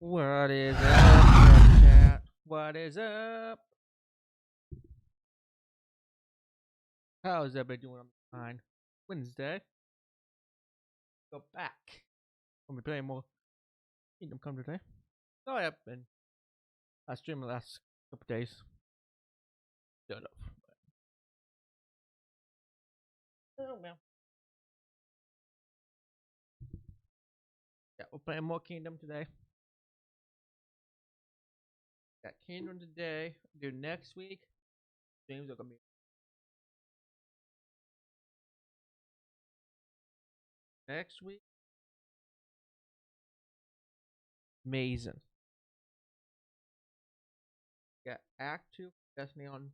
What is up, chat? What is up? How's everybody doing on the line? Wednesday. Go back. We'll be playing more Kingdom Come today. So I've been streaming the last couple days. Shut up. Oh well. Yeah, we're playing more Kingdom today. Got Kingdom today. Do next week. Streams are gonna be next week. Amazing. Got Act 2 Destiny on.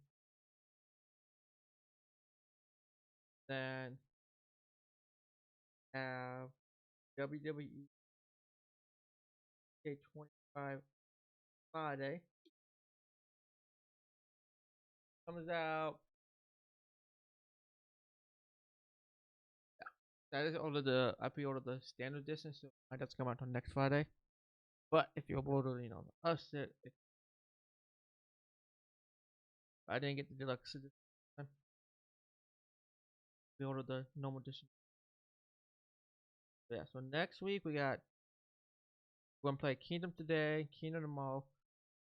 Then have WWE K25 Friday. Comes out. That is order the I pre-ordered the standard edition, so might have to come out on next Friday. But if you order, the us it, I didn't get the deluxe edition. We ordered the normal edition. So yeah, so next week we're gonna play Kingdom today, Kingdom tomorrow.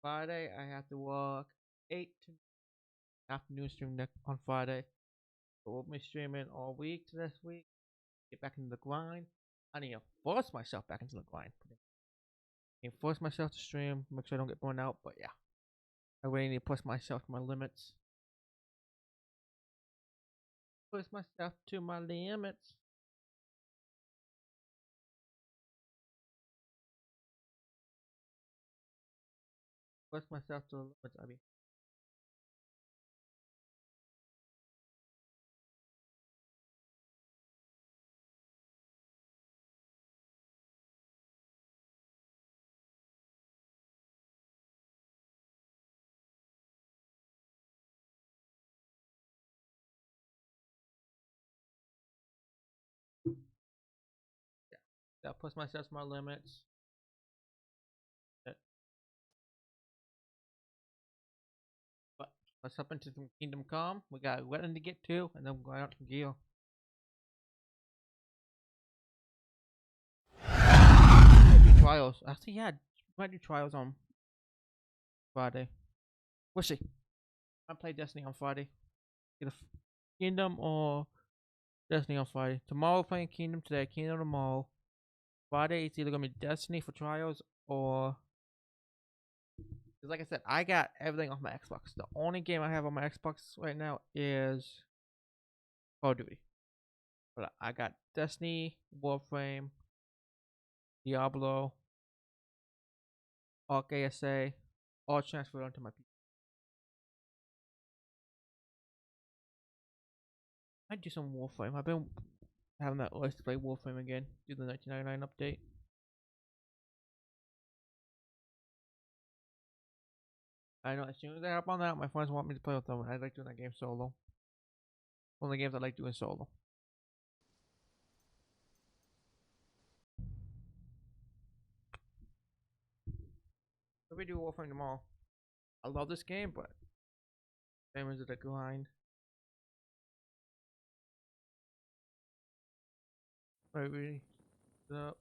Friday I have to work 8 to afternoon stream next on Friday. So we'll be streaming all week this week. Get back into the grind. I need to force myself back into the grind. I need to force myself to stream, make sure I don't get burned out. But yeah, I really need to push myself to my limits. Push myself to my limits. Push myself to the limits, I mean. Yeah. Gotta push myself to my limits. Yeah. But let's hop into some Kingdom Come. We got wedding to get to, and then we're going out to gear. Do trials. Actually, yeah, might do trials on Friday. We'll see. I play Destiny on Friday. Either Kingdom or Destiny on Friday. Tomorrow playing Kingdom today. Kingdom tomorrow. Friday it's either gonna be Destiny for trials or because like I said, I got everything off my Xbox. The only game I have on my Xbox right now is Call of Duty. But I got Destiny, Warframe, Diablo, Arc ASA, all transferred onto my PC. I do some Warframe. I've been having that urge to play Warframe again. Do the 1999 update. I know as soon as I hop on that, my friends want me to play with them. I like doing that game solo. One of the games I like doing solo. Maybe do Warframe tomorrow. I love this game, but same as the grind. Maybe the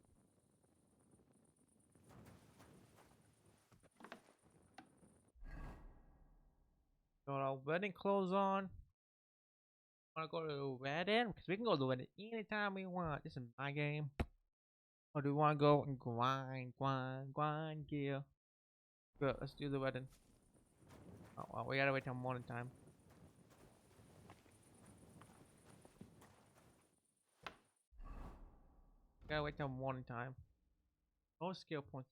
got our wedding clothes on. Wanna go to the wedding? Because we can go to the wedding anytime we want. This is my game. Or do we wanna go and grind gear? Good, let's do the wedding. Oh well, we gotta wait till morning time. Gotta wait till morning time. No skill points.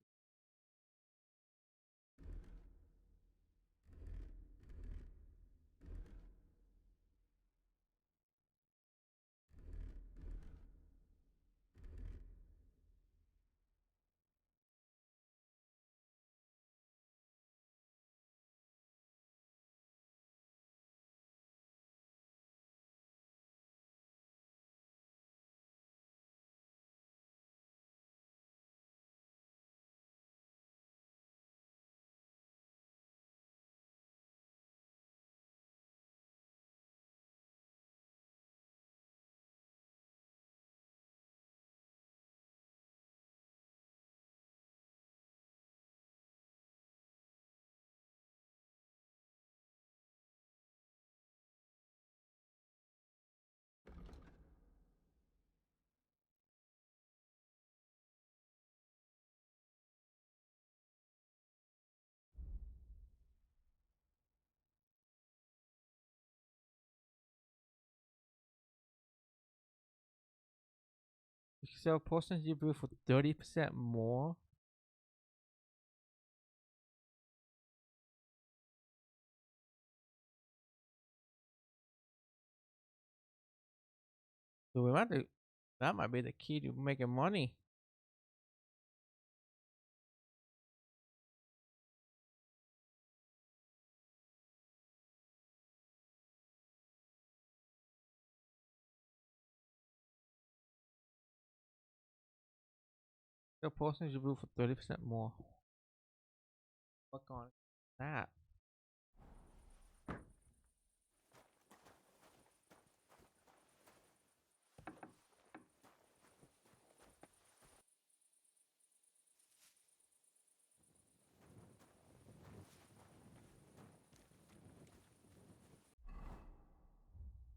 sell potions you brew for 30% more. So we might do, that might be the key to making money. Sell potions you brew for 30% more. Click on that.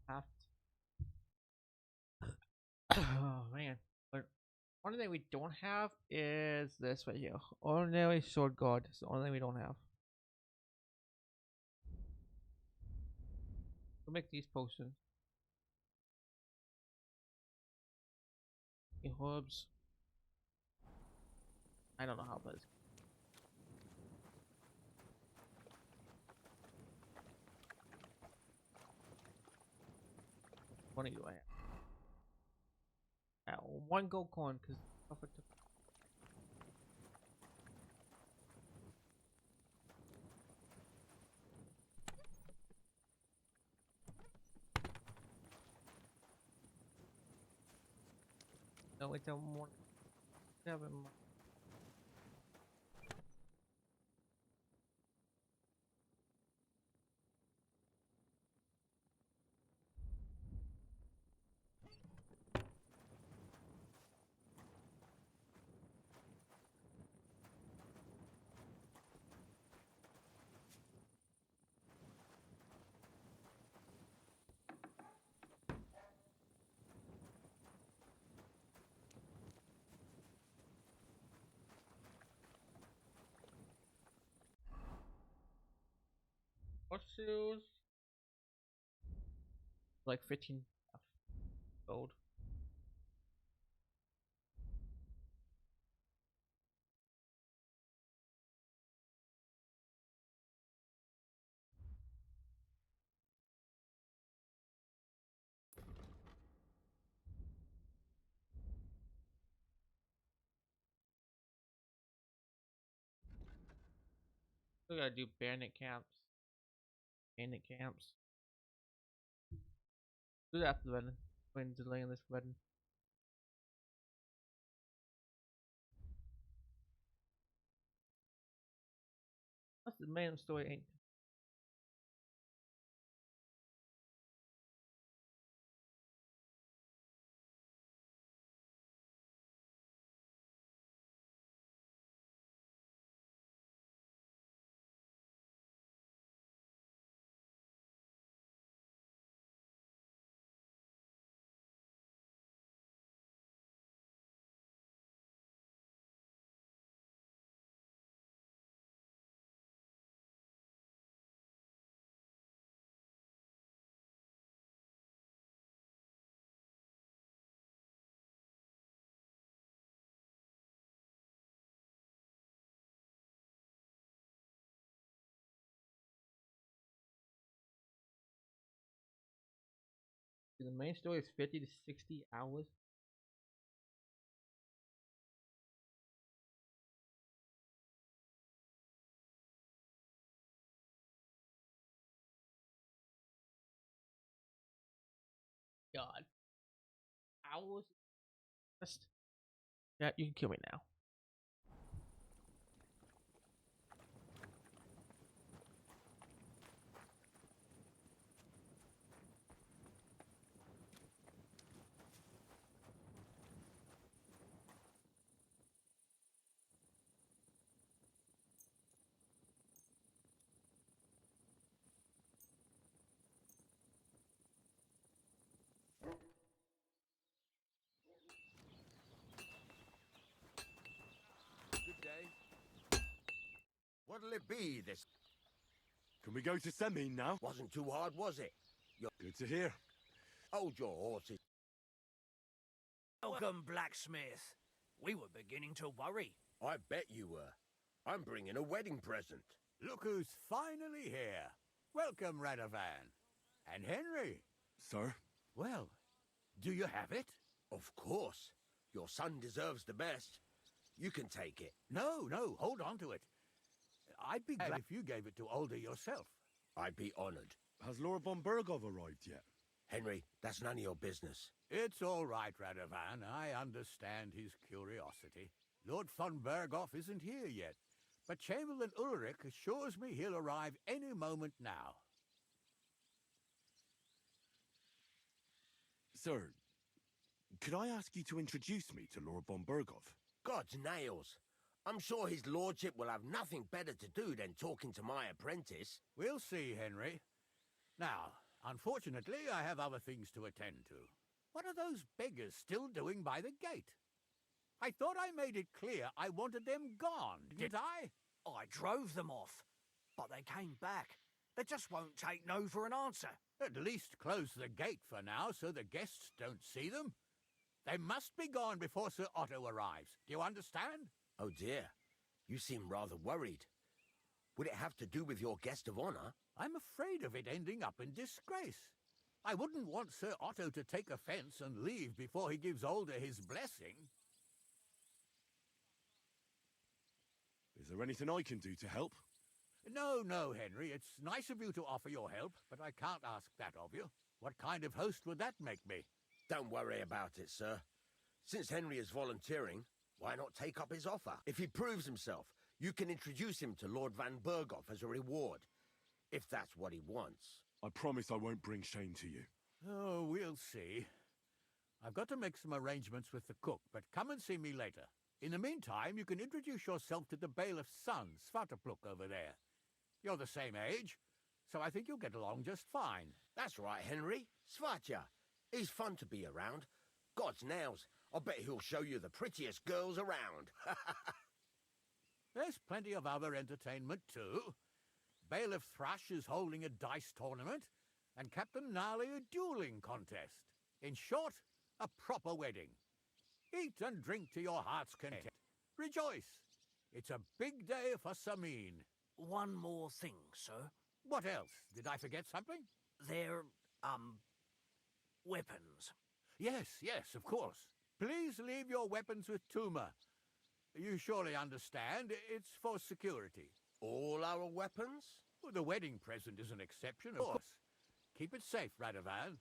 Have oh man. But one thing we don't have is this right here. Ordinary sword guard. It's the only thing we don't have. We'll make these potions. The herbs. I don't know how, but it's 20 do I have? One gold coin because no, it's a more 7. Horseshoes. Like 15 gold. We gotta do bandit camps. Bandit camps. Do that after the wedding. When delaying this wedding. What's the main story? Ain't the main story is 50 to 60 hours. God. Hours? Just yeah, you can kill me now. Good day. What'll it be this? Can we go to Semi now? Wasn't too hard, was it? Good to hear. Hold your horses. Welcome, blacksmith. We were beginning to worry. I bet you were. I'm bringing a wedding present. Look who's finally here. Welcome, Radovan. And Henry. Sir? Well, do you have it? Of course. Your son deserves the best. You can take it. No, hold on to it. I'd be glad if you gave it to Older yourself. I'd be honored. Has Lord von Bergov arrived yet? Henry, that's none of your business. It's all right, Radovan. I understand his curiosity. Lord von Berghoff isn't here yet, but Chamberlain Ulrich assures me he'll arrive any moment now. Sir, could I ask you to introduce me to Lord von Bergov? God's nails. I'm sure his lordship will have nothing better to do than talking to my apprentice. We'll see, Henry. Now, unfortunately, I have other things to attend to. What are those beggars still doing by the gate? I thought I made it clear I wanted them gone, did I? I drove them off, but they came back. They just won't take no for an answer. At least close the gate for now so the guests don't see them. They must be gone before Sir Otto arrives. Do you understand? Oh dear, you seem rather worried. Would it have to do with your guest of honor? I'm afraid of it ending up in disgrace. I wouldn't want Sir Otto to take offense and leave before he gives Older his blessing. Is there anything I can do to help? No, Henry. It's nice of you to offer your help, but I can't ask that of you. What kind of host would that make me? Don't worry about it, sir. Since Henry is volunteering, why not take up his offer? If he proves himself, you can introduce him to Lord van Berghoff as a reward, if that's what he wants. I promise I won't bring shame to you. Oh, we'll see. I've got to make some arrangements with the cook, but come and see me later. In the meantime, you can introduce yourself to the bailiff's son, Svatopluk, over there. You're the same age, so I think you'll get along just fine. That's right, Henry. Svatja. He's fun to be around. God's nails. I bet he'll show you the prettiest girls around. There's plenty of other entertainment, too. Bailiff Thrush is holding a dice tournament, and Captain Gnarly a dueling contest. In short, a proper wedding. Eat and drink to your heart's content. Rejoice. It's a big day for Samin. One more thing, sir. What else? Did I forget something? They're, weapons. Yes, of course. Please leave your weapons with Tuma. You surely understand, it's for security. All our weapons? Well, the wedding present is an exception, of course. Keep it safe, Radovan.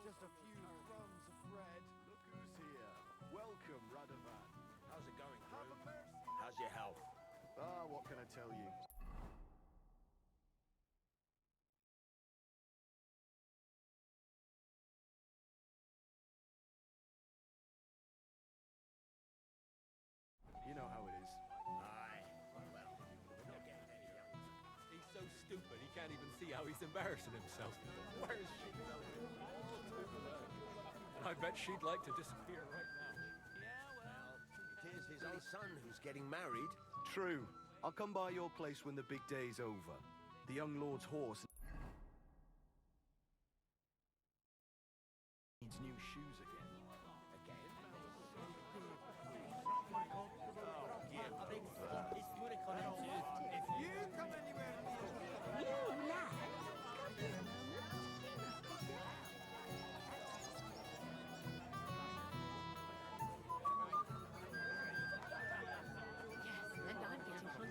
Just a few crumbs of bread. Look who's here. Welcome, Radovan. How's it going, crew? How's your health? What can I tell you? You know how it is. Aye. Well, we're not getting any younger. He's so stupid he can't even see how he's embarrassing himself. Where's she going? And I bet she'd like to disappear right now. It is his own son who's getting married. True. I'll come by your place when the big day's over. The young lord's horse needs new shoes again.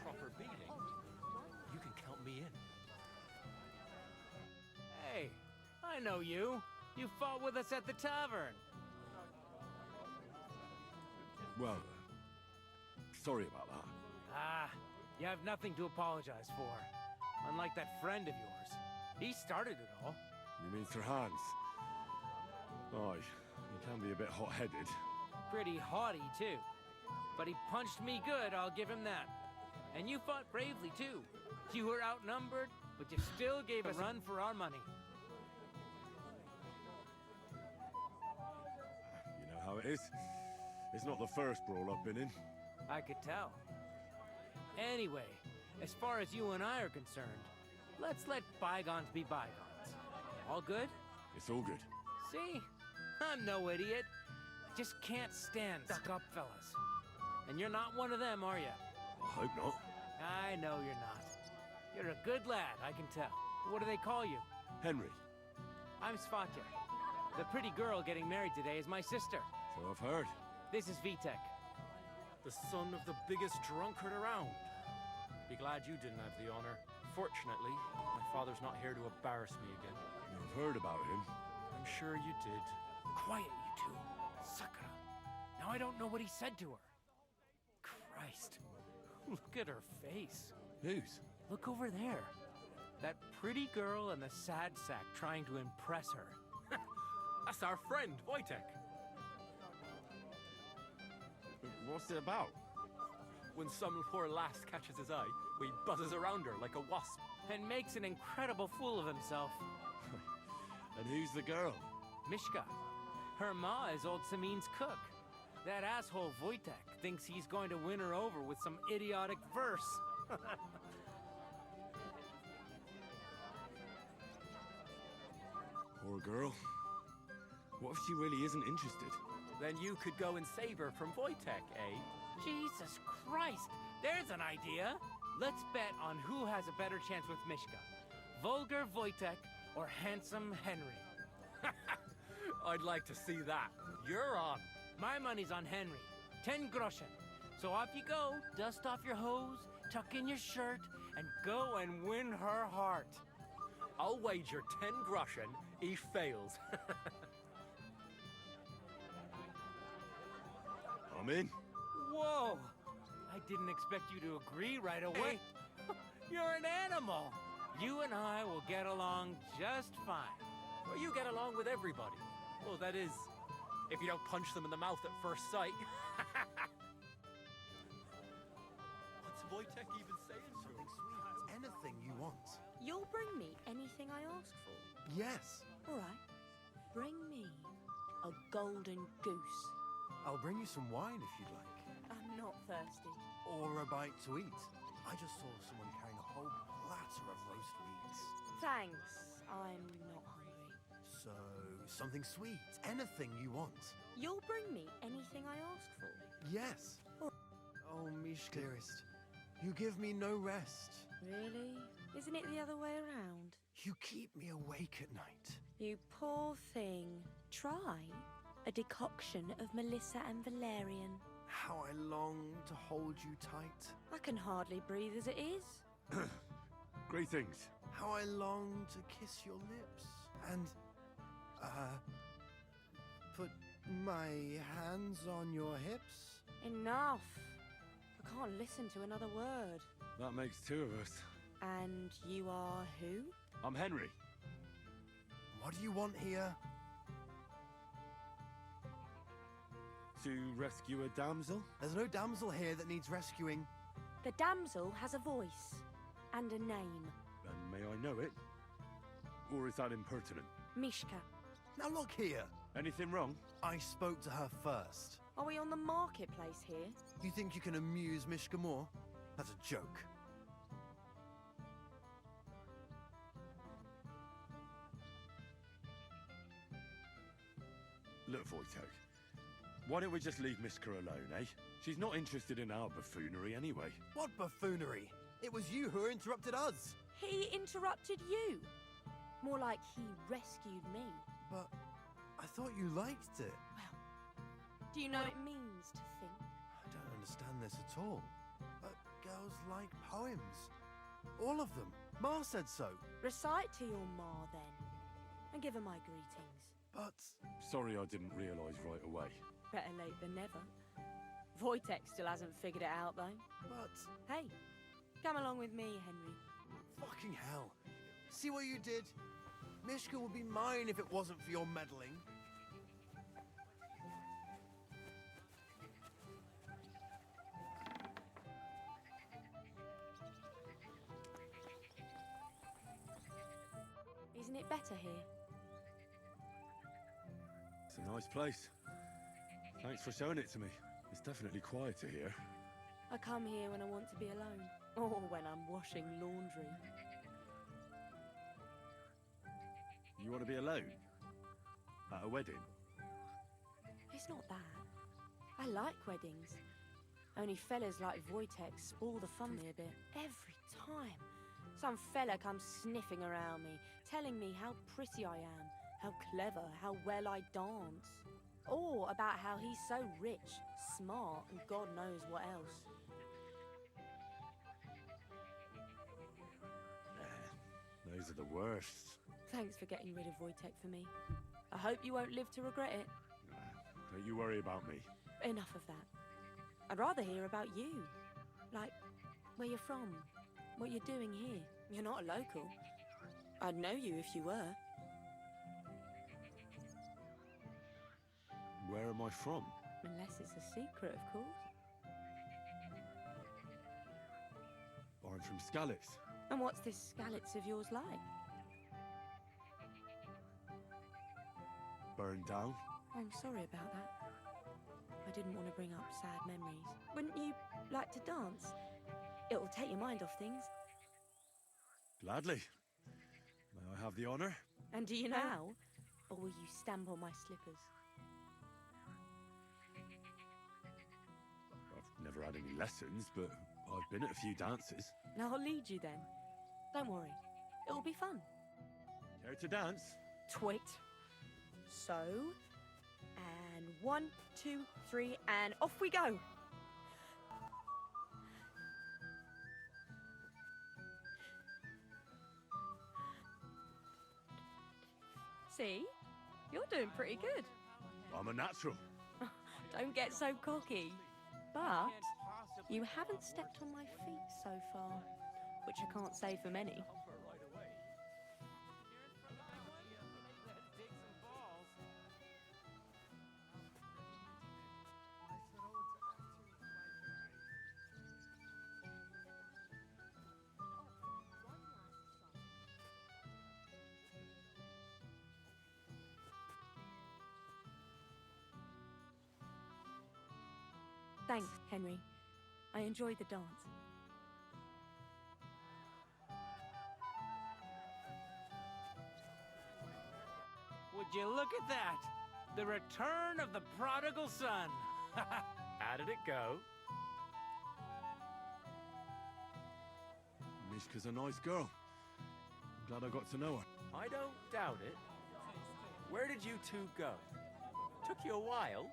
Proper beating. You can count me in. Hey, I know you. You fought with us at the tavern. Well, sorry about that. Ah, you have nothing to apologize for. Unlike that friend of yours. He started it all. You mean Sir Hans? Aye, he can be a bit hot-headed. Pretty haughty, too. But he punched me good, I'll give him that. And you fought bravely, too. You were outnumbered, but you still gave us a run for our money. You know how it is. It's not the first brawl I've been in. I could tell. Anyway, as far as you and I are concerned, Let's let bygones be bygones. All good? It's all good. See? I'm no idiot. Just can't stand stuck-up fellas. And you're not one of them, are you? I hope not. I know you're not. You're a good lad, I can tell. What do they call you? Henry. I'm Svatja. The pretty girl getting married today is my sister. So I've heard. This is Vitek. The son of the biggest drunkard around. Be glad you didn't have the honor. Fortunately, my father's not here to embarrass me again. I've heard about him. I'm sure you did. Quiet, you two. Sakura. Now I don't know what he said to her. Christ. Look at her face. Whose? Look over there. That pretty girl and the sad sack trying to impress her. That's our friend, Wojtek. What's it about? When some poor lass catches his eye, he buzzes around her like a wasp. And makes an incredible fool of himself. And who's the girl? Mishka. Her ma is old Samin's cook. That asshole Wojtek thinks he's going to win her over with some idiotic verse. Poor girl. What if she really isn't interested? Then you could go and save her from Wojtek, eh? Jesus Christ! There's an idea! Let's bet on who has a better chance with Mishka. Vulgar Wojtek or handsome Henry. I'd like to see that. You're on. My money's on Henry. 10 groschen. So off you go, dust off your hose, tuck in your shirt, and go and win her heart. I'll wager 10 groschen he fails. I'm in. Whoa! I didn't expect you to agree right away. You're an animal. You and I will get along just fine. Well, you get along with everybody. Well, that is, if you don't punch them in the mouth at first sight. What's Wojtek even saying to him? Sweet, anything you want. You'll bring me anything I ask for. Yes, All right. Bring me a golden goose. I'll bring you some wine if you'd like. I'm not thirsty. Or a bite to eat. I just saw someone carrying a whole platter of roast meats. Thanks. I'm not hungry. So, something sweet. Anything you want. You'll bring me anything I ask for. Yes. Oh, Mishka, dearest. You give me no rest. Really? Isn't it the other way around? You keep me awake at night. You poor thing. Try a decoction of Melissa and Valerian. How I long to hold you tight. I can hardly breathe as it is. Greetings. How I long to kiss your lips. And, put my hands on your hips. Enough. I can't listen to another word. That makes two of us. And you are who? I'm Henry. What do you want here? To rescue a damsel? There's no damsel here that needs rescuing. The damsel has a voice and a name. And may I know it? Or is that impertinent? Mishka. Now look here. Anything wrong? I spoke to her first. Are we on the marketplace here? You think you can amuse Mishka more? That's a joke. Look, Wojtek. Why don't we just leave Mishka alone, eh? She's not interested in our buffoonery anyway. What buffoonery? It was you who interrupted us. He interrupted you. More like he rescued me. But I thought you liked it. Well, do you know what it means to think? I don't understand this at all. But girls like poems. All of them. Ma said so. Recite to your ma then. And give her my greetings. But Sorry I didn't realise right away. Better late than never. Wojtek still hasn't figured it out though. But Hey, come along with me, Henry. fucking hell. See what you did? Mishka would be mine if it wasn't for your meddling. Isn't it better here? It's a nice place. Thanks for showing it to me. It's definitely quieter here. I come here when I want to be alone. Or when I'm washing laundry. You want to be alone? At a wedding? It's not that. I like weddings. Only fellas like Wojtek spoil the fun me a bit. Every time. Some fella comes sniffing around me, telling me how pretty I am, how clever, how well I dance. Or about how he's so rich, smart, and God knows what else. Those are the worst. Thanks for getting rid of Wojtek for me. I hope you won't live to regret it. Don't you worry about me. Enough of that. I'd rather hear about you. Like, where you're from, what you're doing here. You're not a local. I'd know you if you were. Where am I from? Unless it's a secret, of course. I'm from Skalitz. And what's this Skalitz of yours like? Burned down. I'm sorry about that. I didn't want to bring up sad memories. Wouldn't you like to dance? It'll take your mind off things. Gladly. May I have the honour? And do you know how? Or will you stamp on my slippers? I've never had any lessons, but I've been at a few dances. I'll lead you then. Don't worry. It'll be fun. Care to dance? Twit. So, and 1, 2, 3, and off we go. See? You're doing pretty good. I'm a natural. Don't get so cocky. But you haven't stepped on my feet so far, which I can't say for many. Thanks, Henry. I enjoyed the dance. Would you look at that? The return of the prodigal son. How did it go? Mishka's a nice girl. I'm glad I got to know her. I don't doubt it. Where did you two go? Took you a while.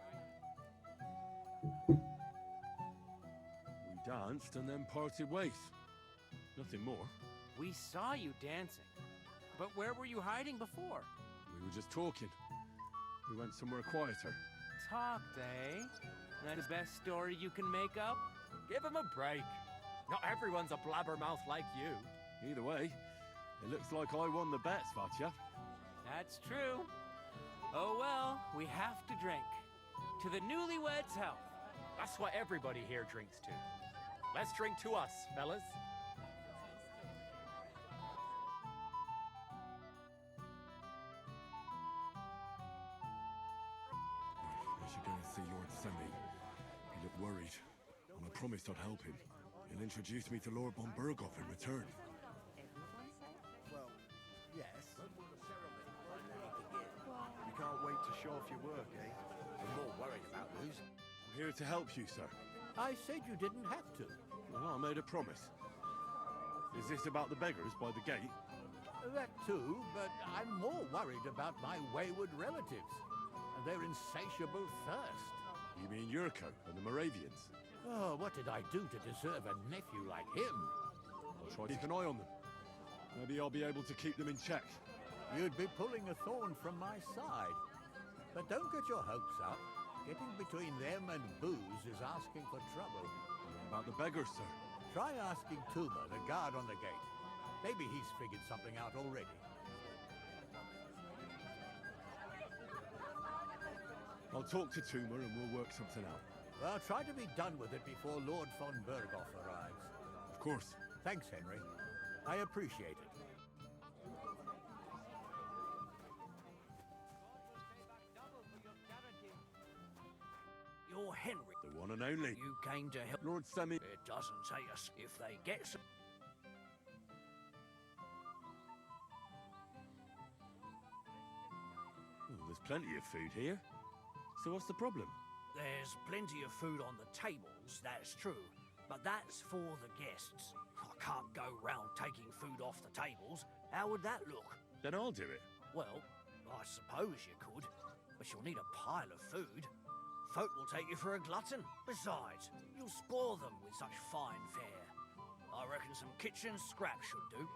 We danced and then parted ways. Nothing more. We saw you dancing. But where were you hiding before? We were just talking. We went somewhere quieter. Talked, eh? That the best story you can make up? Give him a break. Not everyone's a blabbermouth like you. Either way, it looks like I won the bet, Svatya. That's true. Oh well, we have to drink. To the newlyweds' health. That's what everybody here drinks to. Let's drink to us, fellas. I should go and see Lord Semi. He looked worried, and I promised I'd help him. He'll introduce me to Lord von Berghoff in return. Well, yes. You can't wait to show off your work, eh? I'm more worried about losing. I'm here to help you, sir. I said you didn't have to. Well, I made a promise. Is this about the beggars by the gate? That too, but I'm more worried about my wayward relatives and their insatiable thirst. You mean Yurko and the Moravians? Oh, what did I do to deserve a nephew like him? I'll try to keep an eye on them. Maybe I'll be able to keep them in check. You'd be pulling a thorn from my side. But don't get your hopes up. Getting between them and booze is asking for trouble. About the beggars, sir. Try asking Tuma, the guard on the gate. Maybe he's figured something out already. I'll talk to Tuma and we'll work something out. Well, try to be done with it before Lord von Berghoff arrives. Of course. Thanks, Henry. I appreciate it. You're Henry. The one and only. You came to help. Lord Semi. It doesn't say us if they get some. plenty of food here. So what's the problem? There's plenty of food on the tables, that's true. But that's for the guests. I can't go round taking food off the tables. How would that look? Then I'll do it. Well, I suppose you could, but you'll need a pile of food. Folk will take you for a glutton. Besides, you'll spoil them with such fine fare. I reckon some kitchen scraps should do.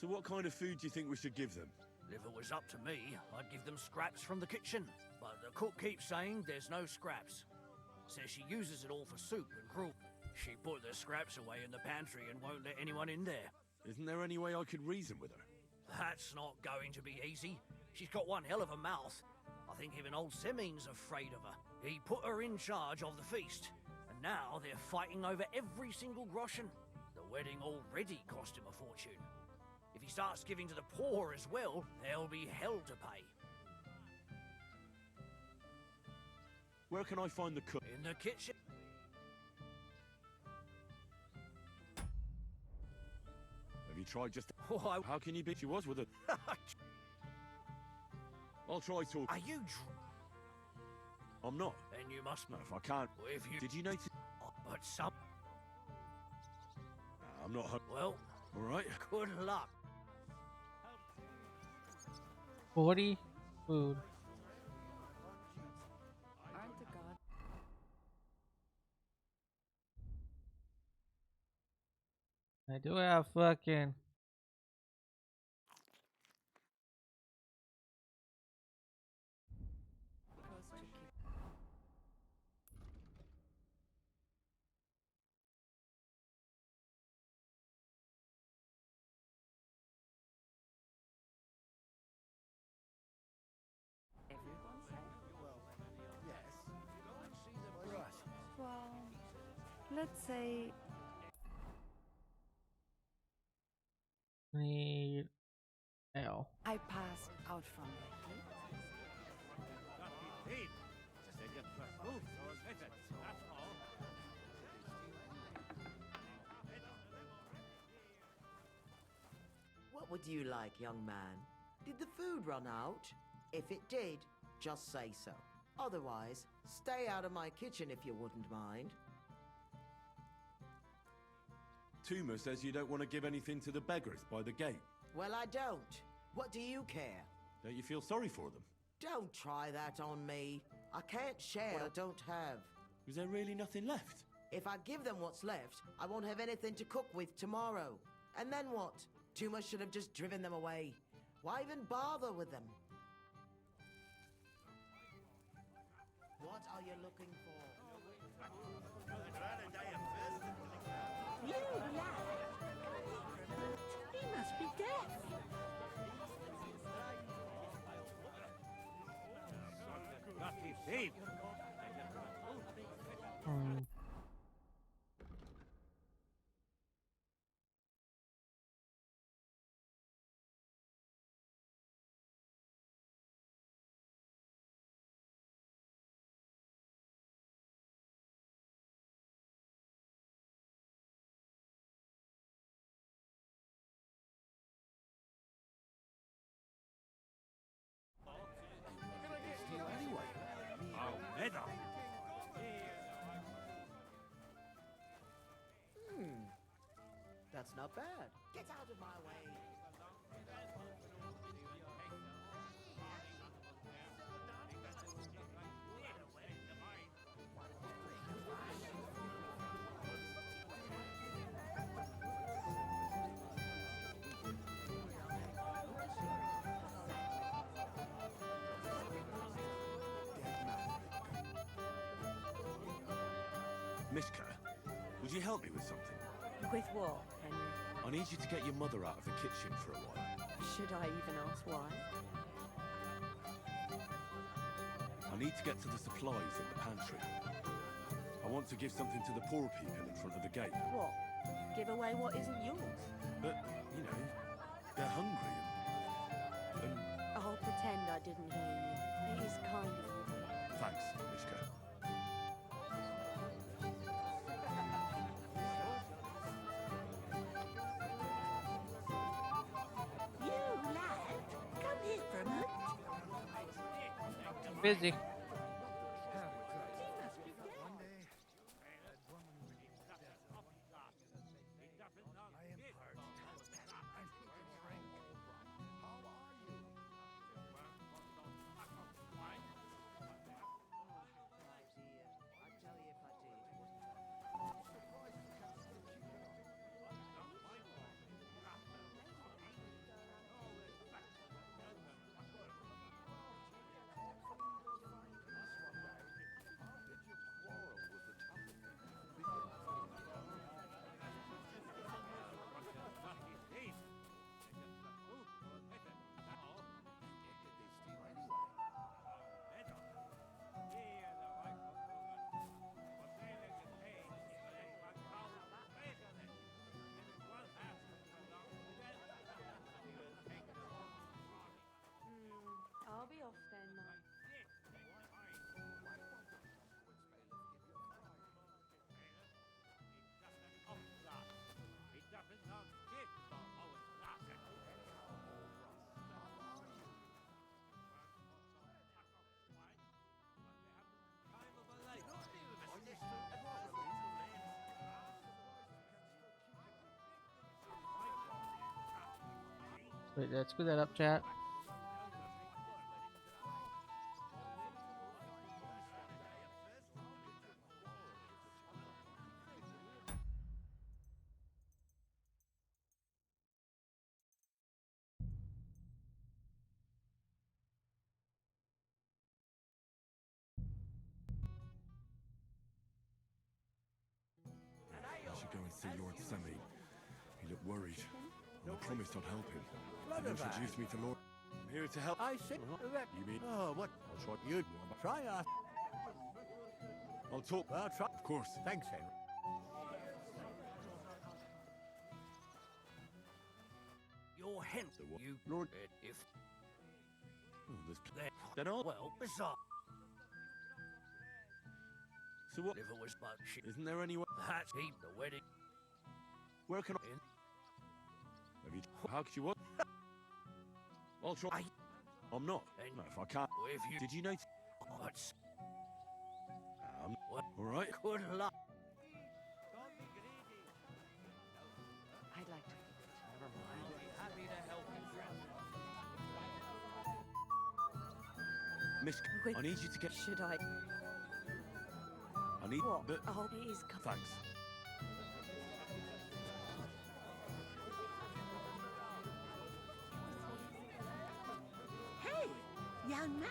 So what kind of food do you think we should give them? If it was up to me, I'd give them scraps from the kitchen. But the cook keeps saying there's no scraps. Says she uses it all for soup and gruel. She put the scraps away in the pantry and won't let anyone in there. Isn't there any way I could reason with her? That's not going to be easy. She's got one hell of a mouth. I think even old Simeon's afraid of her. He put her in charge of the feast, and now they're fighting over every single groschen. The wedding already cost him a fortune. If he starts giving to the poor as well, there'll be hell to pay. Where can I find the cook? In the kitchen. Have you tried just... Why? How can you be... She was with her. I'll try talking. Are you I'm not. Then you must No, if I can't... Well, if you... Did you notice... But some... I'm not... Well... All right. Good luck. 40 food. Aren't the god? I do have fucking. Well, let's say Need L. I passed out from it. What would you like, young man? Did the food run out? If it did, just say so. Otherwise, stay out of my kitchen if you wouldn't mind. Tuma says you don't want to give anything to the beggars by the gate. Well, I don't. What do you care? Don't you feel sorry for them? Don't try that on me. I can't share what I don't have. Was there really nothing left? If I give them what's left, I won't have anything to cook with tomorrow. And then what? Tuma should have just driven them away. Why even bother with them? What are you looking for? You lad! He must be deaf. That's not bad. Get out of my way. Mishka, would you help me with something? With what, Henry? I need you to get your mother out of the kitchen for a while. Should I even ask why? I need to get to the supplies in the pantry. I want to give something to the poor people in front of the gate. What? Give away what isn't yours? But, you know, they're hungry and... I'll pretend I didn't hear you. It is kind of you. Thanks, Mishka. You lad, come here for a Busy. I'll be off then, Mum. Wait, let's screw that up, chat. I should go and see Lord Semi. He looked worried, and I promised I'd help him. He introduced me to Lord... I'm here to help. I said that. You mean... Oh, what? I'll try... You try us. I'll talk... I'll try. Of course. Thanks, Henry. Your hen, So what? you Lord... if Oh, there's... there. Then I'll... Well, bizarre. So what... If it was but shit, Isn't there anywhere... that's he the wedding. Where can I... In. Have you... How could you what? I'll try... I'm not. And No, if I can't... if you Did you notice... what's All right. good luck. I'd like to. Never mind. I'll be happy to help you, friend. Miss... Wait. I need you to get... Should I? I need... What? But... Oh, it is coming. Thanks. Hey, young man.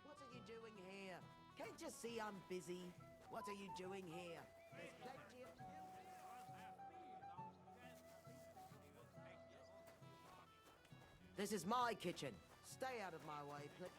What are you doing here? Can't you see I'm busy? What are you doing here? There's plenty of... This is my kitchen. Stay out of my way, please.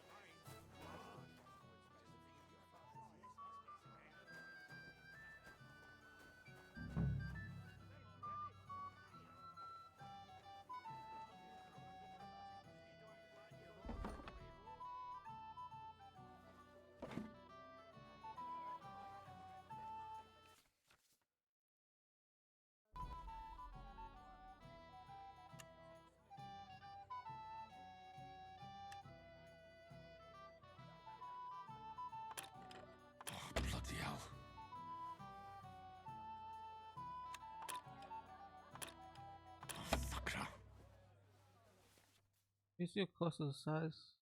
Bloody hell. Oh, sakra. You see close to the size.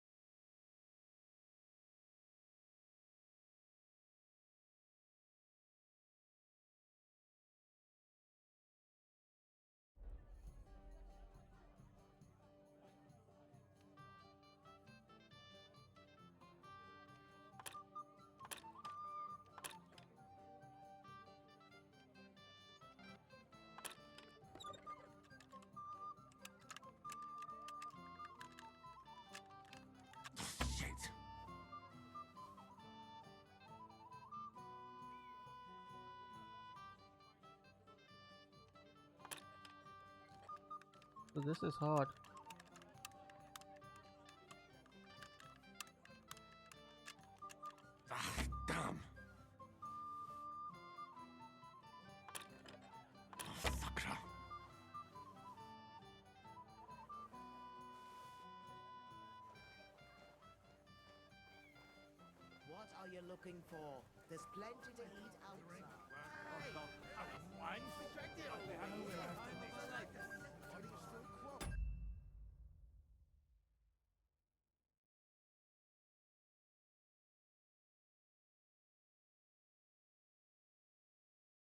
So this is hard. Ah, damn. Oh, fucker. What are you looking for? There's plenty to eat outside.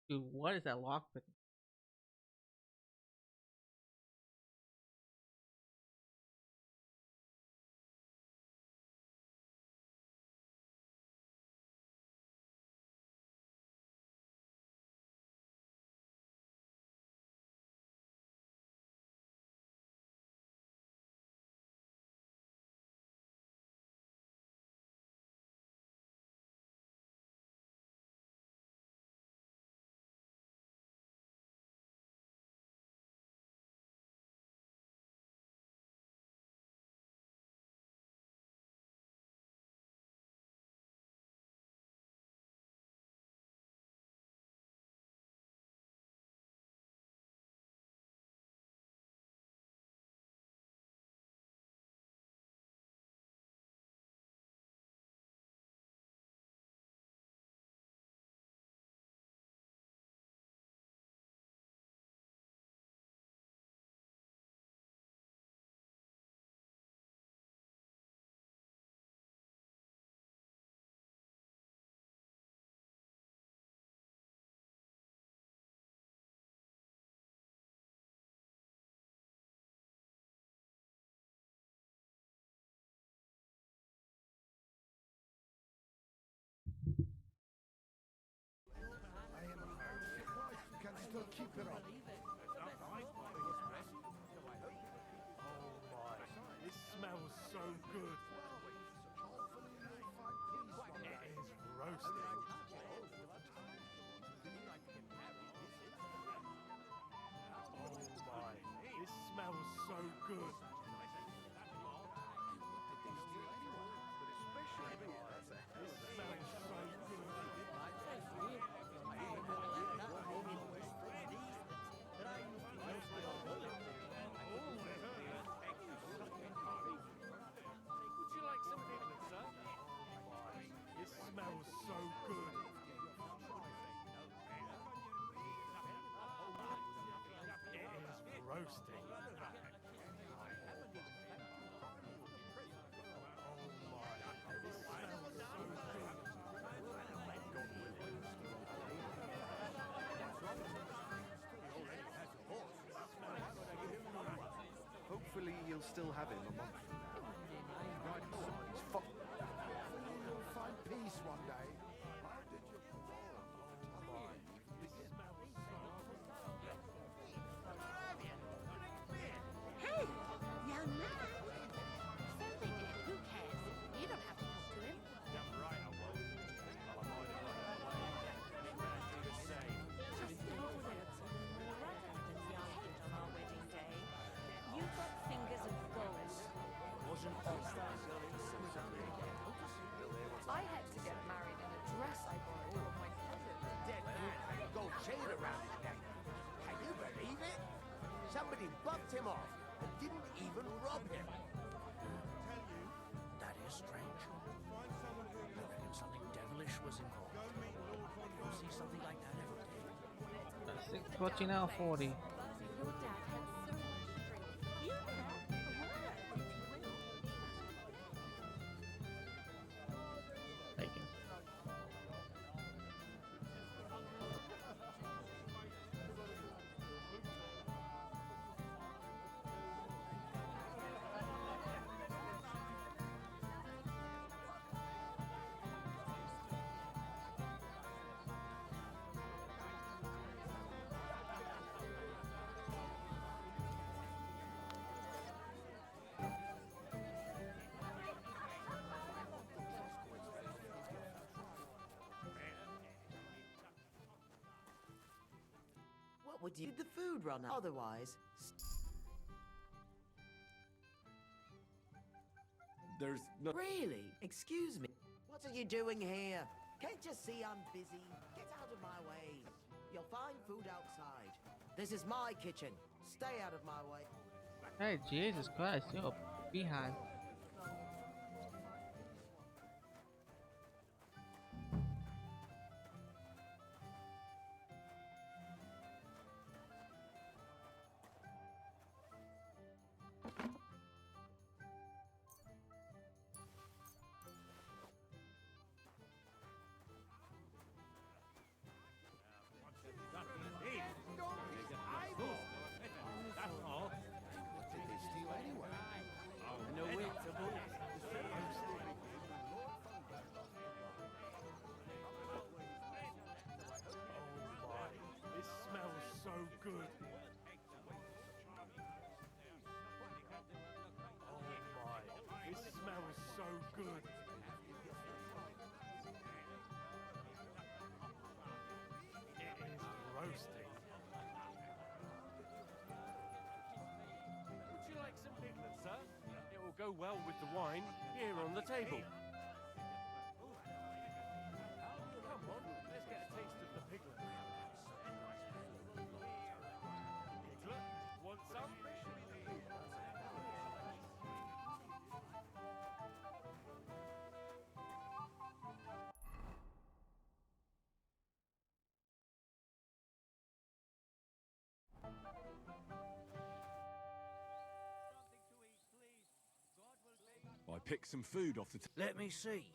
Dude, what is that lockpick? Can still keep it up. It smells so good. It is roasting. Oh my, it smells so good. Would you like some picnic, sir? It smells so good. It is roasting. Oh my, it smells so good. Hopefully you'll still have him a month from now. Right, he's hopefully you'll find peace one day. How did you perform? Hey, young man. So they did. Who cares? You don't have to talk to him. Damn right I won't. I might have run away. Do the same. Just your lips are more redder than yours on our wedding day. You've got fingers of gold. Wasn't hostile. I had to get married in a dress I borrowed from my cousin. Dead man had gold chain around his neck. Can you believe it? Somebody bucked him off and didn't even rob him. That is strange. I reckon something devilish was involved. You don't see something like that every day. 6:40 now, 40. Your dad had so much strength. You know, a word, if you will. Bacon. What would you... Did the food run out? Otherwise... there's no... Really? Excuse me. What are you doing here? Can't you see I'm busy? Get out of my way. You'll find food outside. This is my kitchen. Stay out of my way. Hey, Jesus Christ, you're behind. It smells so good. Oh my, it smells so good. It is roasting. Would you like some piglet, sir? It will go well with the wine here on the table. Come on, let's get a taste of the piglet. Piglet, want some? I picked some food off the... Let me see.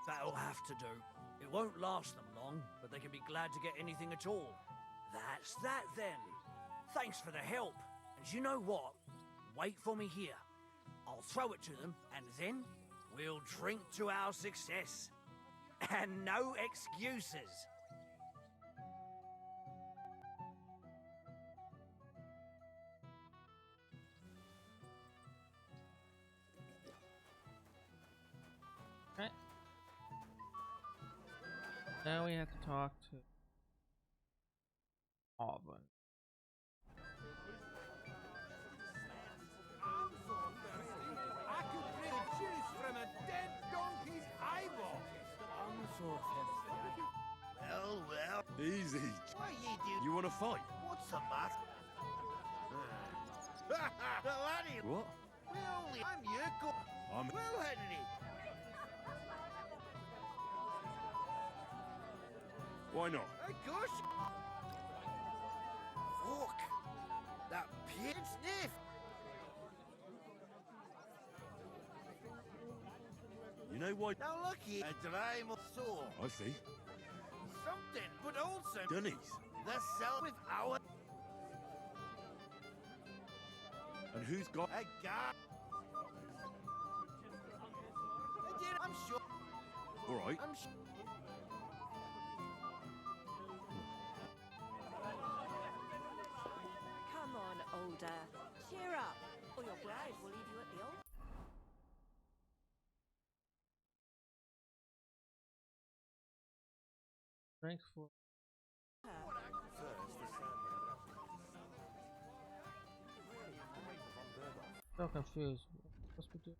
That'll have to do. It won't last them long, but they can be glad to get anything at all. That's that then. Thanks for the help. And you know what? Wait for me here. I'll throw it to them, and then we'll drink to our success. And no excuses. Right. Now we have to talk to Auburn. I could drink juice from a dead donkey's eyeball. I'm so thirsty. Well. Easy. What you do? You want to fight? What's the matter? Laddie. What? I'm your co- I'm... Well, Henry. Why not? Of course. Fuck. That pit sniff. You know why? Now look here. A dry sore. I see. Something, but also Dunnies. the cell with our And who's got... a guy. I'm sure. All right. I'm sure. Come on, older. Cheer up, or your bride will leave you at the altar. Thanks for. So confused. What's we do?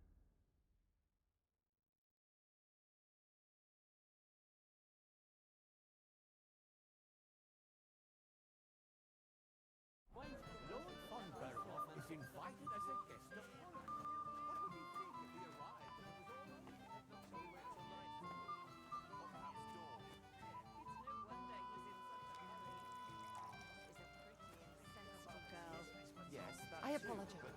apologize.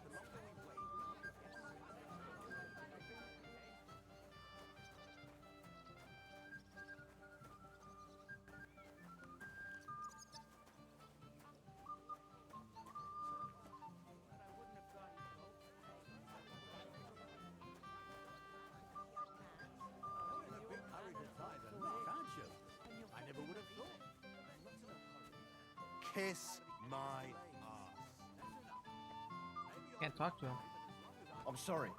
I never would have thought. Kiss my ass. Can't talk to him. I'm sorry.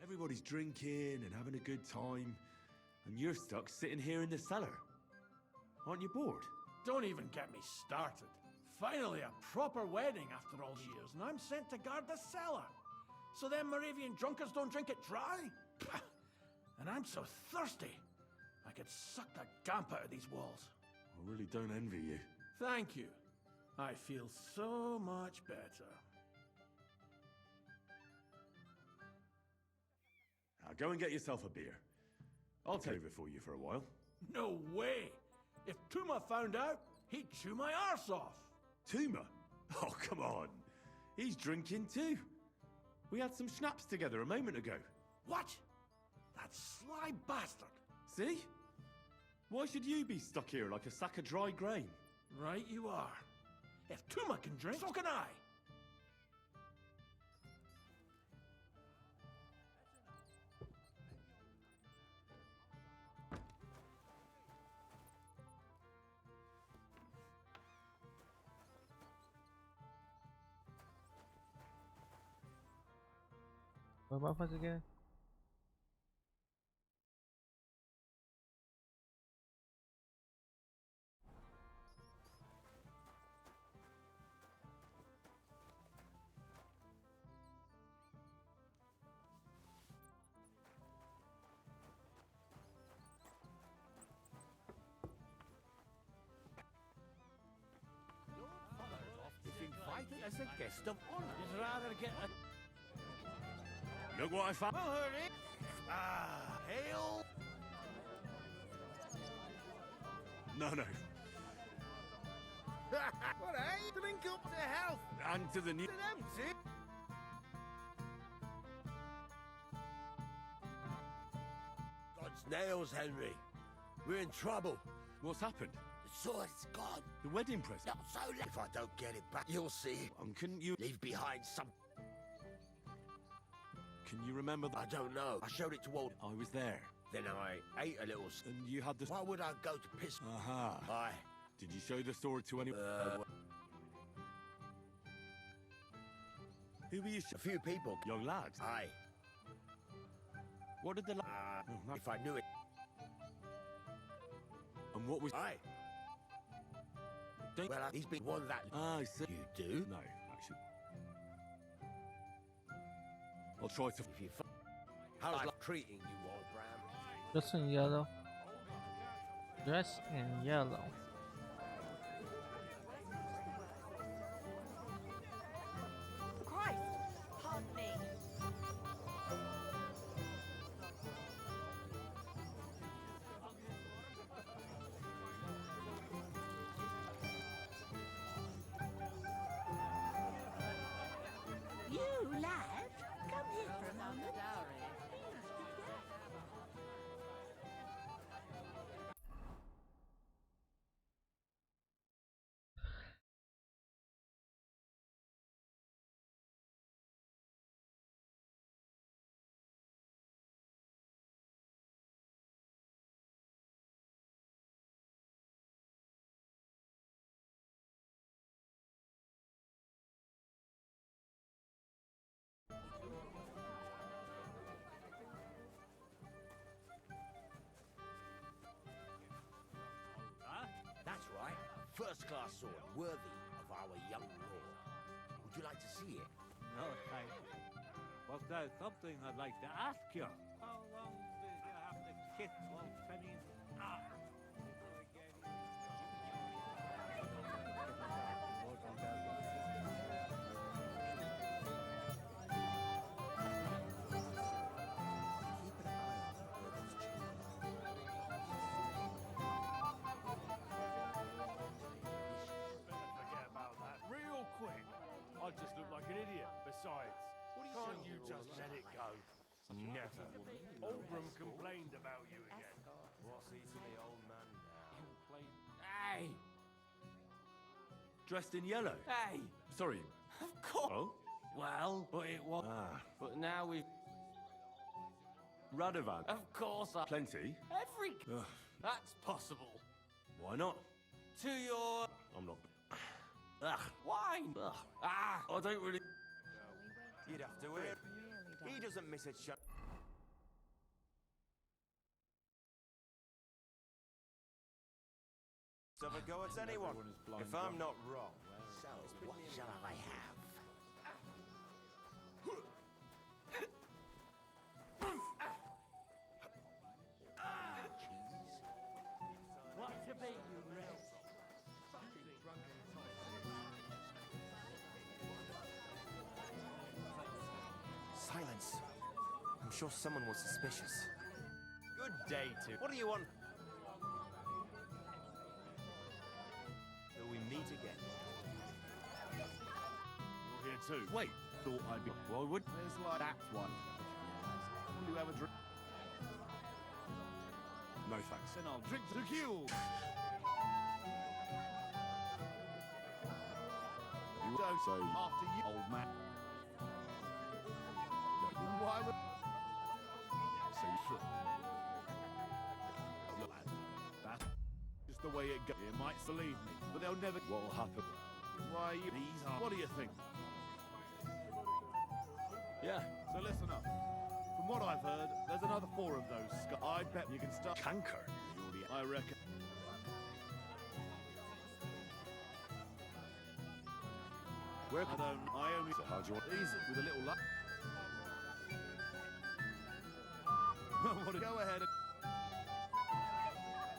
Everybody's drinking and having a good time, and you're stuck sitting here in the cellar. Aren't you bored? Don't even get me started. Finally, a proper wedding after all these years, and I'm sent to guard the cellar. So them Moravian drunkards don't drink it dry? Pah. And I'm so thirsty, I could suck the damp out of these walls. I really don't envy you. Thank you. I feel so much better. Now go and get yourself a beer. I'll take over for you for a while. No way! If Tuma found out, he'd chew my arse off. Tuma? Oh, come on. He's drinking too. We had some schnapps together a moment ago. What? That sly bastard! See? Why should you be stuck here like a sack of dry grain? Right you are. If Tuma can drink, so can I. What about us again? Is invited as a guest of honor. I'd rather get a... Look what I found. Well, hurry. Hail. No. What, eh? Drink up to health. And to the new... Empty. God's nails, Henry. We're in trouble. What's happened? The sword's gone. The wedding present? Not so late. If I don't get it back, you'll see. Couldn't you... Leave behind some... Can you remember that? I don't know. I showed it to old... I was there. Then I ate a little... And you had the... Why would I go to piss... Aha. Aye. Did you show the sword to anyone? Who were you... A few people. Young lads? Aye. What did the... If I knew it... And what was... Aye. Well, he's been one that... Ah, I see. You do? No, actually. I'll try to... If you... How's life treating you, old Bram? Dress in yellow. Dress in yellow. Christ! Pardon me. You, lad, come here for a moment. That's right. First-class sword, worthy of our young lord. Would you like to see it? No, thank you. But there's something I'd like to ask you. How long do you have to kiss old Penny's arse? Keep an eye on her brother's children. Oldram complained about you again. What's he to the old man now? Hey! Dressed in yellow? Hey! Sorry. Of course! Oh? Well, but it was. But now we've. Radovan. Of course, Plenty? every. Ugh. That's possible. Why not? To your. I'm not. Ugh. Wine! Ugh. Ah! I don't really. You'd have to hear. He doesn't miss a shot. Have a go at anyone. If I'm not wrong. So, what shall I have? What to be, you rest? Silence. I'm sure someone was suspicious. Good day to. What do you want? Till we meet again. You're here too. Wait. Thought I'd be. Well, would. There's like that one. Will you have a drink? No thanks. Then I'll drink to kill. You don't So- after you, old man. Why would? So you should. Look, lad, that's just the way it goes. You might believe me, but they'll never. What'll happen? Why you? These are. What do you think? Yeah. So listen up. From what I've heard, there's another 4 of those. I bet you can start. Canker. I reckon. Where? I only. So how'd you want? Easy with a little luck. Go ahead and.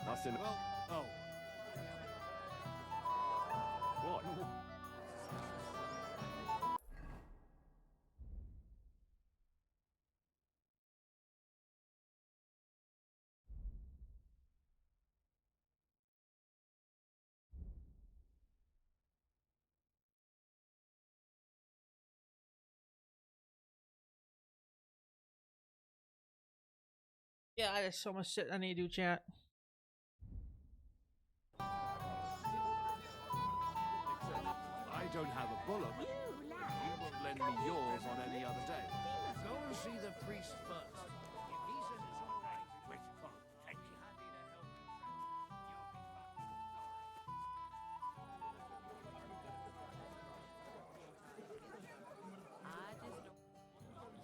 That's in. Well, oh. What? Yeah, there's so much shit I need to do, chat. I don't have a bullet. You won't lend me yours on any other day. Go and see the priest first. If he says it's all right, wait, follow. Thank you.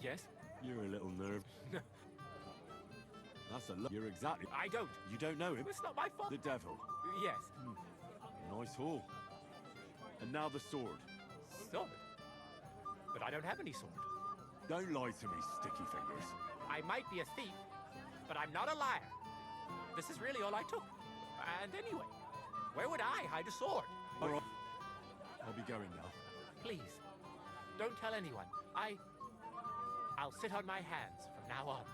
Yes? You're a little nerve. That's a lot. You're exactly. I don't. You don't know him? It's not my fault. The devil. Yes. Nice haul. And now the sword. Sword? But I don't have any sword. Don't lie to me, sticky fingers. I might be a thief, but I'm not a liar. This is really all I took. And anyway, where would I hide a sword? All right. I'll be going now. Please, don't tell anyone. I'll sit on my hands from now on.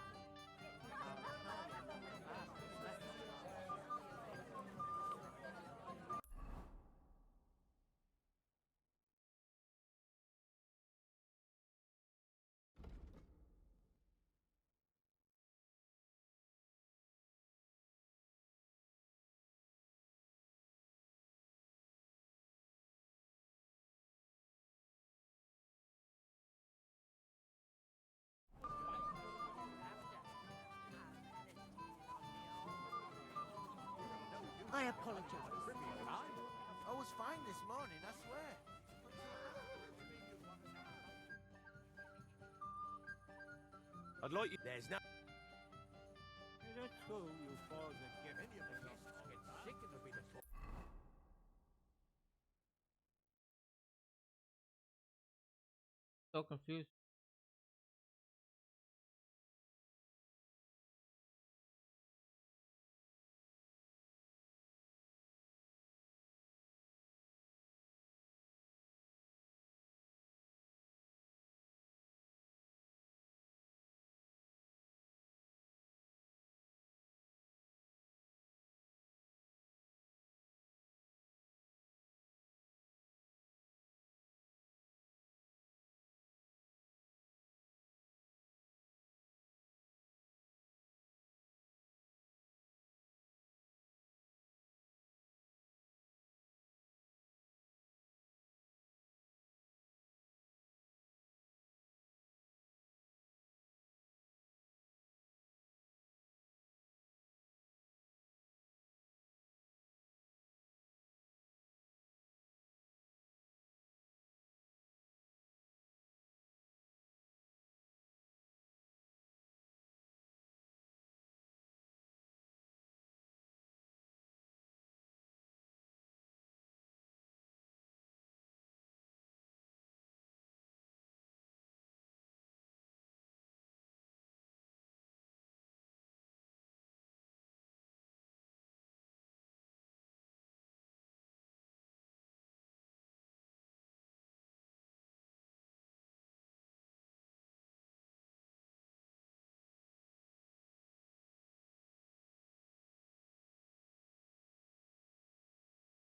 I apologize. I was fine this morning, I swear. I'd like you. There's no. That's cool, you falls and give any of the guests get sick of the So confused.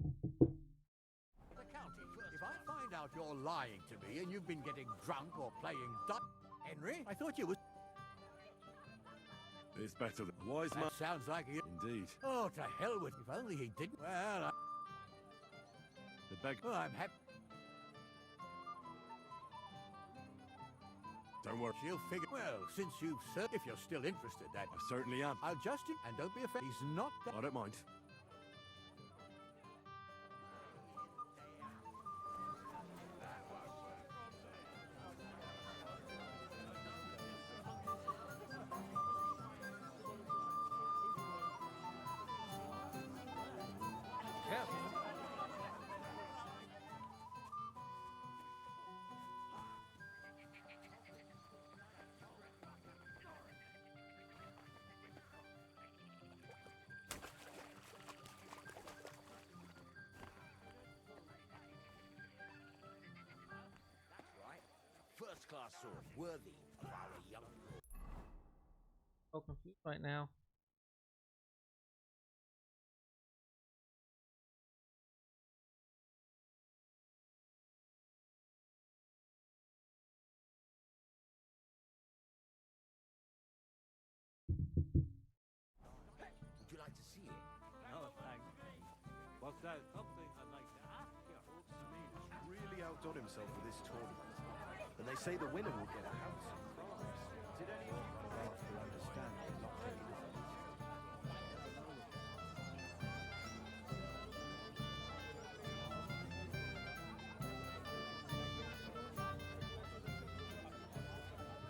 The county. If I find out you're lying to me and you've been getting drunk or playing Henry, I thought you were... It's better than wise man. That sounds like you... Indeed. Oh, to hell with... If only he didn't... Well, The beg. oh, I'm happy... Don't worry. She'll figure... Well, since you've... If you're still interested, that... I certainly am. I'll just... And don't be afraid. He's not... I don't mind. First-class sword, worthy of our young lord. So confused right now. Would you like to see it? No, thanks. Was that something I'd like to ask you? He's really outdone himself for this tournament. And they say the winner will get a handsome prize. Did anyone understand not taking this?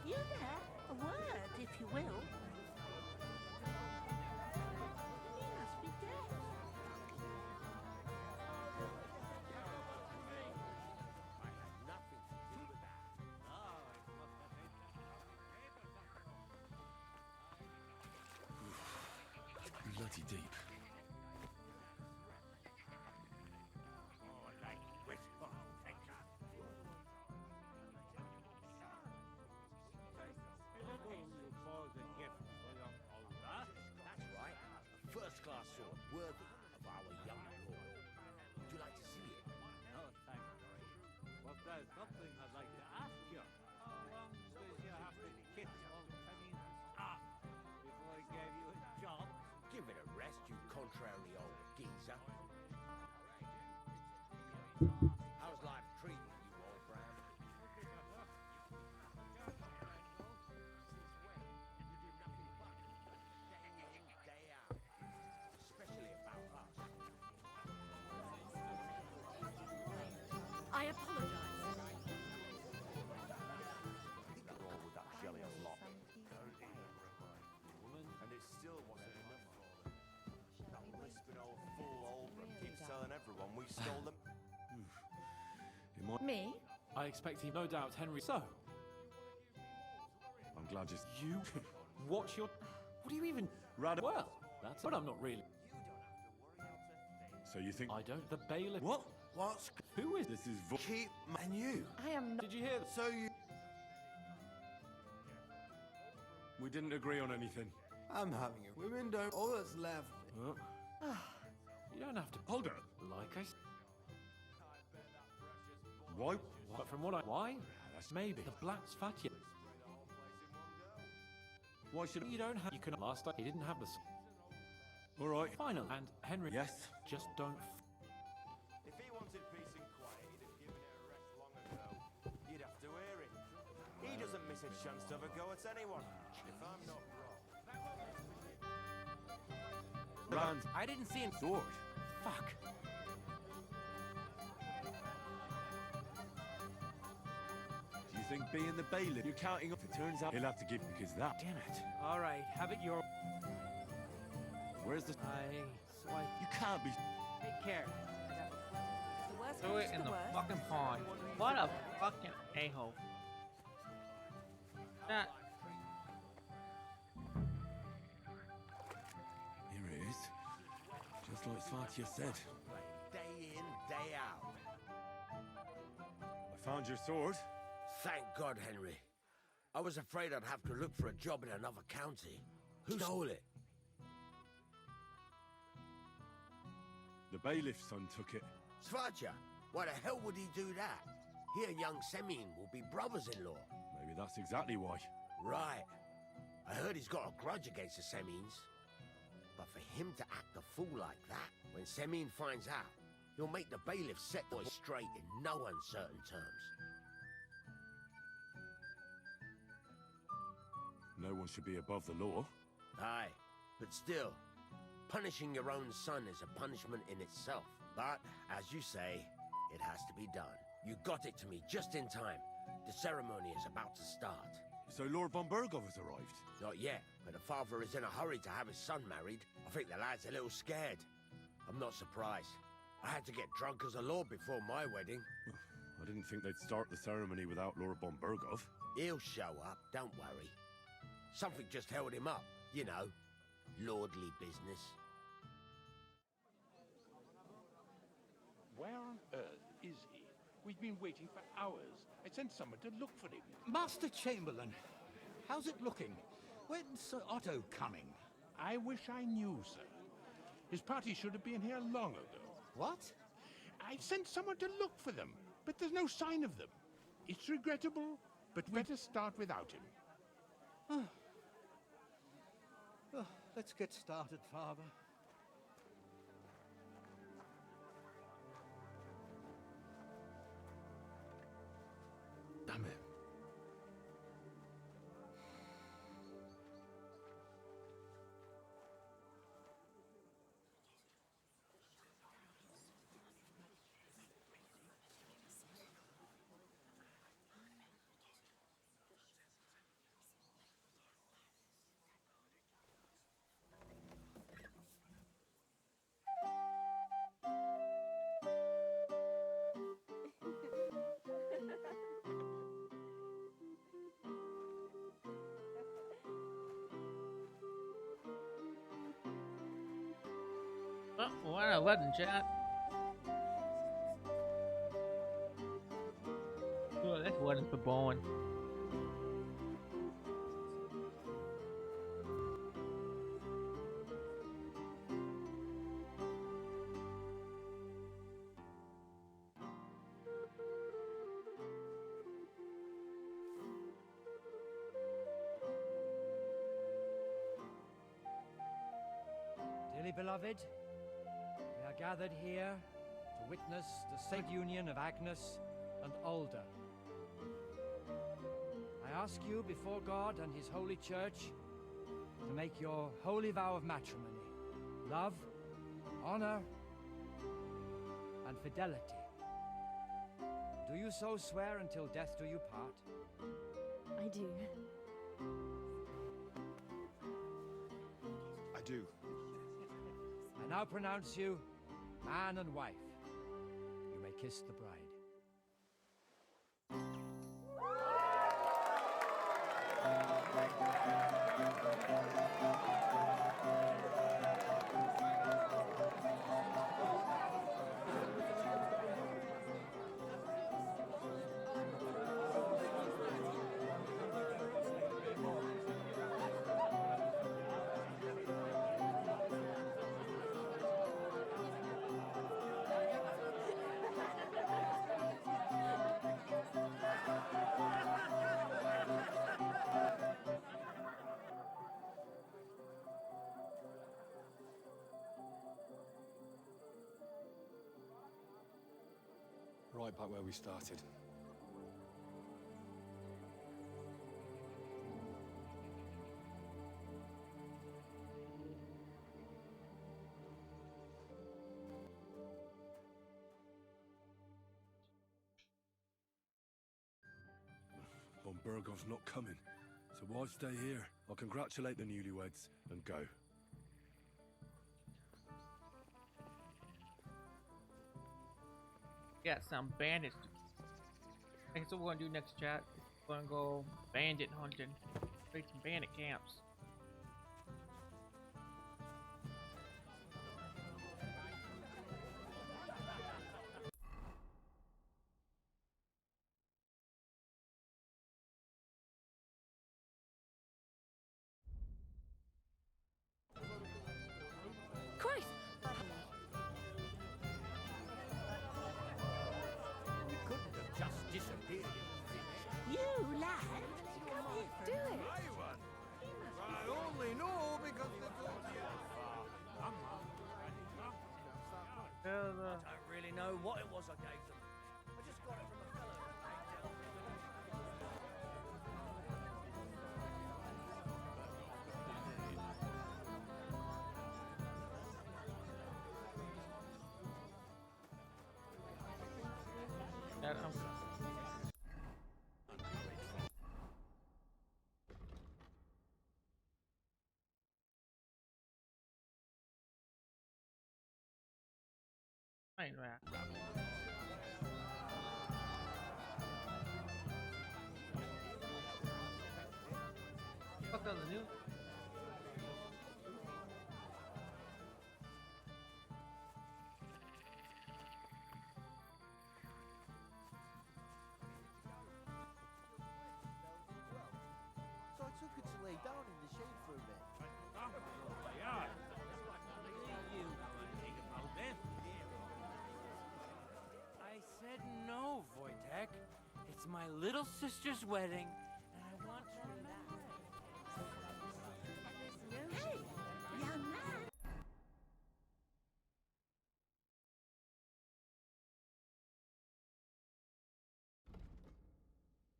You there? A word, if you will. He must be dead. Nothing to do with that. Bloody deep. That's right. A first-class sword, worthy of our young lord. Would you like to see it? No, thanks. Was there something I'd like to ask you? How long does you have to kiss old Penny's ass before he gave you a job? Give it a rest, you contrary old geezer. How's life treating you, old Bram? Day out, especially about us. I apologize. Roll with that jealous lot. And it still wasn't enough for them. That lisping old fool Aldrin keeps telling everyone we stole them. It might... Me? I expect he no doubt Henry. So, I'm glad just... you watch your... What do you even... Rather... Well, that's... But I'm not really... So you think... I don't... The bailiff... What? What's... Who is... This is... Keep... And you? I am not. Did you hear... So you... We didn't agree on anything. I'm having it. Women don't... All that's left... Huh? You don't have to... Hold up. Like I... Why? But from what I... Why? That's maybe. The black's fat yet. Why should... You don't have... You can... Last time he didn't have the... All right. Final. And Henry... Yes. Just don't... If he wanted peace and quiet, he'd have given it a rest long ago. You'd have to hear him. He doesn't miss a chance to have a go at anyone. If I'm not wrong. Brand. I didn't see him. Sword. Fuck. Do you think being the bailiff, you're counting up? If it turns out he'll have to give because that. Damn it. All right, have it your... Where's the... You can't be... Take care. The worst Do comes it to in the worst. fucking pond. What a fucking a-hole. That... Here it is. Just like Svatia said. Day in, day out. I found your sword. Thank God, Henry. I was afraid I'd have to look for a job in another county. Who stole it? The bailiff's son took it. Svaja, why the hell would he do that? He and young Semyon will be brothers-in-law. Maybe that's exactly why. Right. I heard he's got a grudge against the Semyons. But for him to act a fool like that, when Semyon finds out, he'll make the bailiff set the boy straight in no uncertain terms. No one should be above the law. Aye, but still, punishing your own son is a punishment in itself. But, as you say, it has to be done. You got it to me just in time. The ceremony is about to start. So Lord von Bergov has arrived? Not yet, but the father is in a hurry to have his son married. I think the lad's a little scared. I'm not surprised. I had to get drunk as a lord before my wedding. I didn't think they'd start the ceremony without Lord von Bergov. He'll show up, don't worry. Something just held him up, you know. Lordly business. Where on earth is he? We've been waiting for hours. I sent someone to look for him. Master Chamberlain, how's it looking? When's Sir Otto coming? I wish I knew, sir. His party should have been here long ago. What? I sent someone to look for them, but there's no sign of them. It's regrettable, but better start without him. Let's get started, Father. Damn it. Oh, we're at 11, chat. Oh, that's wedding for Bowen. Dearly beloved, we are gathered here to witness the sacred union of Agnes and Alder. I ask you before God and His holy church to make your holy vow of matrimony, love, honor, and fidelity. Do you so swear until death do you part? I do. I do. I now pronounce you man and wife. You may kiss the bride. Right back where we started. Von Bergov's not coming, so why stay here? I'll congratulate the newlyweds and go. Got some bandits. I guess what we're gonna do next, chat. We're gonna go bandit hunting. Raid some bandit camps. Christ! Yeah, I don't really know what it was I gave them. I just got it from a fellow who came down from yeah, ain't right. Fuck on the news. So I took her to lay down in the shade for a bit. I said no, Wojtek. It's my little sister's wedding, and I want to relax. Hey, young man.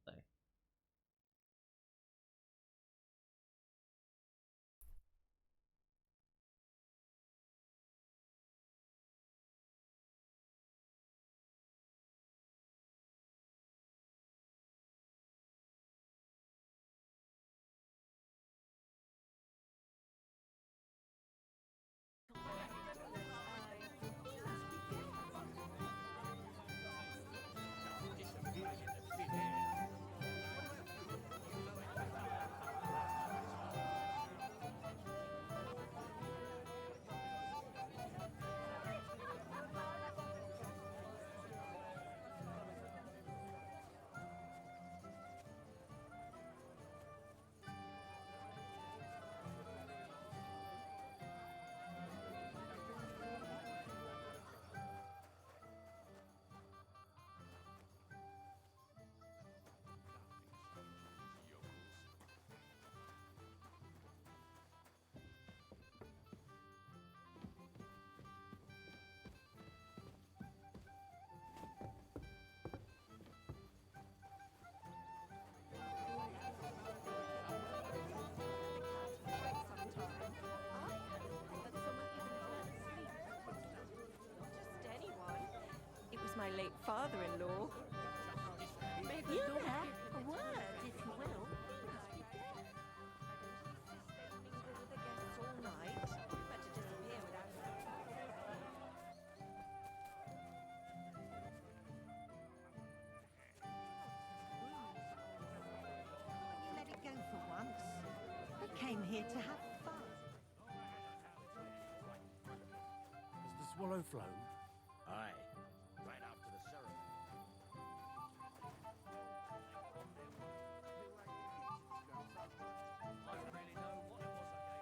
Say. It was my late father-in-law. You there? A word, if you will. With the guests all night, but to disappear without. You let it go for once. We came here to have fun. Has the swallow flown? Aye, right after the ceremony. I don't really know what it was I gave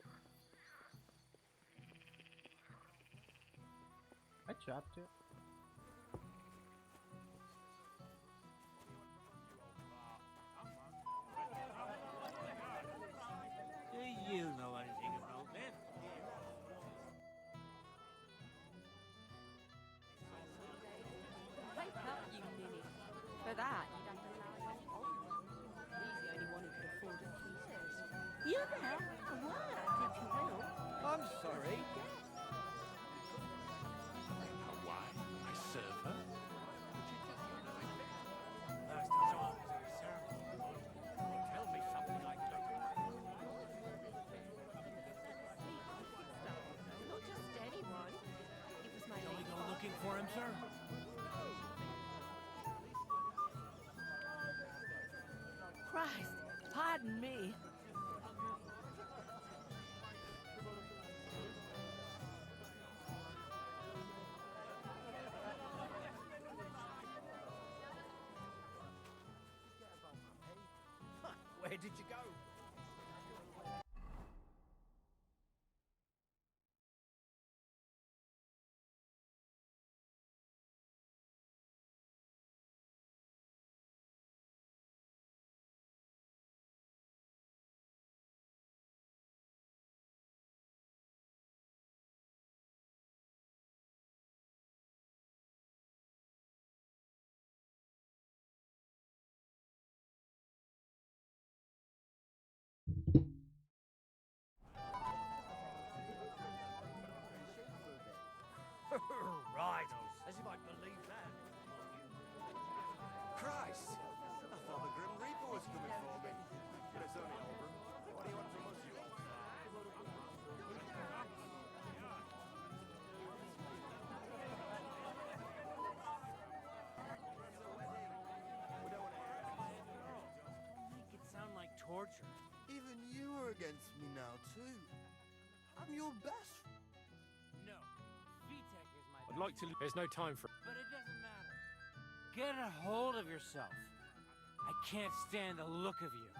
them. I chopped it. Do you know anything about this? Wake up, you ninny. For that, you'd have to lie on. He's the only one who could afford a priestess. You there? A word, if you will. I'm sorry. Why? I serve her? Tell me something I don't know. Not just anyone. It was my Shall we late go looking for him, sir? Christ, pardon me. Where did you go? this? I thought the Grim Reaper was coming for me. But it's only Oldham. What do you want from us, you old Make it sound like torture. Even you are against me now, too. I'm your best. No. Vitek is my I'd like to. There's no time for. But it doesn't matter. Get a hold of yourself. I can't stand the look of you.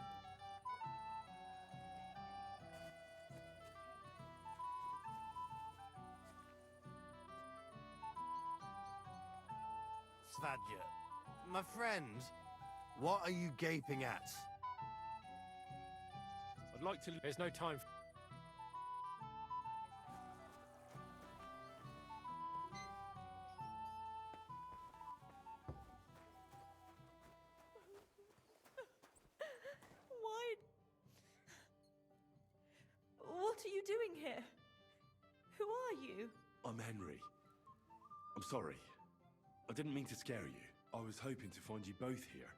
Svadja, my friend, what are you gaping at? I'd like to. There's no time for. Why? What are you doing here? Who are you? I'm Henry. I'm sorry. I didn't mean to scare you. I was hoping to find you both here.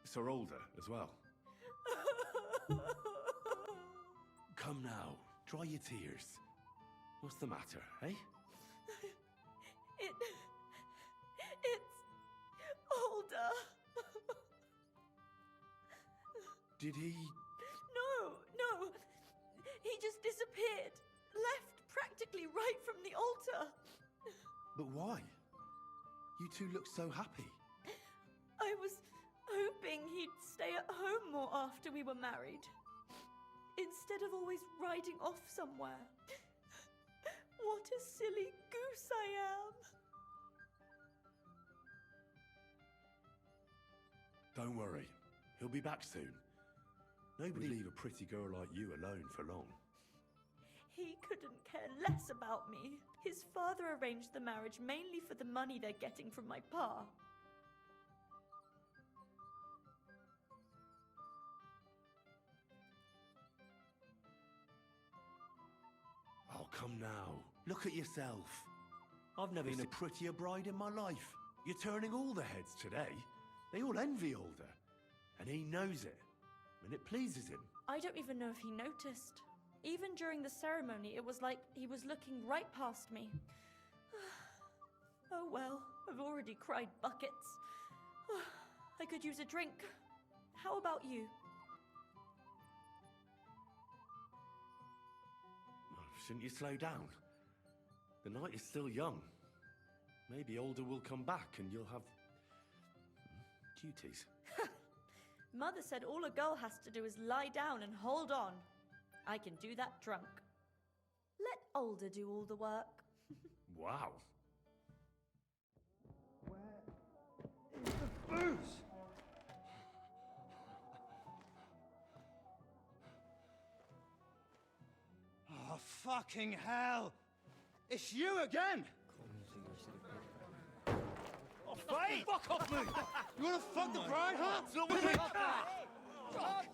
Sir Older as well. Come now, dry your tears. What's the matter, eh? It's Older. Did he... No. He just disappeared. Left practically right from the altar. But why? You two look so happy. I was hoping he'd stay at home more after we were married. Instead of always riding off somewhere. What a silly goose I am. Don't worry. He'll be back soon. Nobody leave a pretty girl like you alone for long. He couldn't care less about me. His father arranged the marriage mainly for the money they're getting from my pa. Oh, come now. Look at yourself. I've never seen a prettier bride in my life. You're turning all the heads today. They all envy Older. And he knows it. And it pleases him. I don't even know if he noticed. Even during the ceremony, it was like he was looking right past me. Oh well, I've already cried buckets. I could use a drink. How about you? Shouldn't you slow down? The night is still young. Maybe Older will come back and you'll have... duties. Mother said all a girl has to do is lie down and hold on. I can do that drunk. Let Older do all the work. Wow. Where is the booze? Oh, fucking hell! It's you again! Oh, fight! Fuck off me! You wanna fuck the bride, huh? So what do we... What are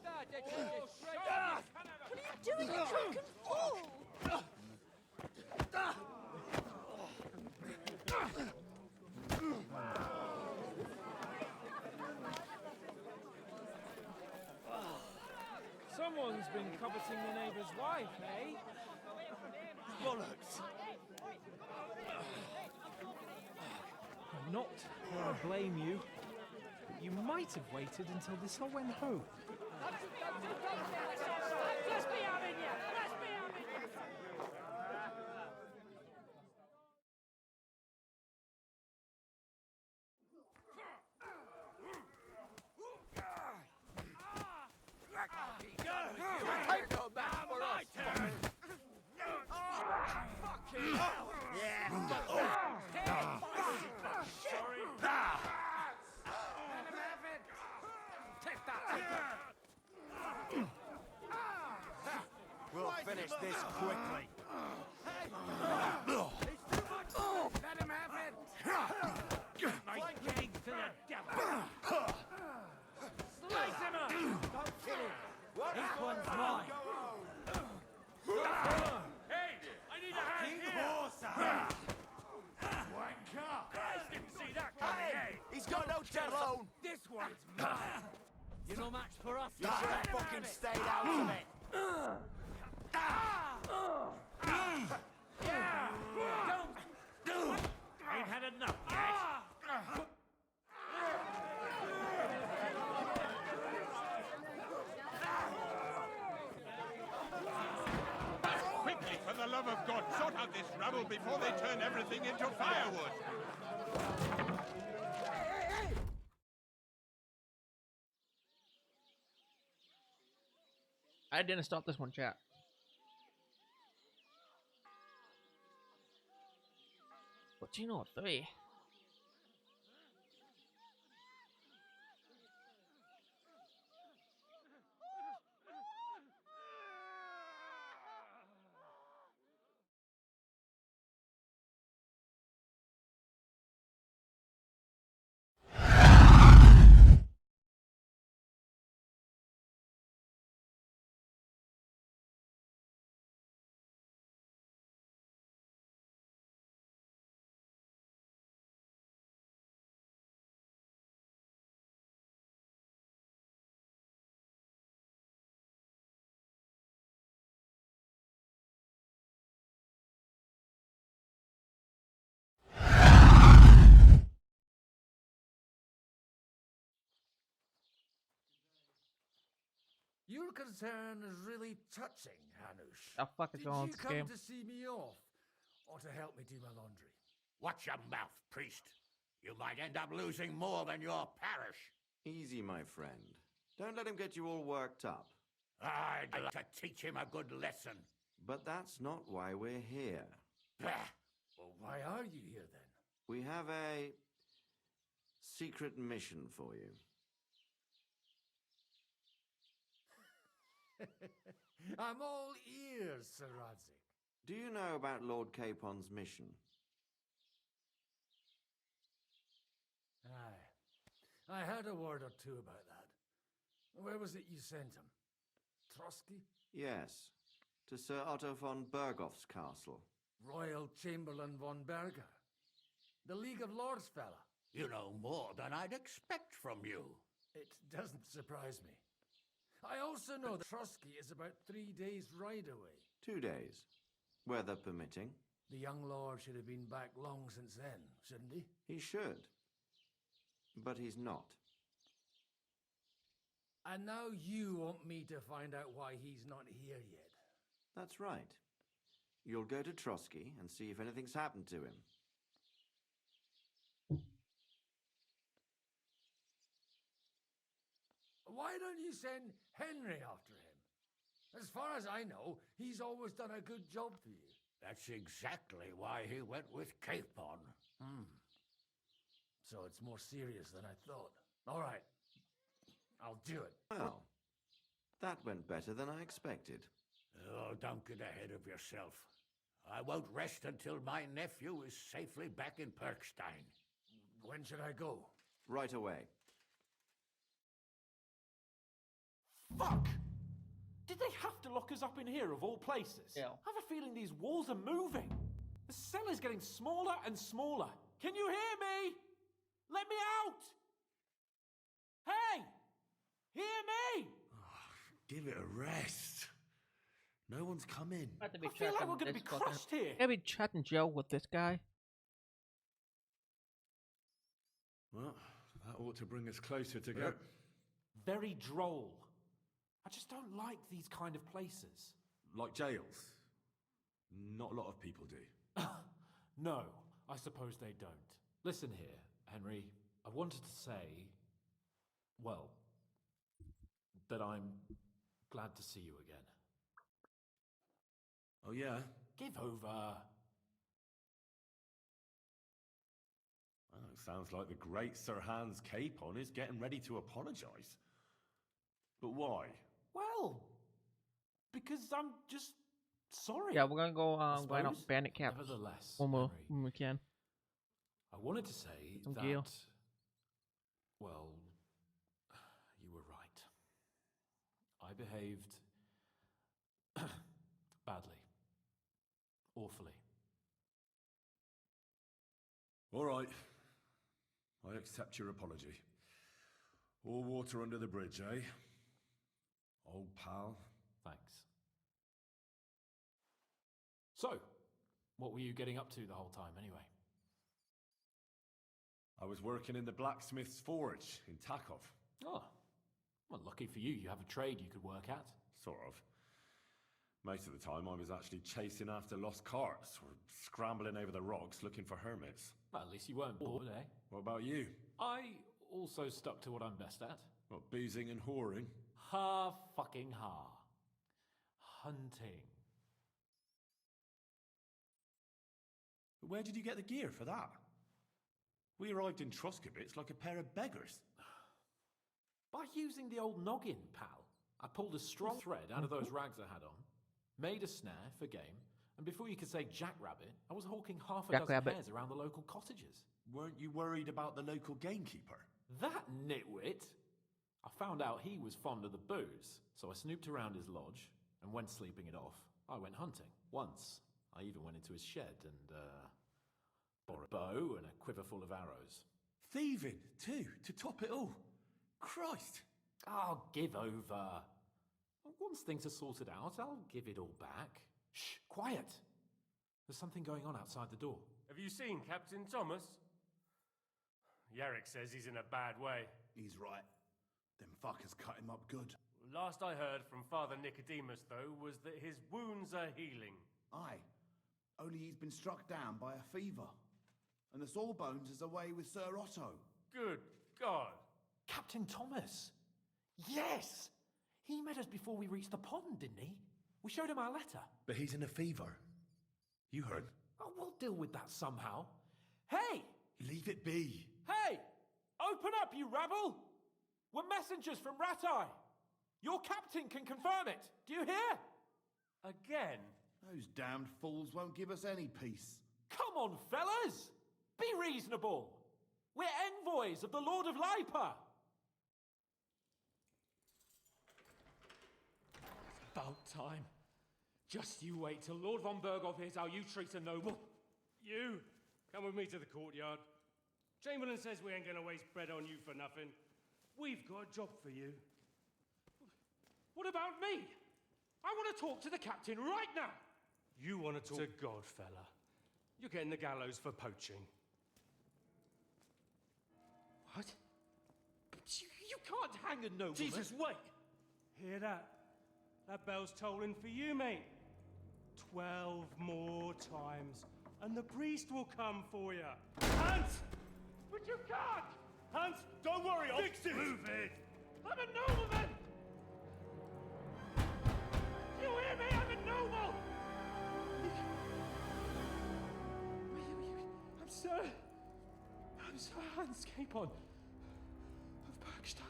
you doing, you drunken fool? Someone's been coveting the neighbour's wife, eh? Bollocks! Not that I blame you. You might have waited until this all went home. Let's be having you! Let's be having you! We'll finish this quickly. Let him have it! Nice getting to the devil! Slice him up! Don't kill him! This one's mine! Hey! I need a hand here! Wanker! Guys didn't see that coming, eh? He's got no telephone! This You're no match for us. You should have fucking stayed out of it. Ain't had enough yet. Quickly, for the love of God, sort out this rubble before they turn everything into firewood. I didn't stop this one, chat. But you know, 3. Your concern is really touching, Hanush. I'll fucking Did go on you this come game. to see me off, or to help me do my laundry? Watch your mouth, priest. You might end up losing more than your parish. Easy, my friend. Don't let him get you all worked up. I'd like to teach him a good lesson. But that's not why we're here. Bah! Well, why are you here then? We have a secret mission for you. I'm all ears, Sir Radzik. Do you know about Lord Capon's mission? Aye. I heard a word or two about that. Where was it you sent him? Trotsky? Yes, to Sir Otto von Bergoff's castle. Royal Chamberlain von Berger? The League of Lords fella? You know more than I'd expect from you. It doesn't surprise me. I also know that Trotsky is about 3 days' ride away. 2 days, weather permitting. The young lord should have been back long since then, shouldn't he? He should. But he's not. And now you want me to find out why he's not here yet. That's right. You'll go to Trotsky and see if anything's happened to him. Why don't you send Henry after him? As far as I know, he's always done a good job for you. That's exactly why he went with Capon. So it's more serious than I thought. All right. I'll do it. Well, that went better than I expected. Oh, don't get ahead of yourself. I won't rest until my nephew is safely back in Perkstein. When should I go? Right away. Fuck! Did they have to lock us up in here of all places? Yeah. I have a feeling these walls are moving. The cell is getting smaller and smaller. Can you hear me? Let me out! Hey! Hear me! Give it a rest. No one's come in. I have to be I feel like we're going to be crushed here. Maybe chat and jail with this guy. Well, that ought to bring us closer together. Very droll. I just don't like these kind of places. Like jails. Not a lot of people do. No, I suppose they don't. Listen here, Henry. I wanted to say, well, that I'm glad to see you again. Oh, yeah? Give over. Well, it sounds like the great Sir Hans Capon is getting ready to apologise. But why? Well, because I'm just sorry. Yeah, we're gonna go going up suppose. bandit caps Nevertheless, when we can. I wanted to say Some that, gear. well, you were right. I behaved badly. Awfully. All right. I accept your apology. All water under the bridge, eh? Old pal. Thanks. So, what were you getting up to the whole time, anyway? I was working in the blacksmith's forge in Takov. Oh, well, lucky for you, you have a trade you could work at. Sort of. Most of the time I was actually chasing after lost carts or scrambling over the rocks looking for hermits. Well, at least you weren't bored, eh? What about you? I also stuck to what I'm best at. What, boozing and whoring? Ha-fucking-ha. Hunting. Where did you get the gear for that? We arrived in Troskabits like a pair of beggars. By using the old noggin, pal. I pulled a strong thread out of those rags I had on, made a snare for game, and before you could say jackrabbit, I was hawking half a dozen hares around the local cottages. Weren't you worried about the local gamekeeper? That nitwit! I found out he was fond of the booze, so I snooped around his lodge, and when sleeping it off, I went hunting. Once, I even went into his shed and, bought a bow and a quiver full of arrows. Thieving, too, to top it all. Christ! Oh, give over. Once things are sorted out, I'll give it all back. Shh, quiet! There's something going on outside the door. Have you seen Captain Thomas? Yarrick says he's in a bad way. He's right. Them fuckers cut him up good. Last I heard from Father Nicodemus, though, was that his wounds are healing. Aye. Only he's been struck down by a fever. And the Sawbones is away with Sir Otto. Good God. Captain Thomas! Yes! He met us before we reached the pond, didn't he? We showed him our letter. But he's in a fever. You heard? Oh, we'll deal with that somehow. Hey! Leave it be. Hey! Open up, you rabble! We're messengers from Ratai. Your captain can confirm it. Do you hear? Again? Those damned fools won't give us any peace. Come on, fellas! Be reasonable. We're envoys of the Lord of Lipa. It's about time. Just you wait till Lord von Berghoff hears how you treat a noble. You, come with me to the courtyard. Chamberlain says we ain't gonna waste bread on you for nothing. We've got a job for you. What about me? I want to talk to the captain right now. You want to talk to God, fella. You're getting the gallows for poaching. What? But you can't hang a nobleman. Jesus, wait! Hear that? That bell's tolling for you, mate. 12 more times, and the priest will come for you. Hunt! But you can't! Hunt, don't worry, I'll fix it! Move it! I'm a nobleman! You hear me? I'm a noble! I'm Sir Hans Capon of Bergstein.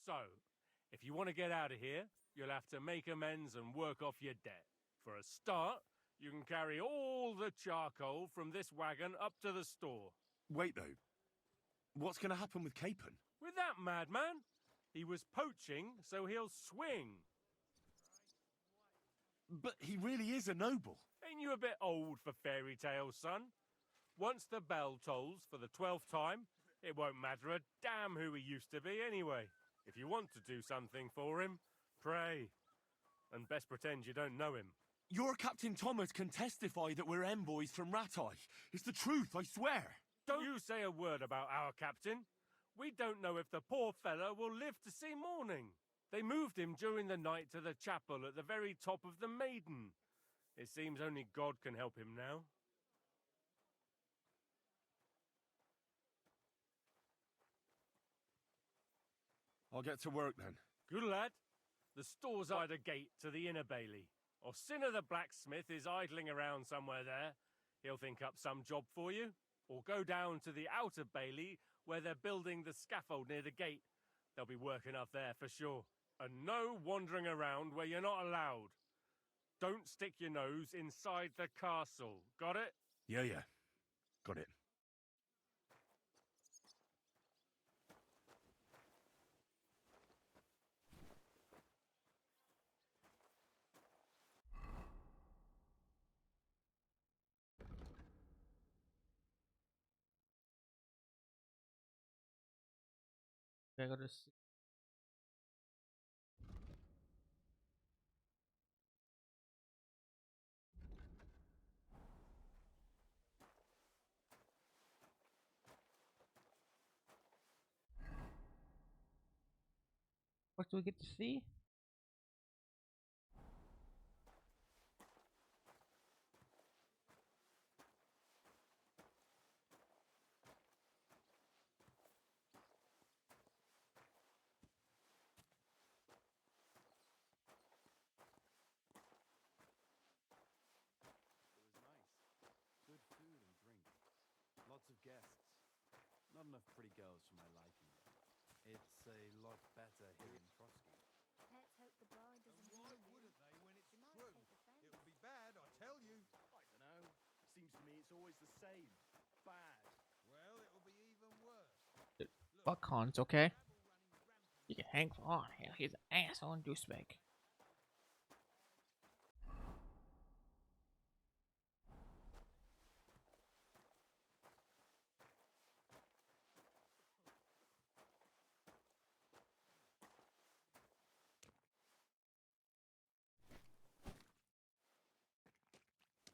So, if you want to get out of here, you'll have to make amends and work off your debt. For a start, you can carry all the charcoal from this wagon up to the store. Wait, though. What's going to happen with Capon? With that madman? He was poaching, so he'll swing. But he really is a noble. Ain't you a bit old for fairy tales, son? Once the bell tolls for the 12th time, it won't matter a damn who he used to be anyway. If you want to do something for him, pray. And best pretend you don't know him. Your Captain Thomas can testify that we're envoys from Ratai. It's the truth, I swear. Don't you say a word about our captain. We don't know if the poor fella will live to see morning. They moved him during the night to the chapel at the very top of the Maiden. It seems only God can help him now. I'll get to work then. Good lad. The store's by the gate to the inner bailey. Or Sinner the blacksmith is idling around somewhere there. He'll think up some job for you. Or go down to the outer bailey where they're building the scaffold near the gate. They'll be working up there for sure. And no wandering around where you're not allowed. Don't stick your nose inside the castle. Got it? Yeah. Got it. I gotta see. What do we get to see? Good food and drink. Lots of guests. Not enough pretty girls for my liking, though. It's a lot better here in Trotsky. Let's hope the bride doesn't Why wouldn't they when it's true? It'll be bad, I tell you. I don't know. Seems to me it's always the same. Bad. Well, it'll be even worse. Fuck Hans, okay? You can hang on. He's an asshole and douchebag.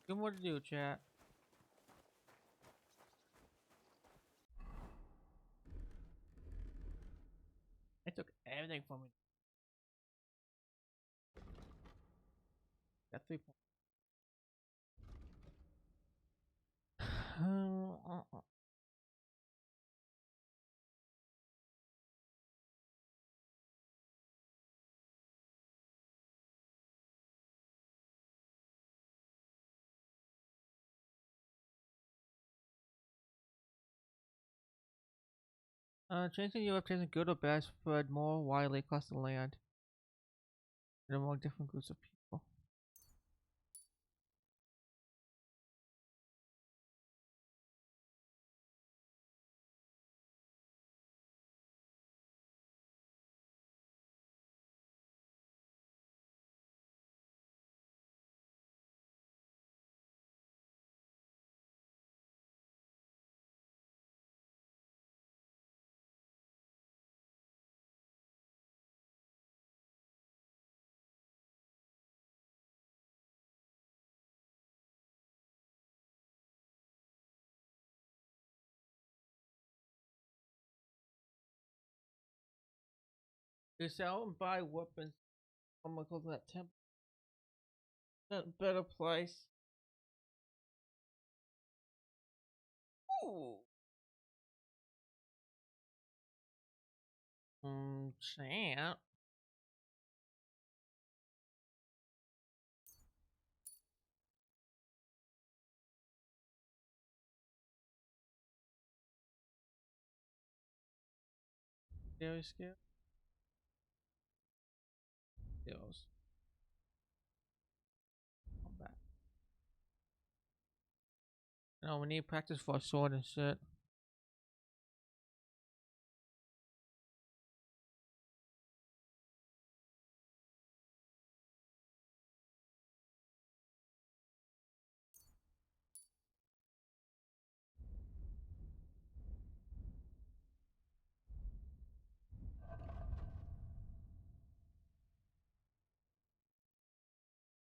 Give me what to do, chat. They took everything from me. Got 3 points. Changing your reputation good or bad spread more widely across the land and among different groups of people. They sell and buy weapons from that temple. That better price. Ooh. Champ. Scary skill. Skills. Combat. No, we need practice for a sword and shit.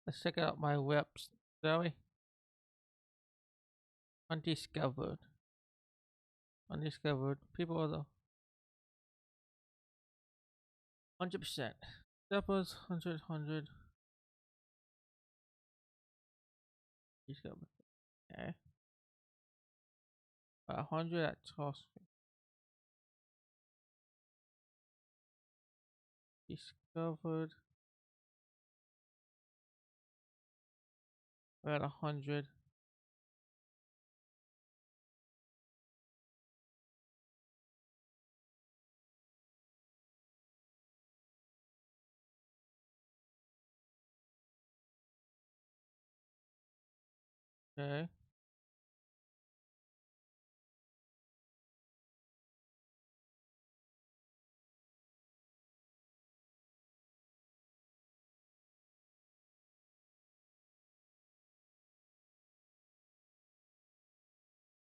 Let's check out my whips, shall we? Undiscovered. Undiscovered. People are the 100%. Steppers, 100. Discovered. Okay. 100 at toss. Discovered. We're at 100. Okay.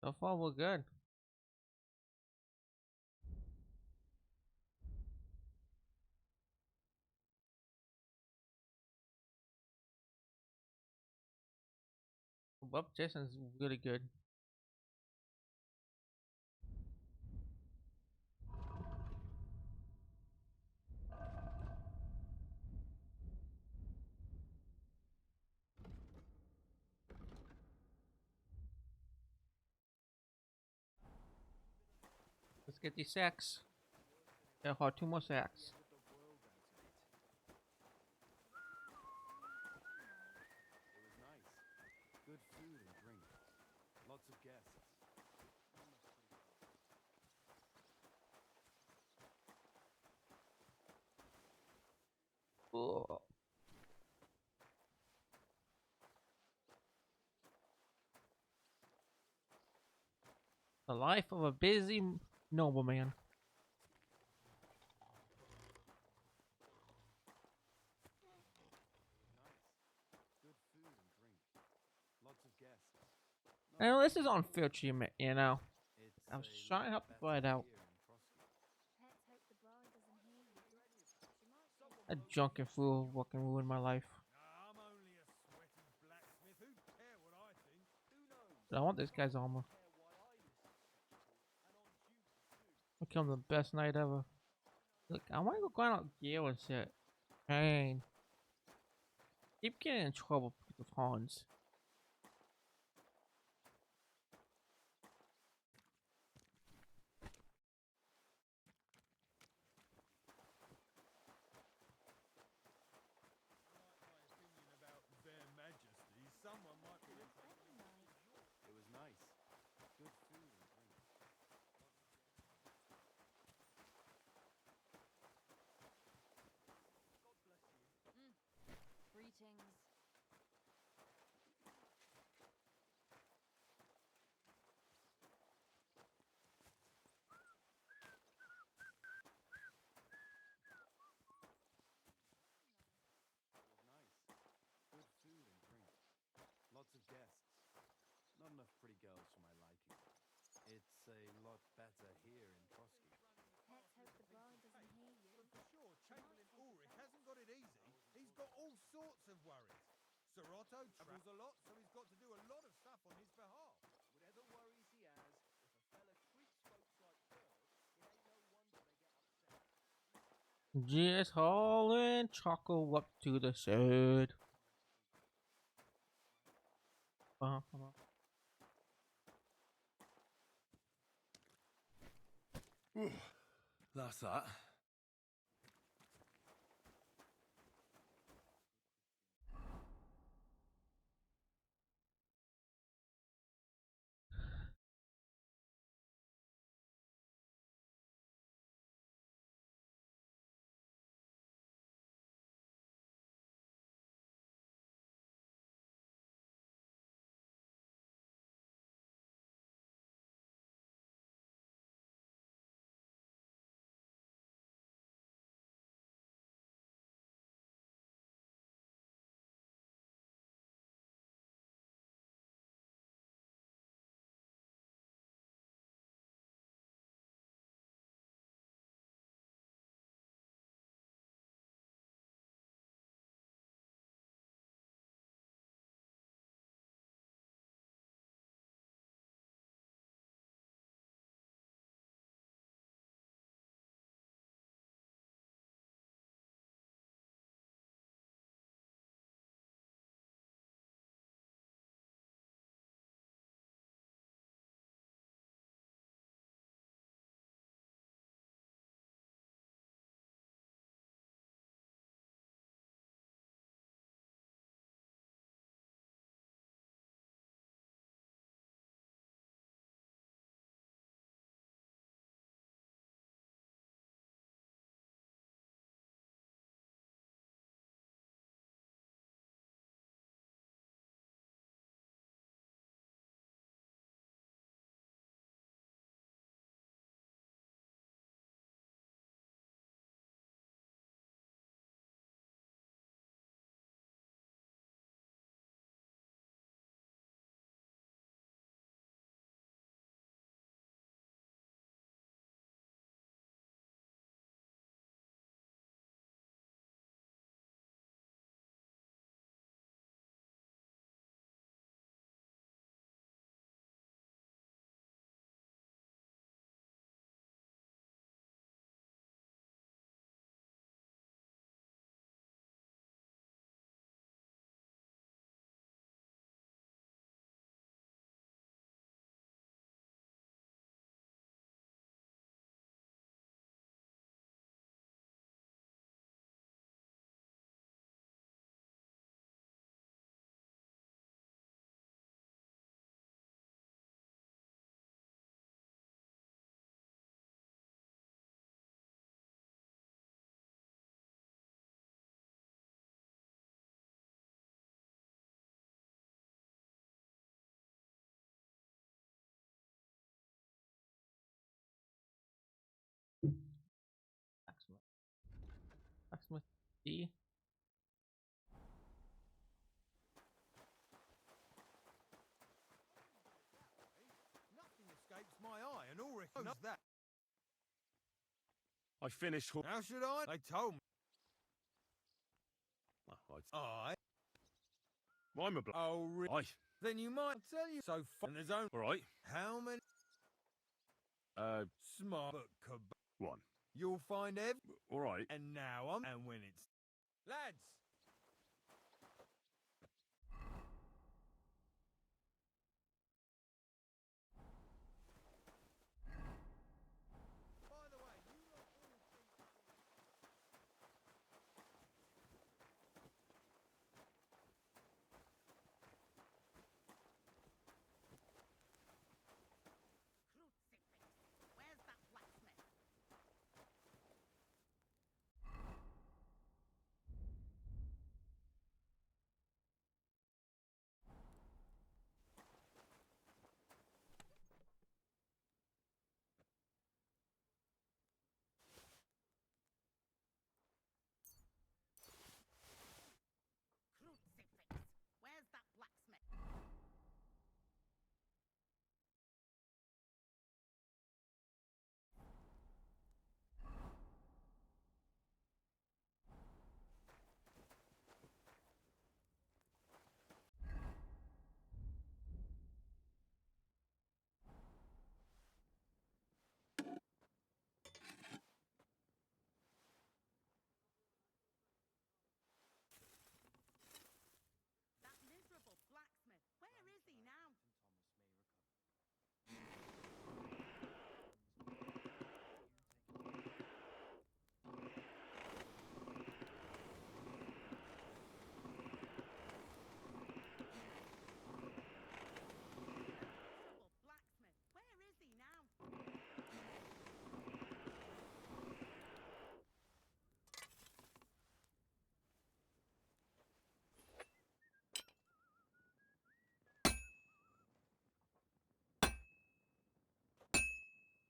So far, we're good. Well, Jason's really good. Let's get these sacks. Yeah, hold 2 more sacks. It was nice. Good food and drink. Lots of guests. Ugh. The life of a busy nobleman. Good food and drink. Lots of guests. I know this is unfair treatment, you know. I was It's trying to help the bride out. Let's hope the bride doesn't hear you. She might think A drunken fool fucking ruined my life. I'm only a sweaty blacksmith. Who care what I think? Who knows? But I want this guy's armor. Become the best night ever. Look, I want to go grind out gear and shit. Pain. Keep getting in trouble with Hans. Their Majesty, someone might be. It was nice. Good food and drink. greetings. Good food and drink. Lots of guests. Not enough pretty girls for my liking. It's a lot better here in Trotsky. Let's hope the bride doesn't hear you. But for sure, Chamberlain Ulrich hasn't got it easy. He's got all sorts of worries. Sir Otto travels a lot, so he's got to do a lot of stuff on his behalf. Whatever worries he has, if a fella treats folks like dirt, it ain't no wonder they get upset. Just hauling chocolate up to the shed. That's that. E. Nothing escapes my eye, and all knows that. I finished. How should I? They told me. I'm a bloke. Oh, really? Aye. Then you might tell you. So fun. There's only. All right. How many? Smart but one. You'll find All right. And now I'm. And when it's. Lads! By the way, you lot all see. Where's that blacksmith? Crucifix. Where's that blacksmith? That miserable blacksmith. Where is he now? Miserable blacksmith. Where is he now?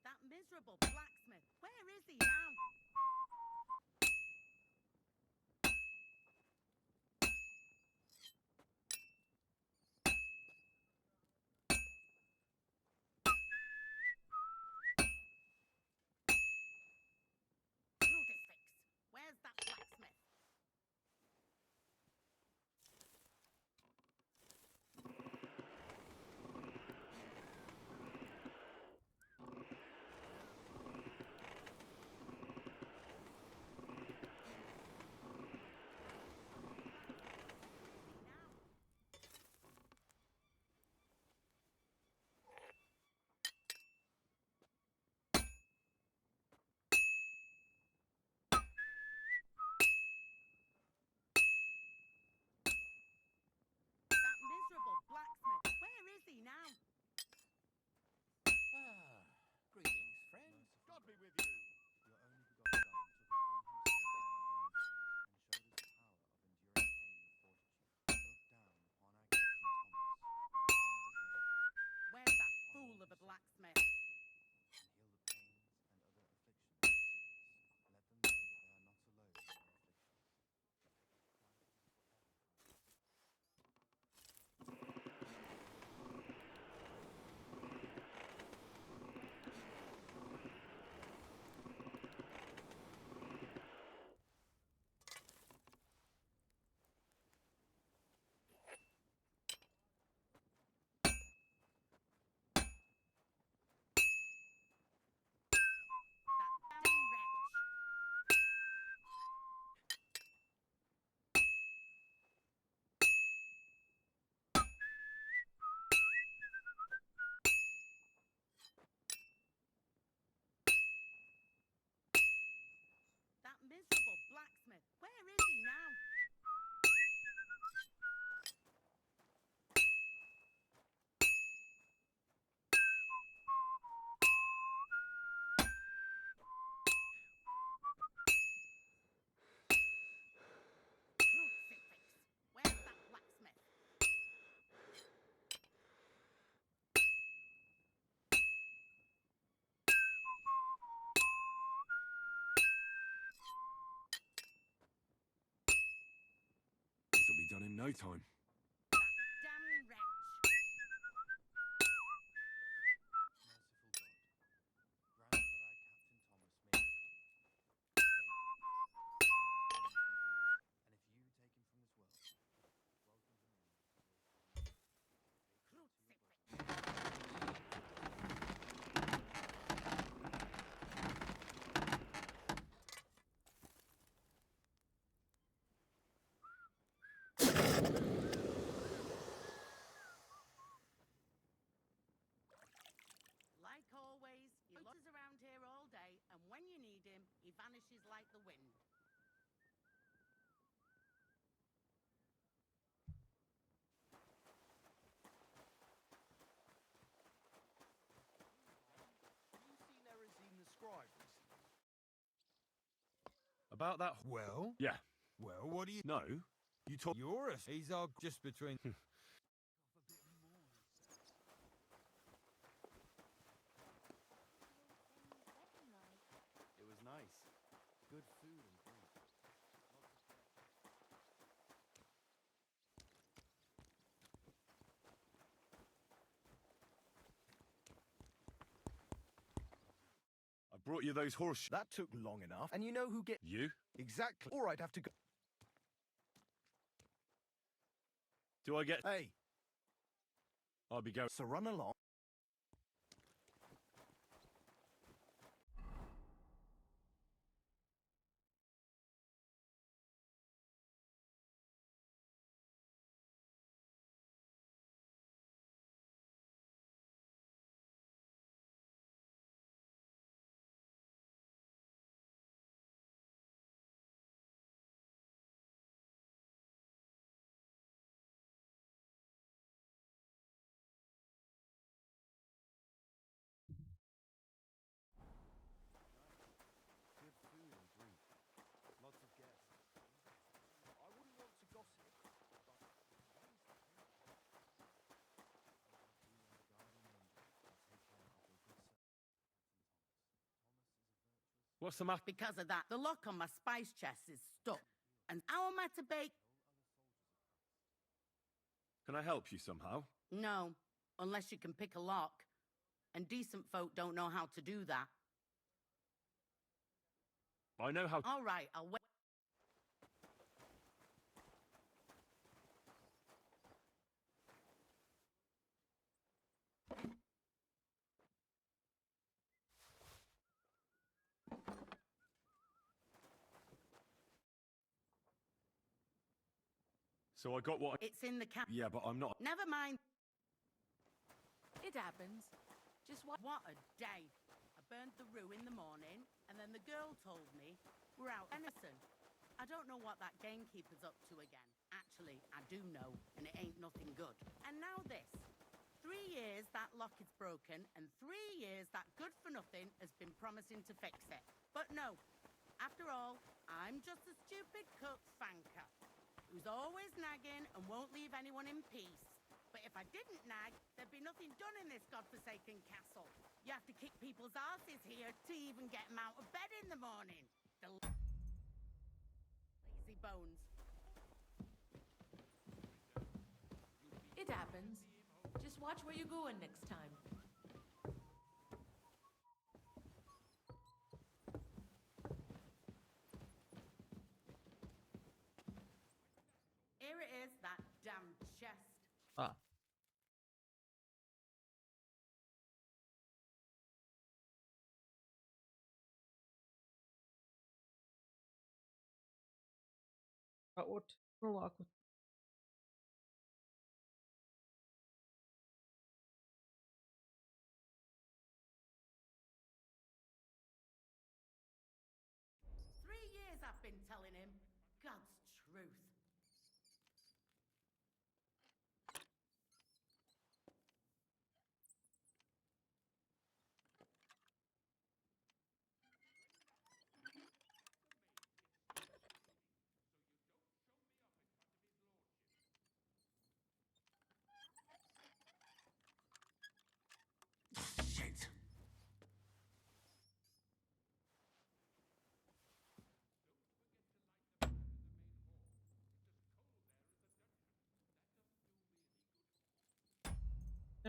That miserable blacksmith. Where is he now? Crucifix. Where's that blacksmith? That miserable blacksmith. Where is he now? Greetings, friends. God be with you. Your only begotten Son took upon himself our wrongs and showed us the power of enduring pain with fortitude. Look down upon our Captain Thomas with the Father's love. Where's that fool of a blacksmith? And heal the pains and other afflictions of sickness. Let them know that they are not alone in their afflictions. That damning wretch. That miserable blacksmith. Where is he now? Crucifix. Where's that blacksmith? be done in no time. Damn wretch. Like always, he loiters around here all day, and when you need him, he vanishes like the wind. You seen Erazine the scribe recently? About that. Well? Yeah. Well, what do you... No. You talk. You're a... He's our... just between... It was nice. Good food and drink. I brought you those horse. That took long enough. And you know who get... You? Exactly. All right, have to go. Do I get? Hey. I'll be going. So run along. Good food and drink. Lots of guests. I wouldn't want to gossip, but What's the matter? Because of that, the lock on my spice chest is stuck. And how am I to bake? Can I help you somehow? No, unless you can pick a lock. And decent folk don't know how to do that. I know how. All right, I'll wait. So I got what? It's in the cap. Yeah, but I'm not. Never mind. It happens. Just what? What a day. I burned the roo in the morning, and then the girl told me we're out venison. I don't know what that gamekeeper's up to again. Actually, I do know, and it ain't nothing good. And now this. 3 years that lock is broken, and 3 years that good-for-nothing has been promising to fix it. But no. After all, I'm just a stupid cook fanker who's always nagging and won't leave anyone in peace. But if I didn't nag, there'd be nothing done in this godforsaken castle. You have to kick people's asses here to even get them out of bed in the morning. The lazy bones. It happens. Just watch where you're going next time. Here it is, that damn chest. Ah. What? Unlock. I've been telling him God's truth. Shit.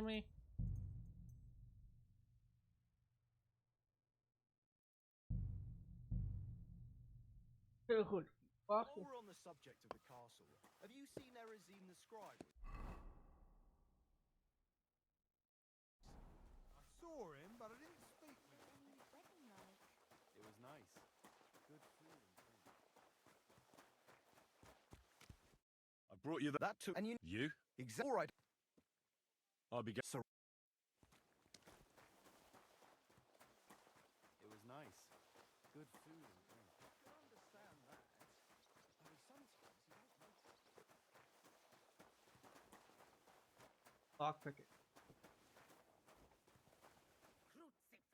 me. Good. While we're on the subject of the castle, have you seen Erazine the scribe? I saw him, but I didn't speak with him. It was nice. Good food and drink. I brought you That too. And You? Exactly. All right. I'll be It was nice. Good food and drink. I can understand that. Though sometimes you don't notice. Lock cricket. Crucifix.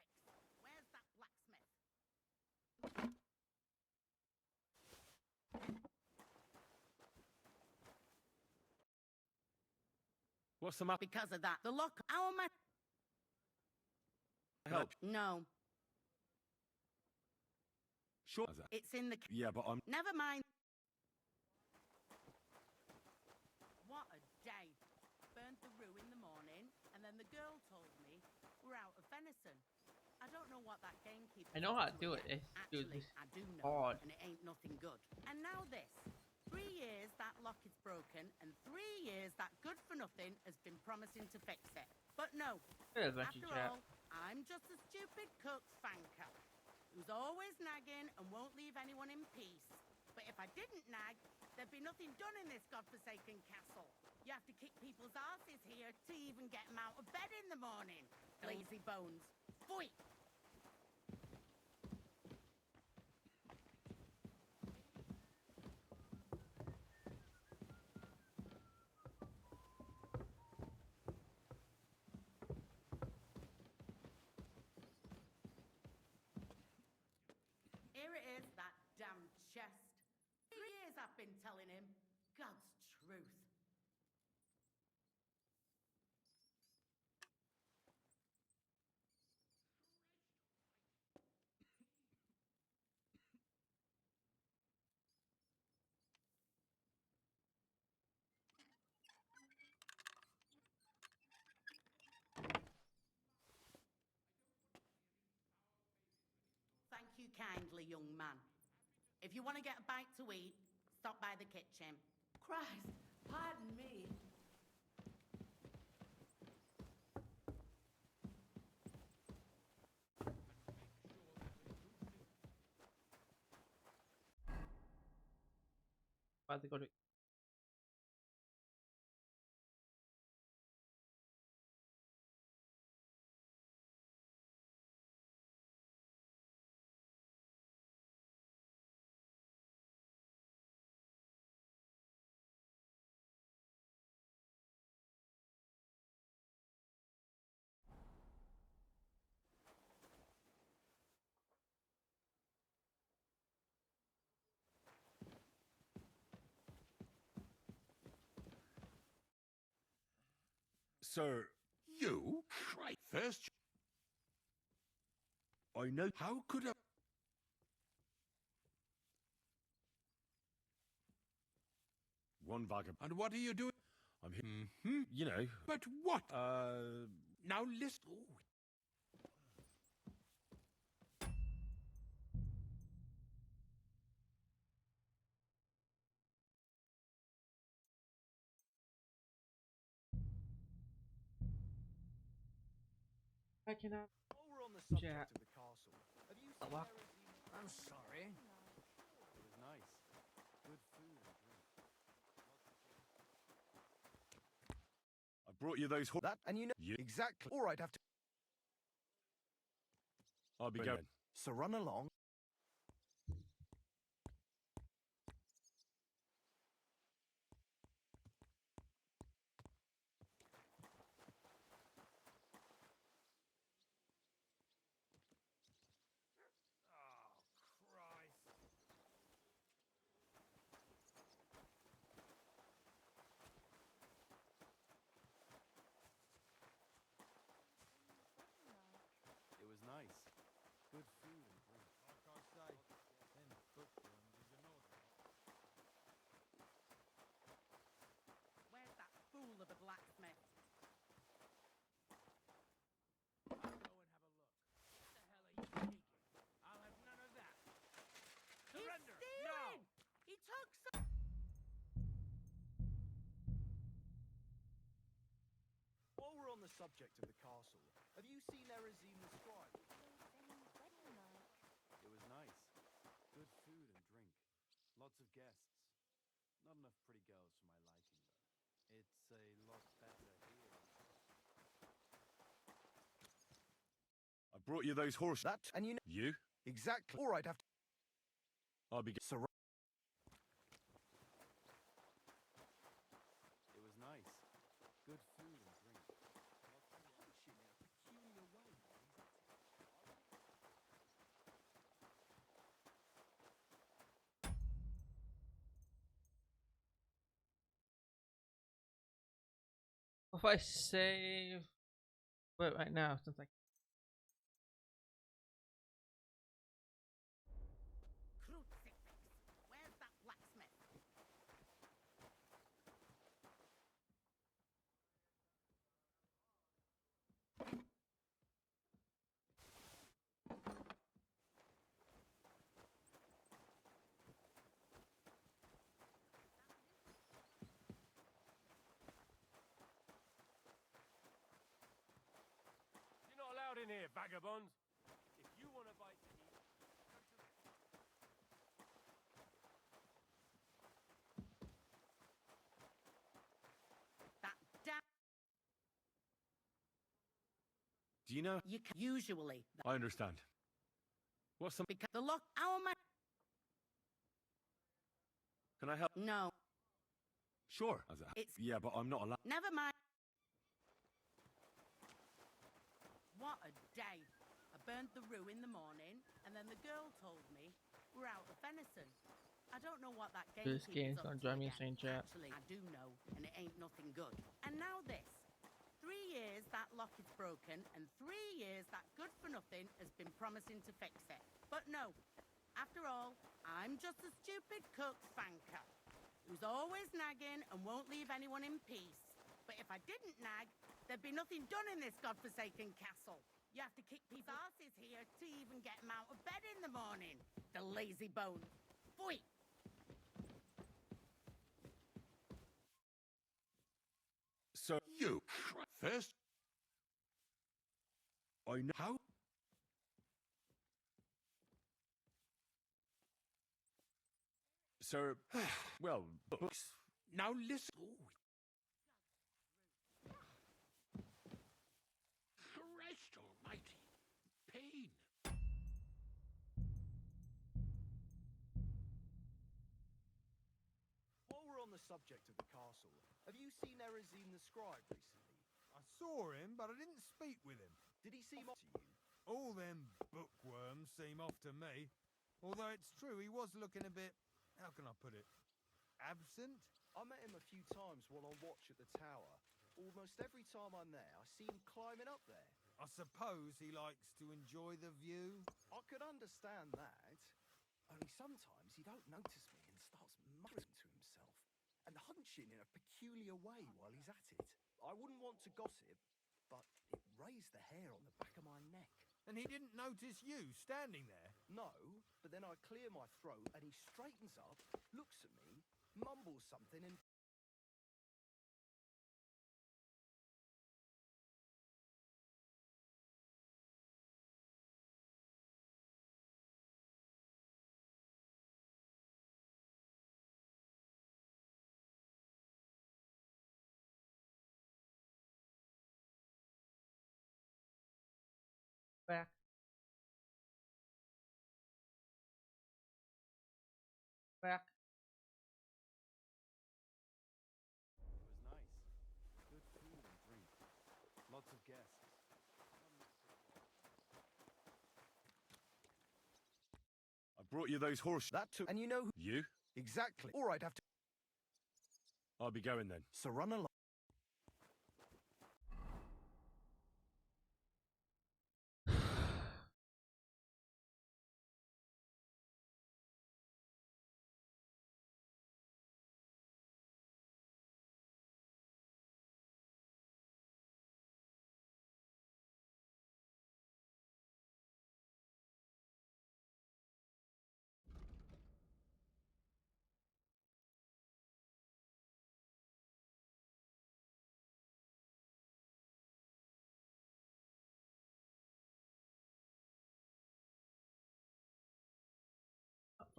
Where's that blacksmith? What's the matter? Because of that, the lock. Our man. Help. No, Sure. it's in the. Yeah, but I'm. Never mind. What a day. Burnt the roux in the morning, and then the girl told me we're out of venison. I don't know what that gamekeeper. I know how to do it. It's Actually, I do know, hard. and it ain't nothing good. And now this. 3 years that lock is broken, and 3 years that good for nothing has been promising to fix it. But no. After all, I'm just a stupid cook's fanker who's always nagging and won't leave anyone in peace. But if I didn't nag, there'd be nothing done in this godforsaken castle. You have to kick people's asses here to even get them out of bed in the morning. Lazy bones. Pfui! Here it is, that damn chest. 3 years I've been telling him. God's truth. Thank you kindly, young man. If you want to get a bite to eat, stop by the kitchen. Christ, pardon me. About to go to. Sir. You? Christ. First. I know. How could a. One vagabond. And what are you doing? I'm here. You know. But what? Now listen. Oh. I cannot. While we're on the subject Yeah. of the castle, have you seen Lock. Erazine? I'm sorry. It was nice. Good food and drink. I brought you those. That and you know You. exactly. All right, have to. I'll be going. So run along. It was nice. Good food and drink. the subject of the castle, have you seen Erezine the scribe? It was nice. Good food and drink. Lots of guests. Not enough pretty girls for my liking, though. It's a lot better here. I brought you those horses. That, and you know... You? Exactly. All right, after... I'll be... It was nice. Good food and drink. Lots of function in a peculiar way. If I save, wait right now since I. Where's that blacksmith? You're not allowed in here, vagabond. If you want a bite to eat, That damn... Do you know? You can... Usually. I understand. What's some... Because the lock... Our man... Can I help? No. Sure. It's... Yeah, but I'm not allowed... Never mind. What a day. I burnt the rue in the morning, and then the girl told me we're out of venison. I don't know what that game This game's up gonna to drive me again. insane, chat. Actually, I do know, and it ain't nothing good. And now this. 3 years that lock is broken, and 3 years that good for nothing has been promising to fix it. But no. After all, I'm just a stupid cook Fanker, who's always nagging and won't leave anyone in peace. But if I didn't nag, there'd be nothing done in this godforsaken castle. You have to kick people's asses here to even get them out of bed in the morning. The lazy bones. Boy! So... You first. I know... How? Sir... well, books... Now listen. Christ almighty. Pain. While we're on the subject of the castle, have you seen Erezine the scribe recently? I saw him, but I didn't speak with him. Did he seem off to you? All them bookworms seem off to me. Although it's true, he was looking a bit, how can I put it, absent? I met him a few times while on watch at the tower. Almost every time I'm there, I see him climbing up there. I suppose he likes to enjoy the view. I could understand that. Only sometimes he don't notice me and starts muttering to himself and hunching in a peculiar way while he's at it. I wouldn't want to gossip, but it raised the hair on the back of my neck. And he didn't notice you standing there? No, but then I clear my throat and he straightens up, looks at me, mumbles something and... Back. Back. It was nice. Good food and drink. Lots of guests. I brought you those horses. That too. And you know who... You? Exactly. All right, after... I'll be going then. So run along.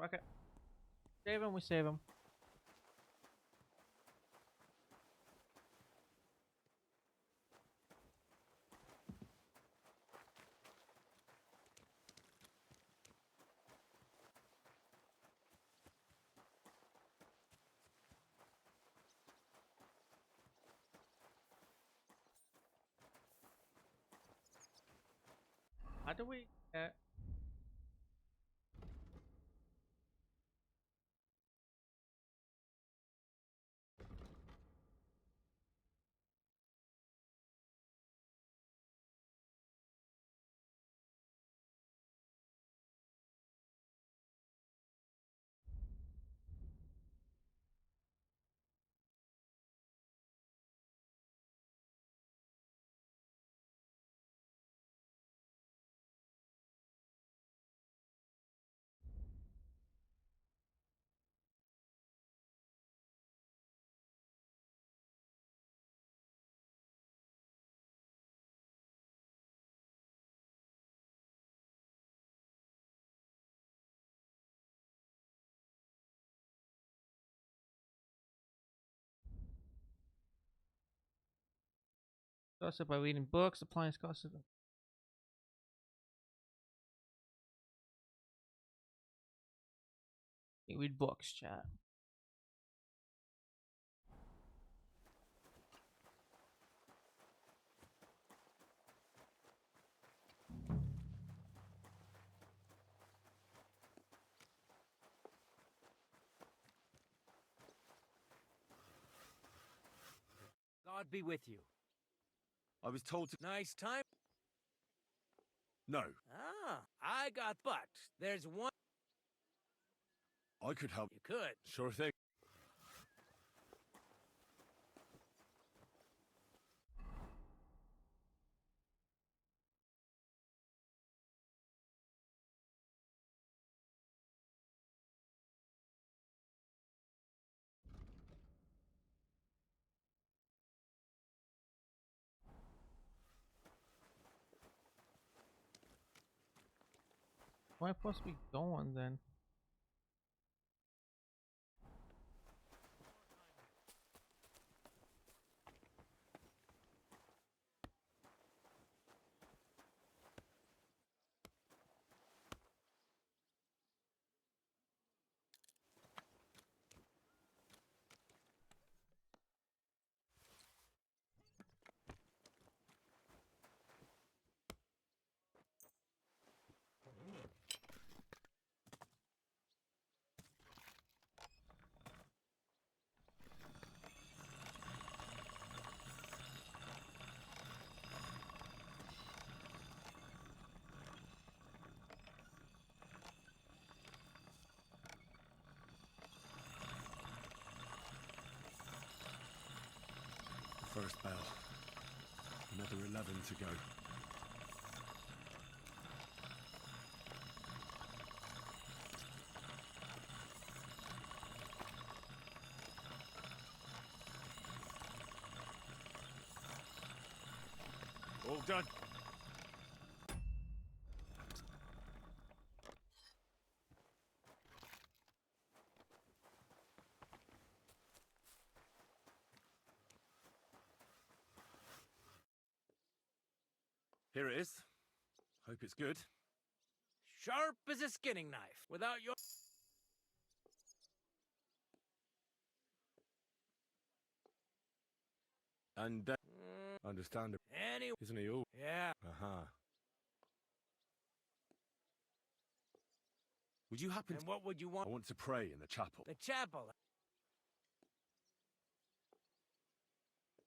Fuck it. Save him, we save him. How do we get... Gossip by reading books, appliance gossip. You read books, chat. God be with you. I was told to... Nice time? No. Ah, I got but. There's one... I could help. You could. Sure thing. Where am I supposed to be going then? First bell. Another 11 to go. All done. Here it is. Hope it's good. Sharp as a skinning knife. Without your... And understandable. Anyway. Isn't he all? Yeah. Uh-huh. Would you happen And what would you want? I want to pray in the chapel. The chapel.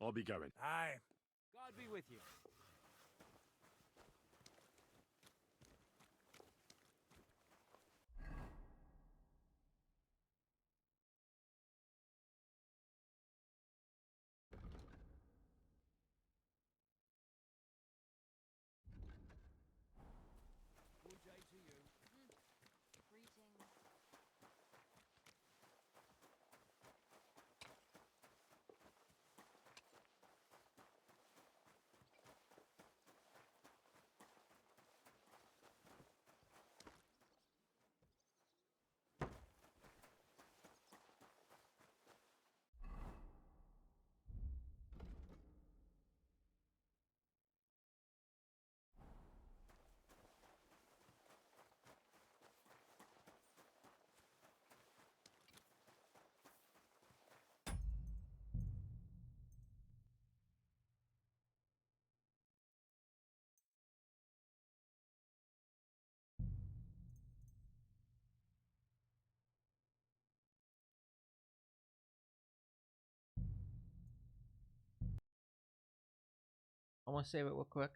I'll be going. Aye. God be with you. Good day to you. Greetings. I want to save it real quick.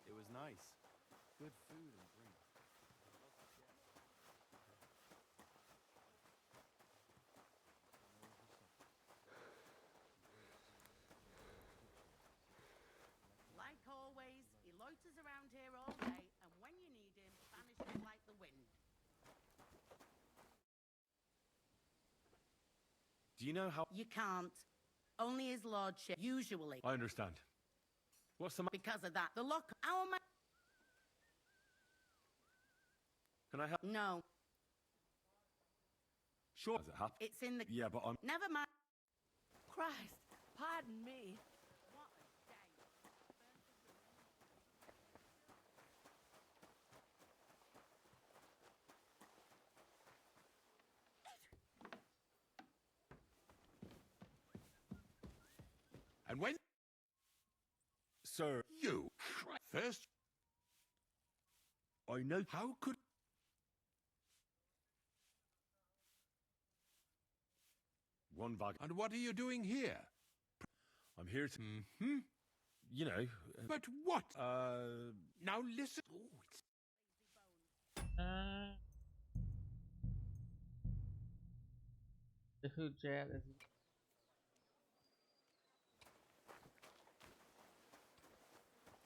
It was nice. Good food and drink. Like always, he loiters around here all day, and when you need him, vanishes like the wind. Do you know how... You can't. Only his lordship, usually. I understand. What's the... Because of that, the lock... Our man... Can I help? No. Sure. Does it happen? It's in the... Yeah, but I'm... Never mind. Christ, pardon me. What a day. And when... Sir... You... First... I know... How could... One bag... And what are you doing here? I'm here to... Mm-hmm. You know... But what? Now listen... Oh, it's... The hood jail is.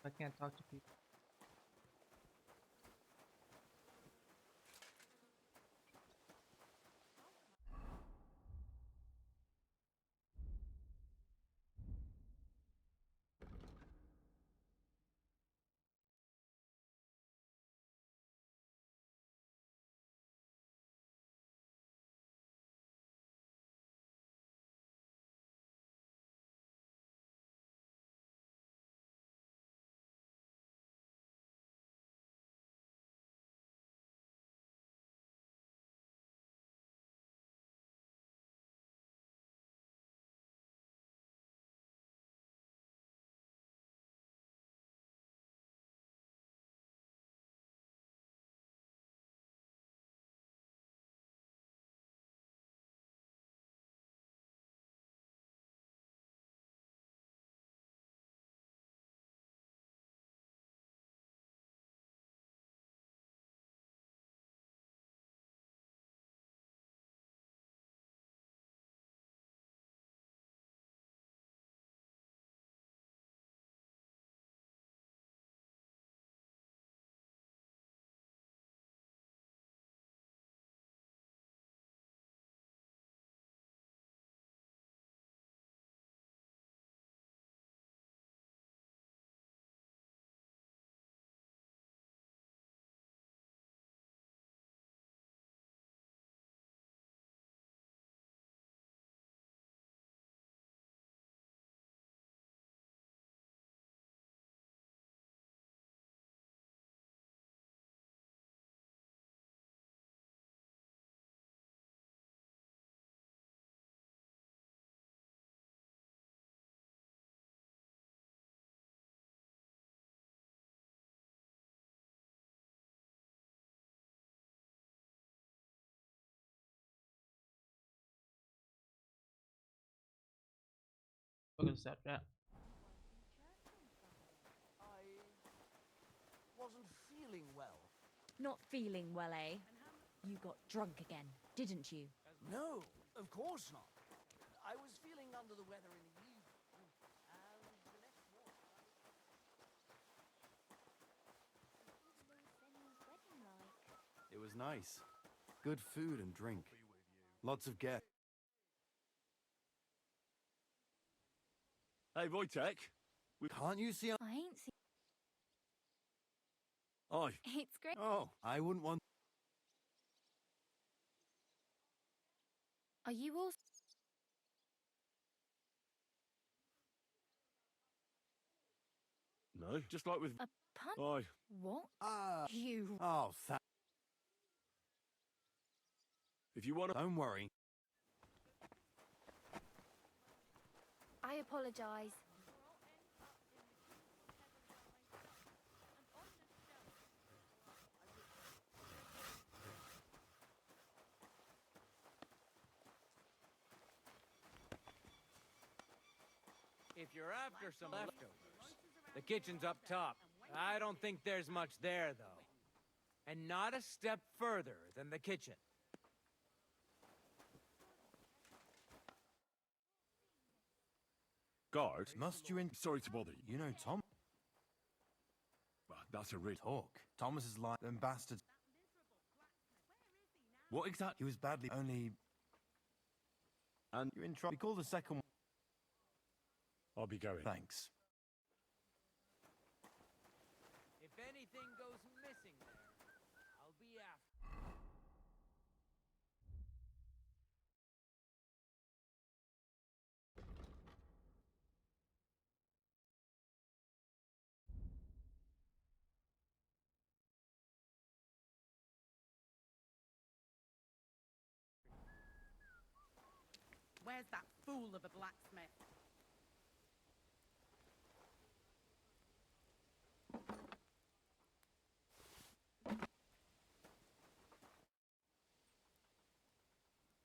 I can't talk to people. Not gonna accept that. I wasn't feeling well. Not feeling well, eh? You got drunk again, didn't you? No, of course not. I was feeling under the weather in the evening, and the next morning It was nice. Good food and drink. Lots of guests. Hey, Wojtek. Can't you see? I ain't seen. Oh. It's great. Oh, I wouldn't want. Are you all? No, just like with... A pun? Aye. What? You. Oh, if you want to... Don't worry. I apologize. If you're after some leftovers, the kitchen's up top. I don't think there's much there, though. And not a step further than the kitchen. Guard? Must you in... Sorry to bother you. You know Tom? Well, that's a real... Talk. Thomas is like them bastards. What exactly? He was badly... Only... And... You're in trouble. We call the second one. I'll be going. Thanks. If anything goes missing there, I'll be after. Where's that fool of a blacksmith?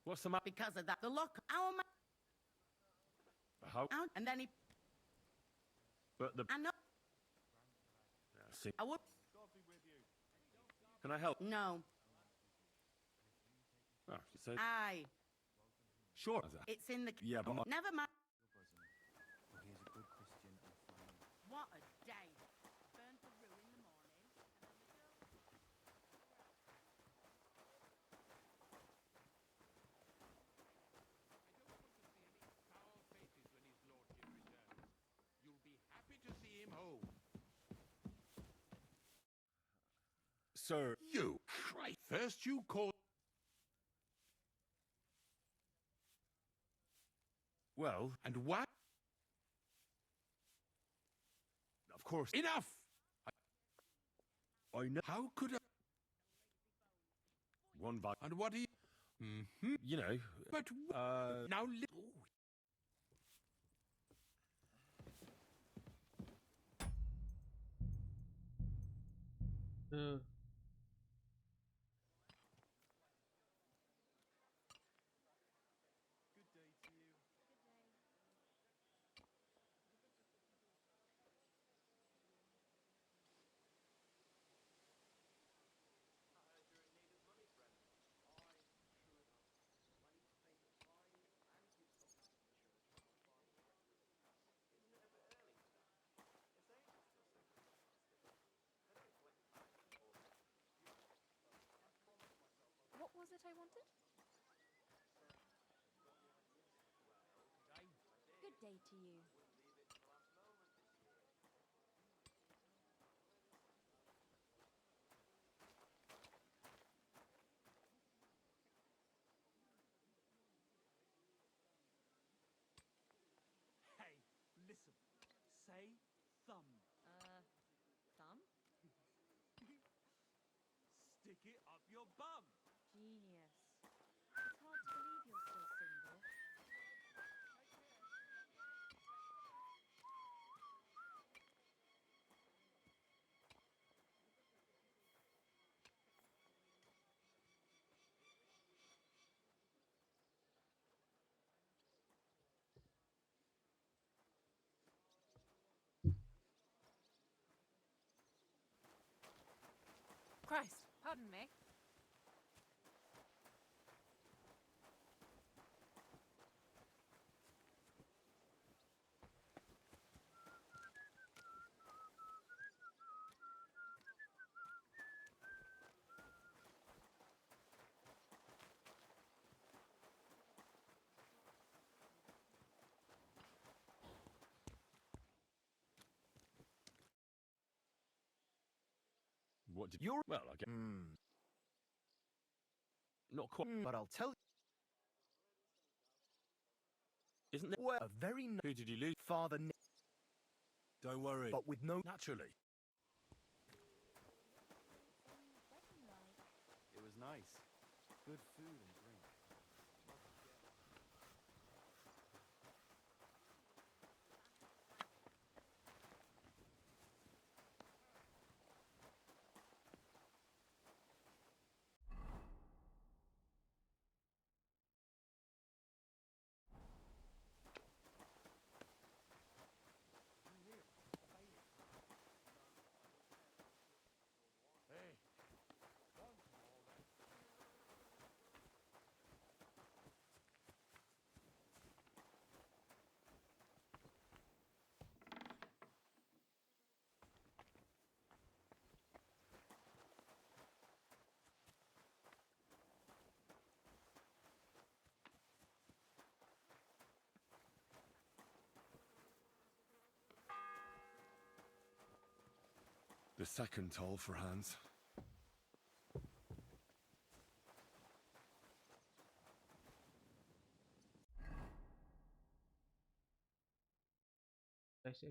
What's the matter? Because of that, the lock. Our man. How? Out, and then he. But the... I know. See. I would. Can I help? No. Oh, she said... Aye. Sure. It's in the. Yeah, but... Never mind. Well, he is a good Christian and fine. What a day. Burned the roux in the morning, and then the girl. You'll be happy to see him home. Sir... You Christ! First you call... Well... And what? Of course... Enough! I know... How could I... One by... And what do you... Mm-hmm. You know... But... Now... What was it I wanted? Good day to you. Hey, listen. Say thumb. Thumb? Stick it up your bum. Genius. It's hard to believe you're still single. Christ, pardon me. What did You're well? I get not quite. but I'll tell you. Isn't there? Well, a very Who did you lose? Father Nick, Don't worry. but with no. Naturally. It was nice. Good food and drink. The second toll for Hans. I say.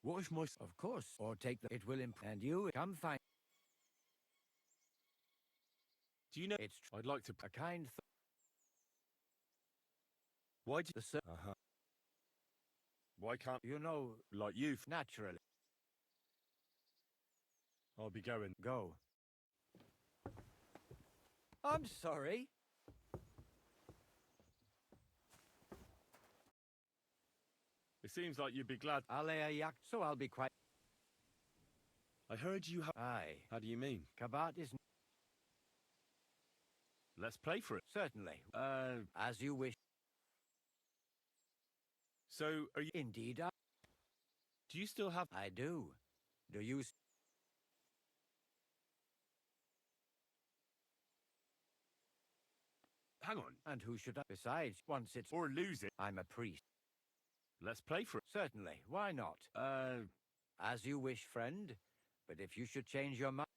What if my... Of course. Or take the... It will and you come find... Do you know? It's I'd like to. a kind... Why do The sir... Why can't You know... like you? Naturally. I'll be going. Go. I'm sorry. It seems like you'd be glad. I'll lay a yak, so I'll be quite... I heard you have. Aye. How do you mean? Kabat is... Let's play for it. Certainly. As you wish. So, are you? Indeed, Do you still have? I do. Do you... Hang on. And who should I... Besides, once it's... Or lose it. I'm a priest. Let's play for it. Certainly. Why not? As you wish, friend. But if you should change your mind...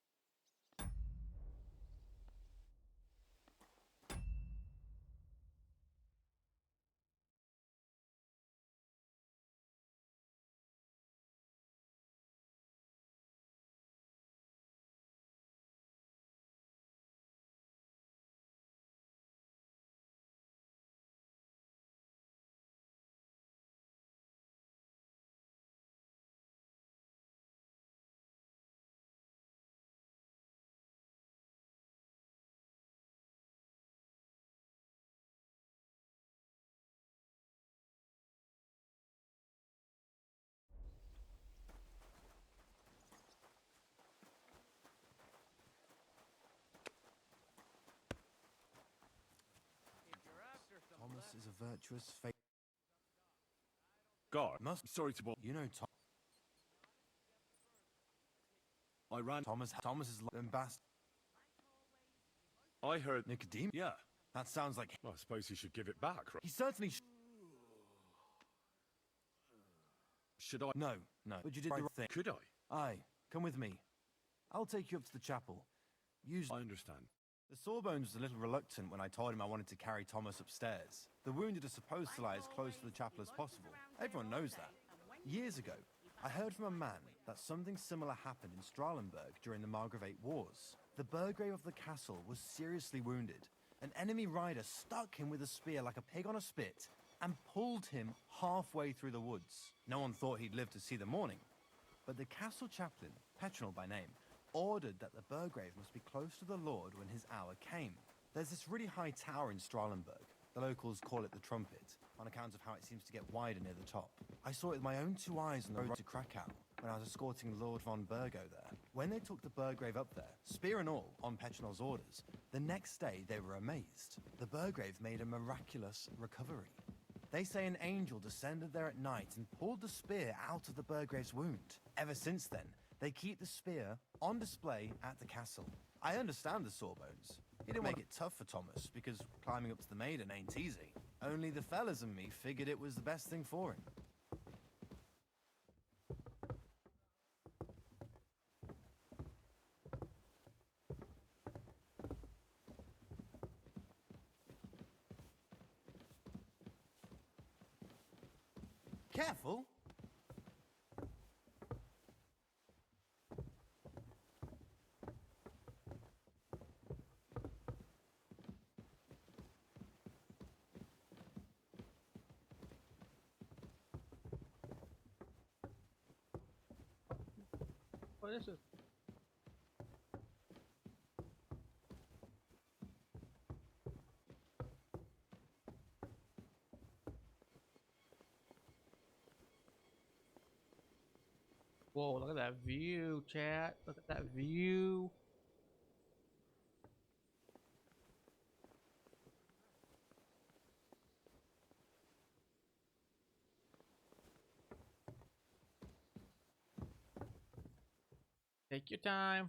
Thomas is a virtuous fate. God, sorry to bother. You know, Tom. I ran. Thomas is the ambassador. I heard. Nicodemus? Yeah. That sounds like... Well, I suppose he should give it back, right? He certainly Should I? No. But you did the right thing. Could I? Aye. Come with me. I'll take you up to the chapel. I understand. The Sawbones was a little reluctant when I told him I wanted to carry Thomas upstairs. The wounded are supposed to lie as close to the chapel as possible. Everyone knows that. Years ago, I heard from a man that something similar happened in Strahlenberg during the Margravate Wars. The Burgrave of the castle was seriously wounded. An enemy rider stuck him with a spear like a pig on a spit and pulled him halfway through the woods. No one thought he'd live to see the morning. But the castle chaplain, Petronel by name, ordered that the Burgrave must be close to the Lord when his hour came. There's this really high tower in Strahlenberg. The locals call it the Trumpet, on account of how it seems to get wider near the top. I saw it with my own 2 eyes on the road to Krakow when I was escorting Lord von Burgo there. When they took the Burgrave up there, spear and all, on Petronel's orders, the next day they were amazed. The Burgrave made a miraculous recovery. They say an angel descended there at night and pulled the spear out of the Burgrave's wound. Ever since then, they keep the spear on display at the castle. I understand the Sawbones. He didn't make it tough for Thomas, because climbing up to the maiden ain't easy. Only the fellas and me figured it was the best thing for him. Careful! Oh, this is. Whoa, look at that view, chat. Look at that view. Take your time.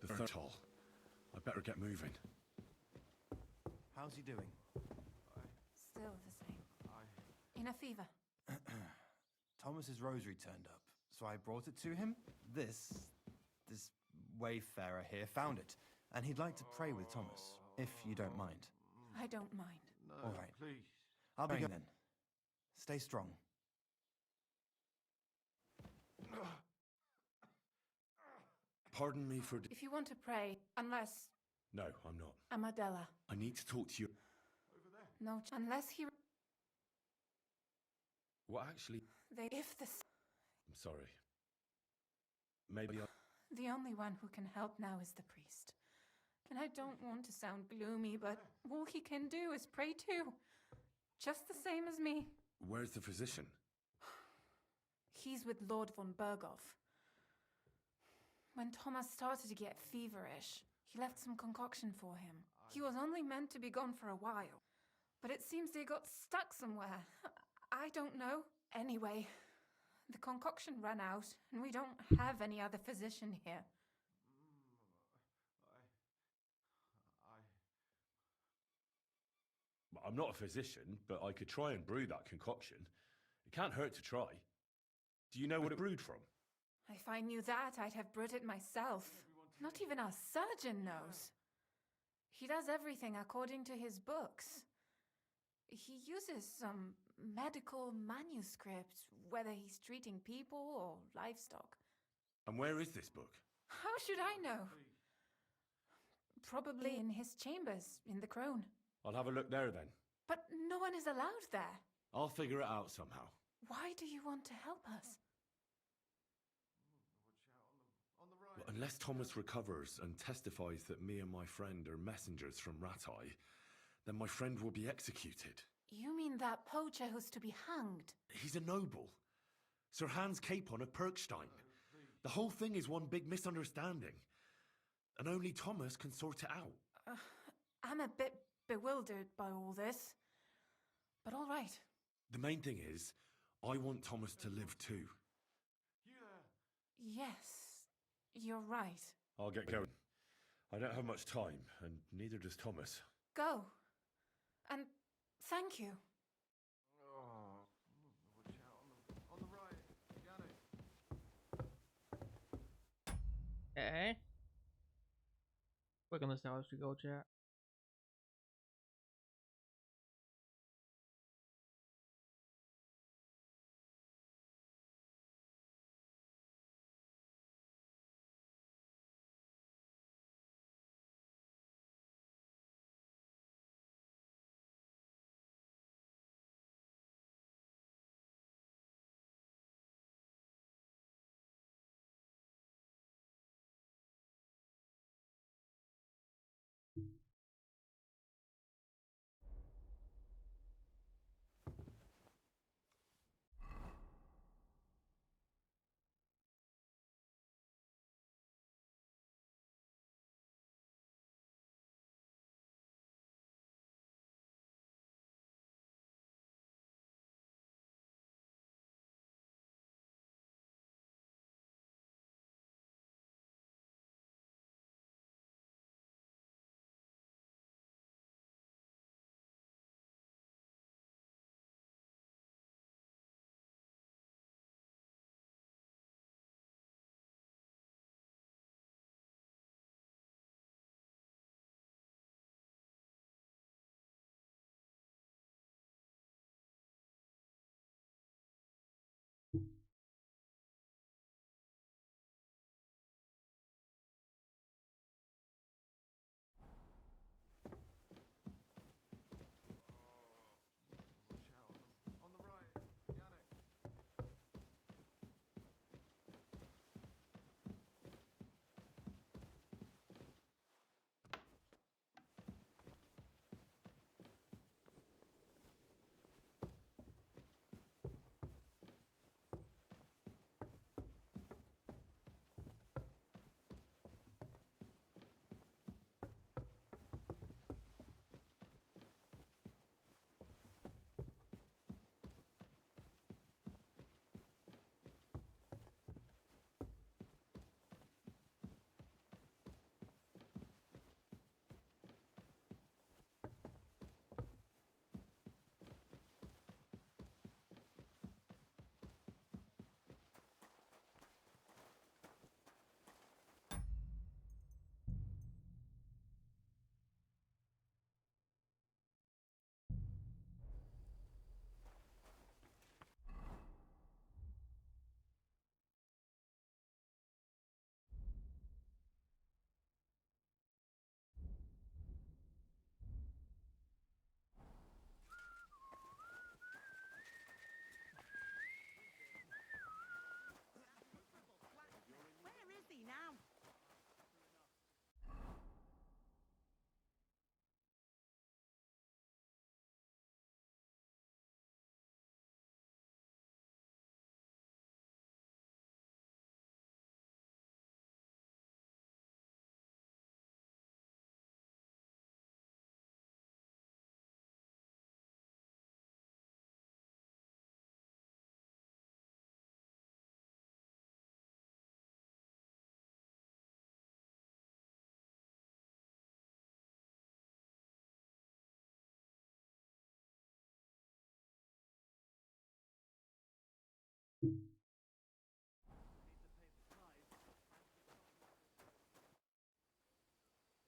The third toll. I better get moving. How's he doing? Still the same. In a fever. Thomas's rosary turned up, so I brought it to him. This wayfarer here found it, and he'd like to pray with Thomas, if you don't mind. I don't mind. No, All right. please. I'll be going then. Stay strong. Pardon me for... If you want to pray, unless... No, I'm not. Amadella. I need to talk to you. No, unless he... What actually... If the... I'm sorry. Maybe I... The only one who can help now is the priest. And I don't want to sound gloomy, but all he can do is pray too. Just the same as me. Where's the physician? He's with Lord von Burgov. When Thomas started to get feverish, he left some concoction for him. He was only meant to be gone for a while, but it seems they got stuck somewhere. I don't know. Anyway, the concoction ran out, and we don't have any other physician here. I'm not a physician, but I could try and brew that concoction. It can't hurt to try. Do you know what it brewed from? If I knew that, I'd have brewed it myself. Not even our surgeon knows. He does everything according to his books. He uses some medical manuscript, whether he's treating people or livestock. And where is this book? How should I know? Probably in his chambers, in the Crone. I'll have a look there then. But no one is allowed there. I'll figure it out somehow. Why do you want to help us? Well, unless Thomas recovers and testifies that me and my friend are messengers from Ratai, then my friend will be executed. You mean that poacher who's to be hanged? He's a noble. Sir Hans Capon of Perkstein. The whole thing is one big misunderstanding. And only Thomas can sort it out. I'm a bit bewildered by all this. But all right. The main thing is, I want Thomas to live too. Yes, you're right. I'll get going. I don't have much time, and neither does Thomas. Go. And thank you. Oh, watch out on the right. Got it. Okay. We're gonna start as we go, chat. On the right. Got it. Where is he now?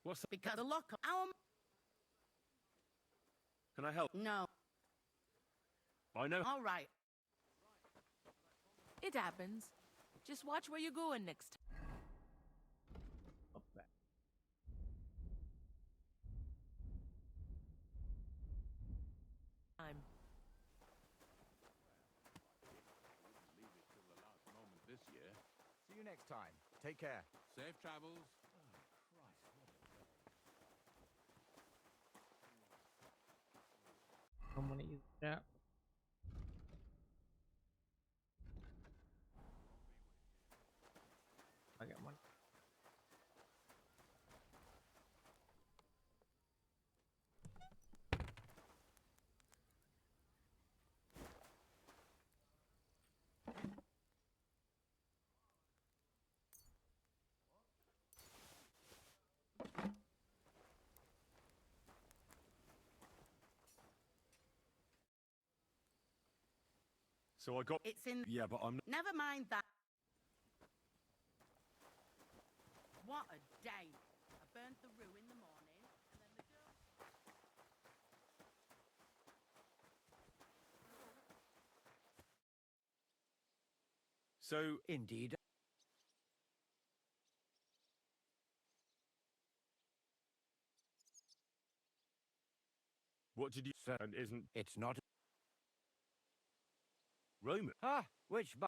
What's Because the lock our Can I help? No. I know. All right. It happens. Just watch where you're going next time. Leave it till the last moment this year. See you next time. Take care. Safe travels. I'm gonna use that. I got money. So I got. It's in. Yeah, but I'm. Never mind that. What a day. I burnt the roux in the morning, and then the girl. So Indeed. what did you say? And isn't It's not. Roman? Ah, which bu-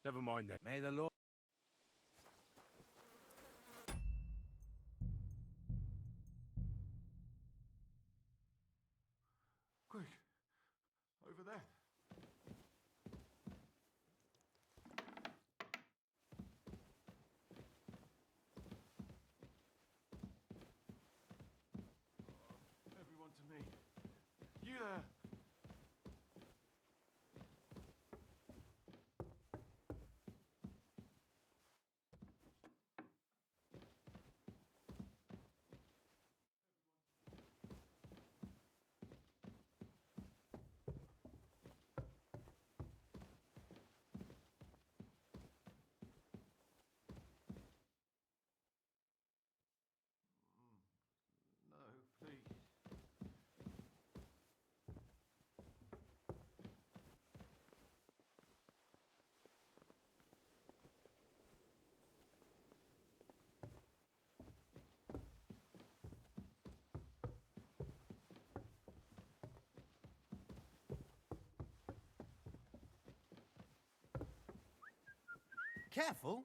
Never mind then. May the Lord. Quick, over there. Everyone to me. You there? No, please. Careful!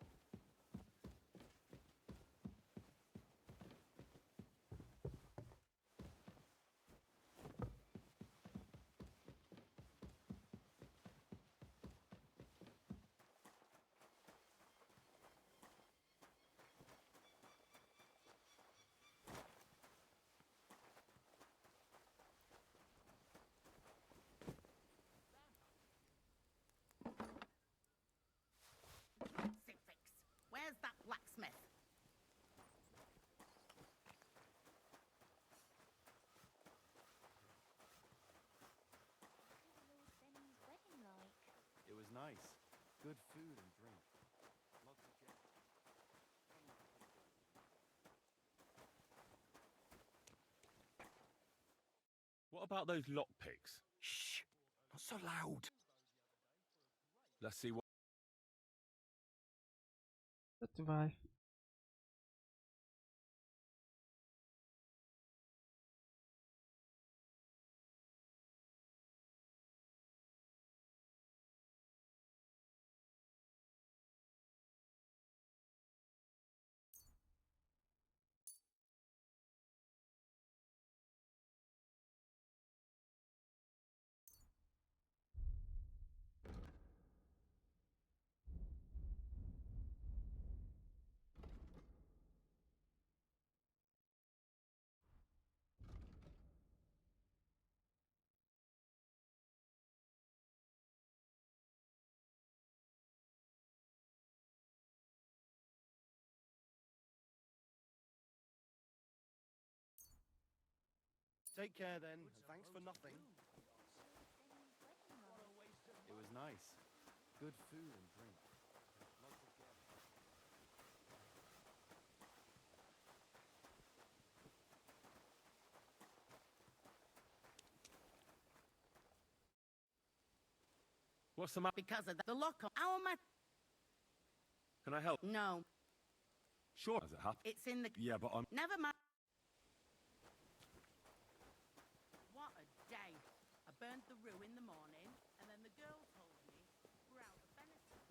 Sick fix. Where's that blacksmith? It was nice. Good food and drink. Lots of guests. What about those lockpicks? Shh! Not so loud. Let's see what. Goodbye. Take care then, and thanks for nothing. It was nice. Good food and drink. Lots of guests. What's the matter? Because of the lock on our mat. Can I help? No, Sure. As it happens. it's in the. Yeah, but I'm. Never mind. What a day. I burnt the roux in the morning, and then the girl told me we're out of venison.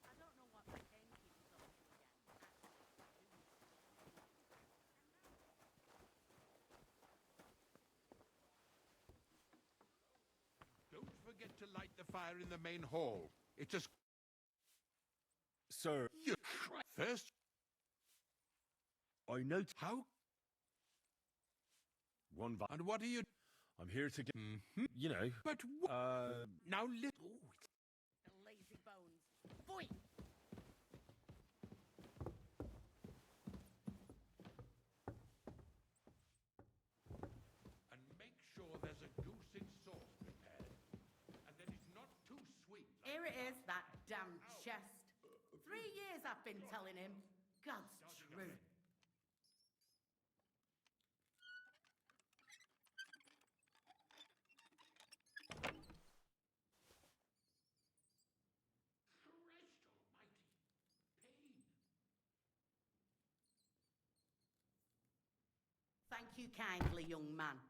I don't know what that gamekeeper's up to again. Actually, I do know. Don't forget to light the fire in the main hall. It's a... Sir, You first... I know... How? One vi- And what are you... I'm here to get... You know... But now listen... The lazy bones. Boy! And make sure there's a goose in sauce prepared. And that it's not too sweet. Here it is, that damn chest. 3 years I've been telling him. God's truth. Thank you kindly, young man.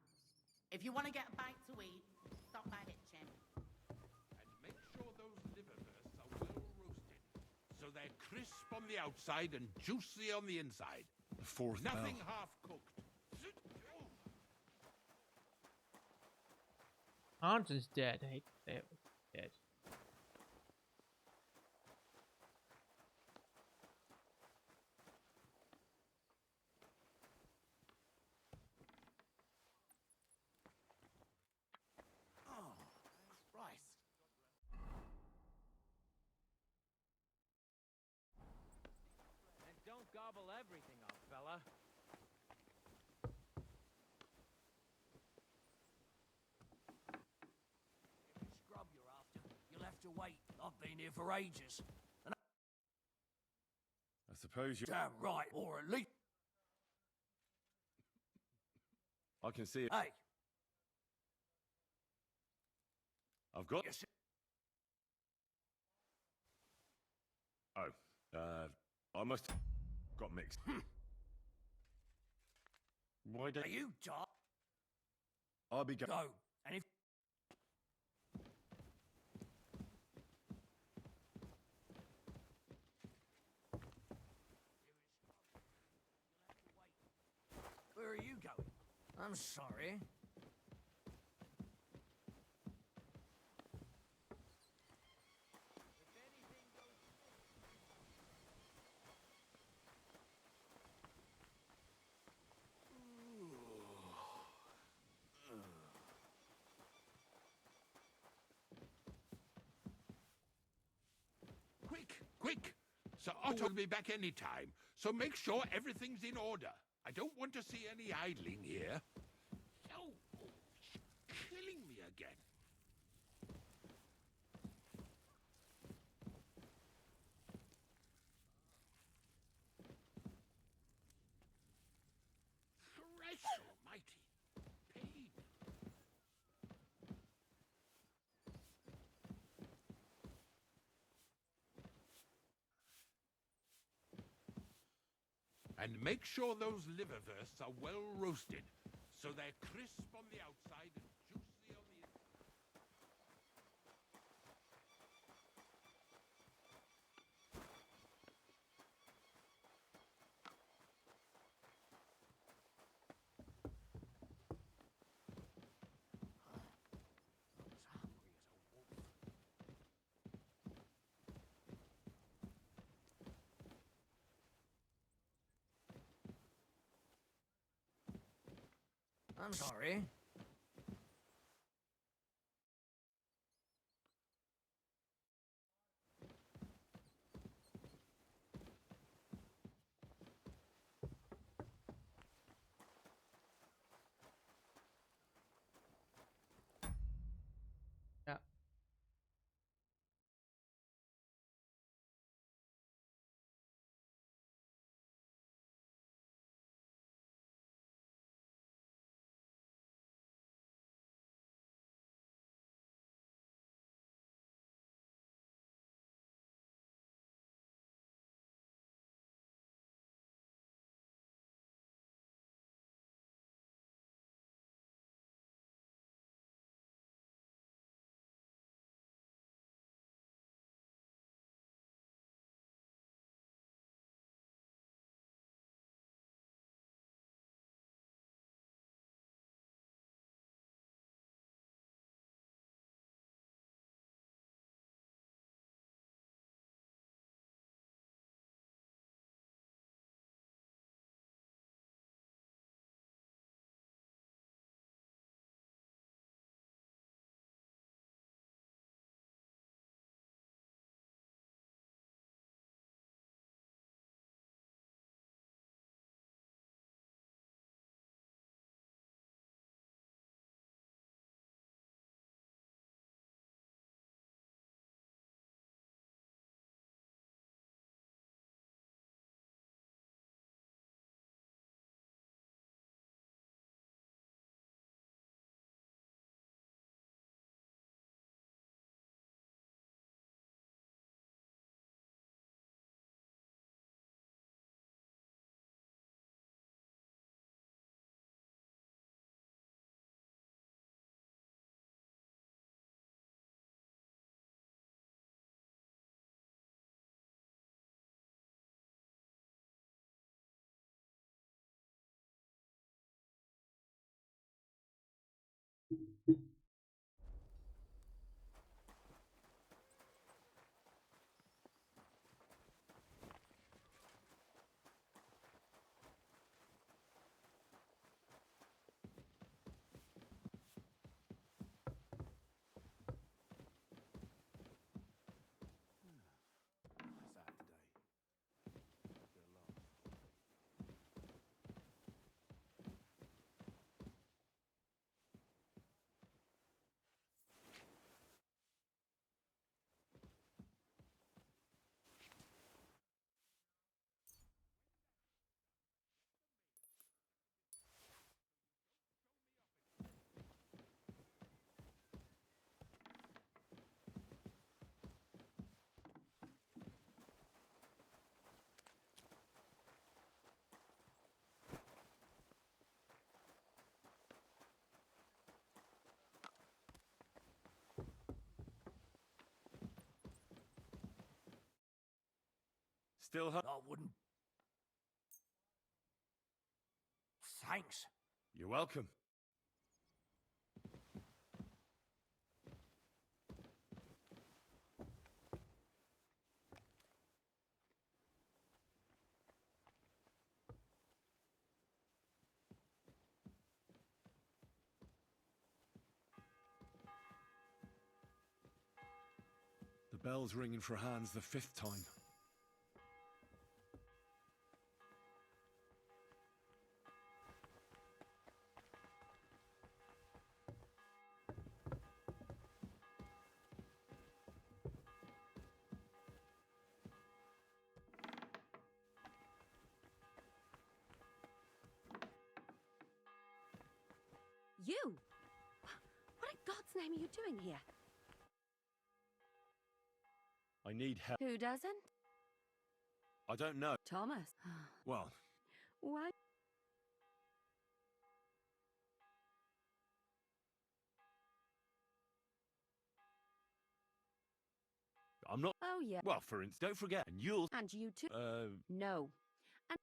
If you want to get a bite to eat, stop by Hitchin. And make sure those liverwursts are well roasted. So they're crisp on the outside and juicy on the inside. The fourth Nothing bell. half cooked. Hanson's dead. I hate to say it, but he's dead. Oh, Christ. And don't gobble everything up, fella. If it's scrub you're after, you'll have to wait. I've been here for ages. And I suppose you... damn right, or at least... I can see it. Hey, I've got... you see... Oh. I must... Got mixed. Why don't... Are you Tom? I'll be going... Go. And if... Where are you going? I'm sorry. Quick, quick! Sir Otto will be back any time, so make sure everything's in order. I don't want to see any idling here. Oh, killing me again. Christ almighty. Pain. And make sure those liverwursts are well roasted, so they're crisp on the outside and juicy on the inside. I'm sorry. Still I wouldn't. Thanks. You're welcome. The bell's ringing for Hans the 5th time. You? What in God's name are you doing here? I need help. Who doesn't? I don't know. Thomas. Well, Why? I'm not. Oh, yeah. Well, for instance, don't forget, and you'll. And you too? No. And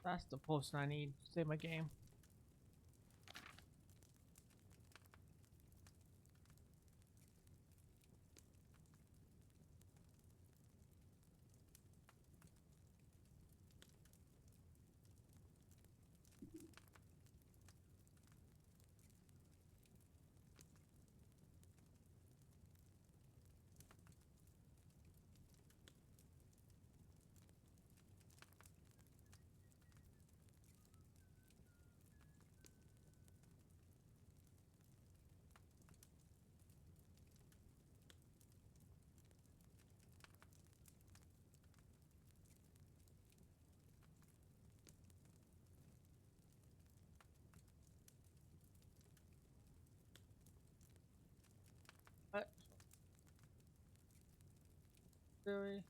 That's the potion I need to save my game. Really?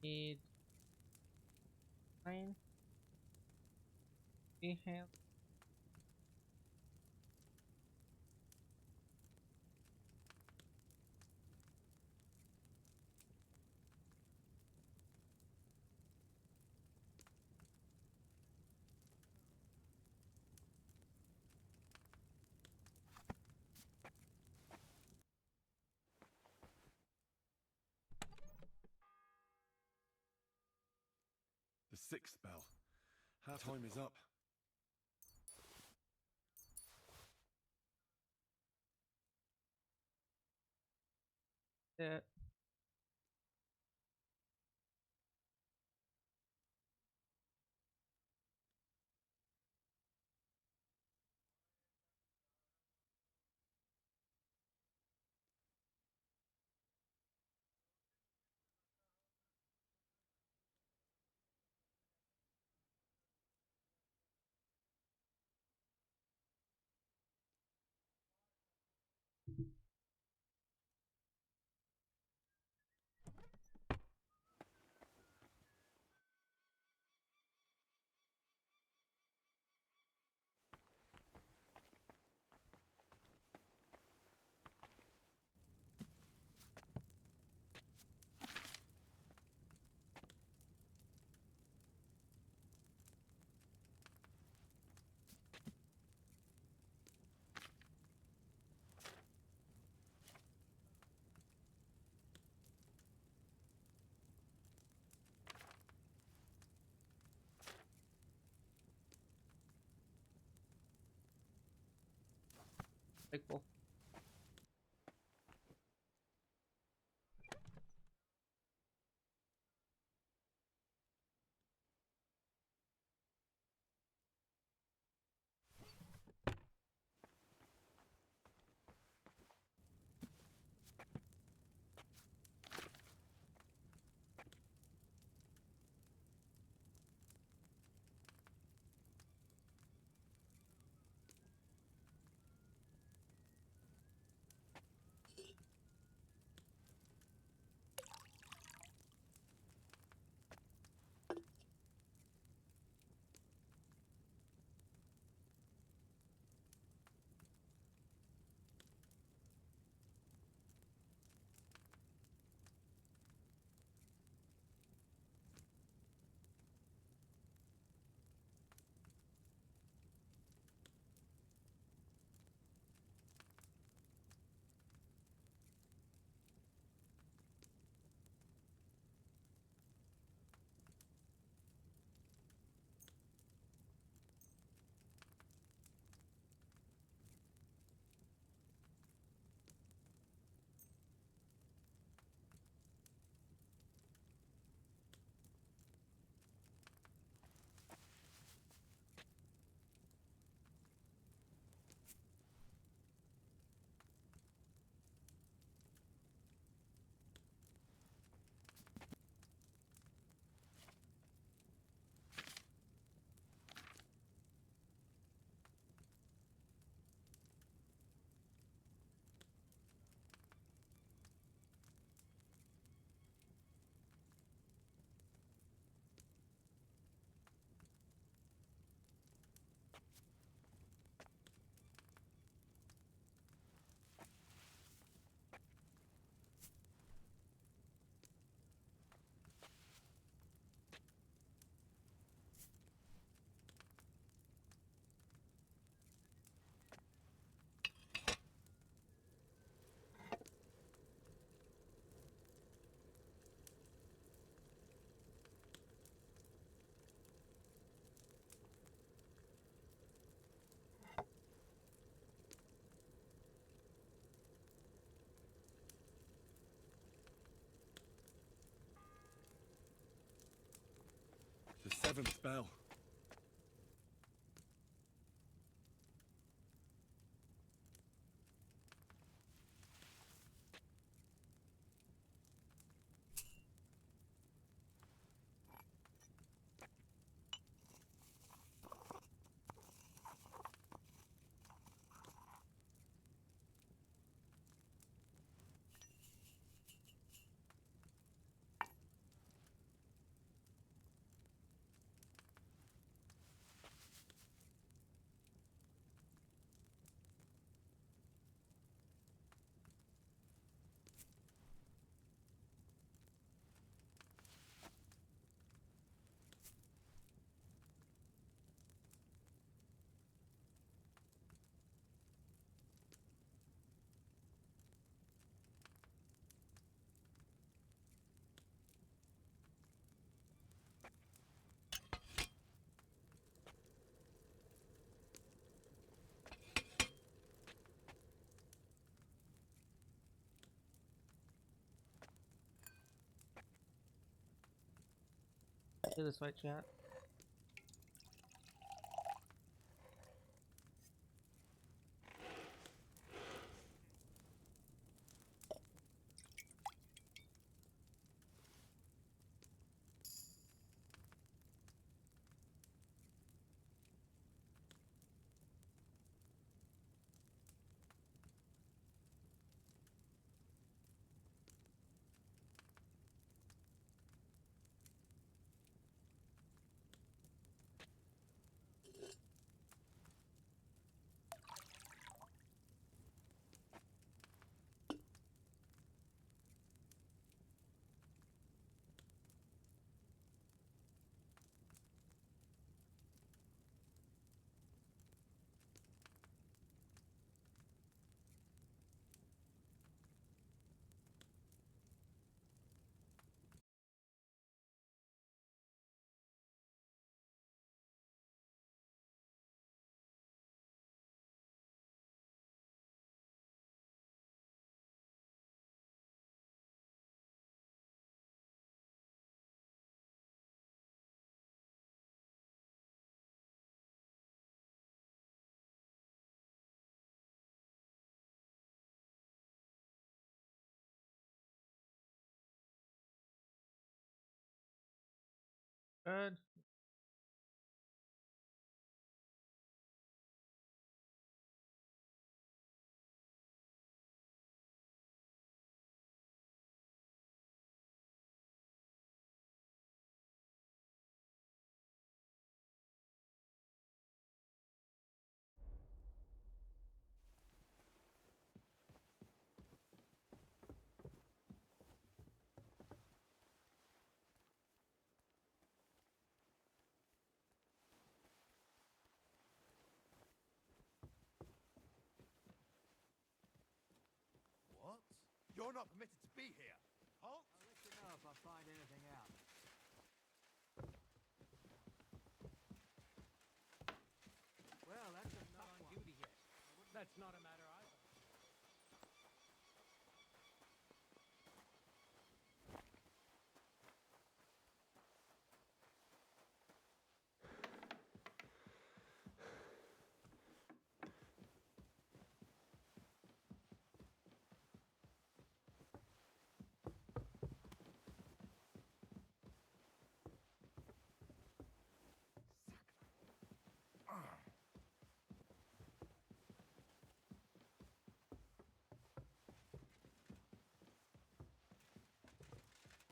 Need 9 health. The 6th bell. Half time is up. Yeah. Big ball. The seventh bell. Do this right, chat. Good. What? You're not permitted to be here. Halt! I'll let you know if I find anything out. Well, that's not on duty yet. That's not a matter either.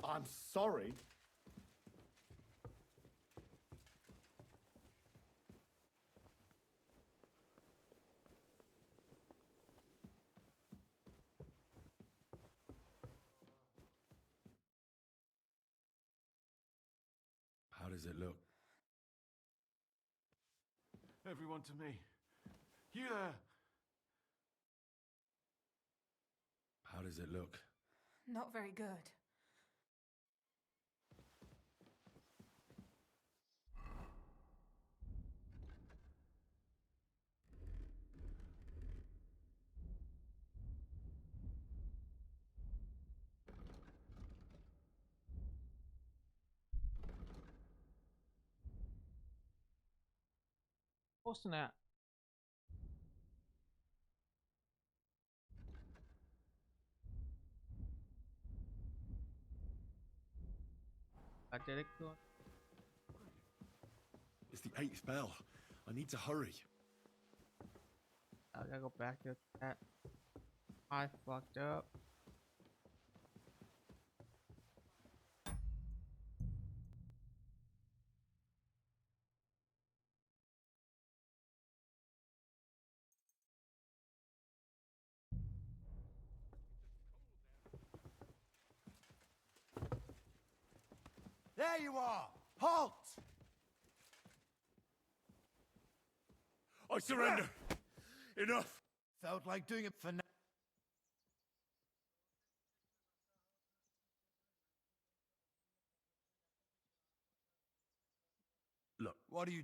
I'm sorry. How does it look? Everyone to me. You there! How does it look? Not very good. What's that? I did it good. It's the 8th bell. I need to hurry. I gotta go back to that. I fucked up. There you are! Halt! I surrender. Enough. Felt like doing it for now. Look. What are you...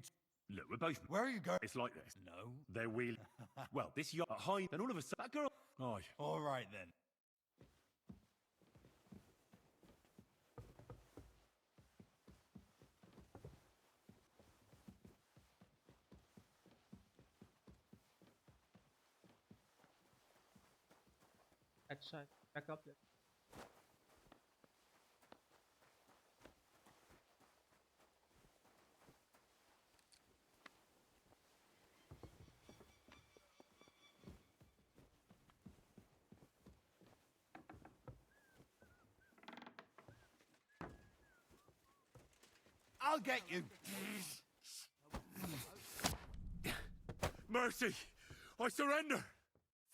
Look, we're both... Where are you going? It's like this. No. They're wheeling... Well, this yacht at high, then all of a sudden... That girl... Oh. All right, then. Let's back up there. I'll get you. Mercy! I surrender!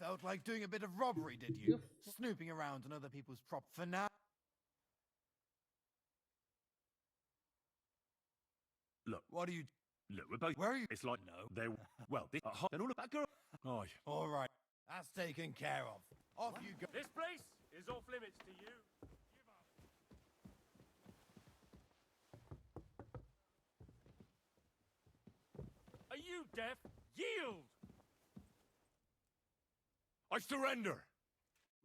Felt like doing a bit of robbery, did you? Snooping around on other people's prop for now. Look. What are you... Look, we're both... Where are you? It's like, no, they're... Well, this... then all of that girl... Oh, all right. That's taken care of. Off you go. This place is off limits to you. Are you deaf? Yield! I surrender!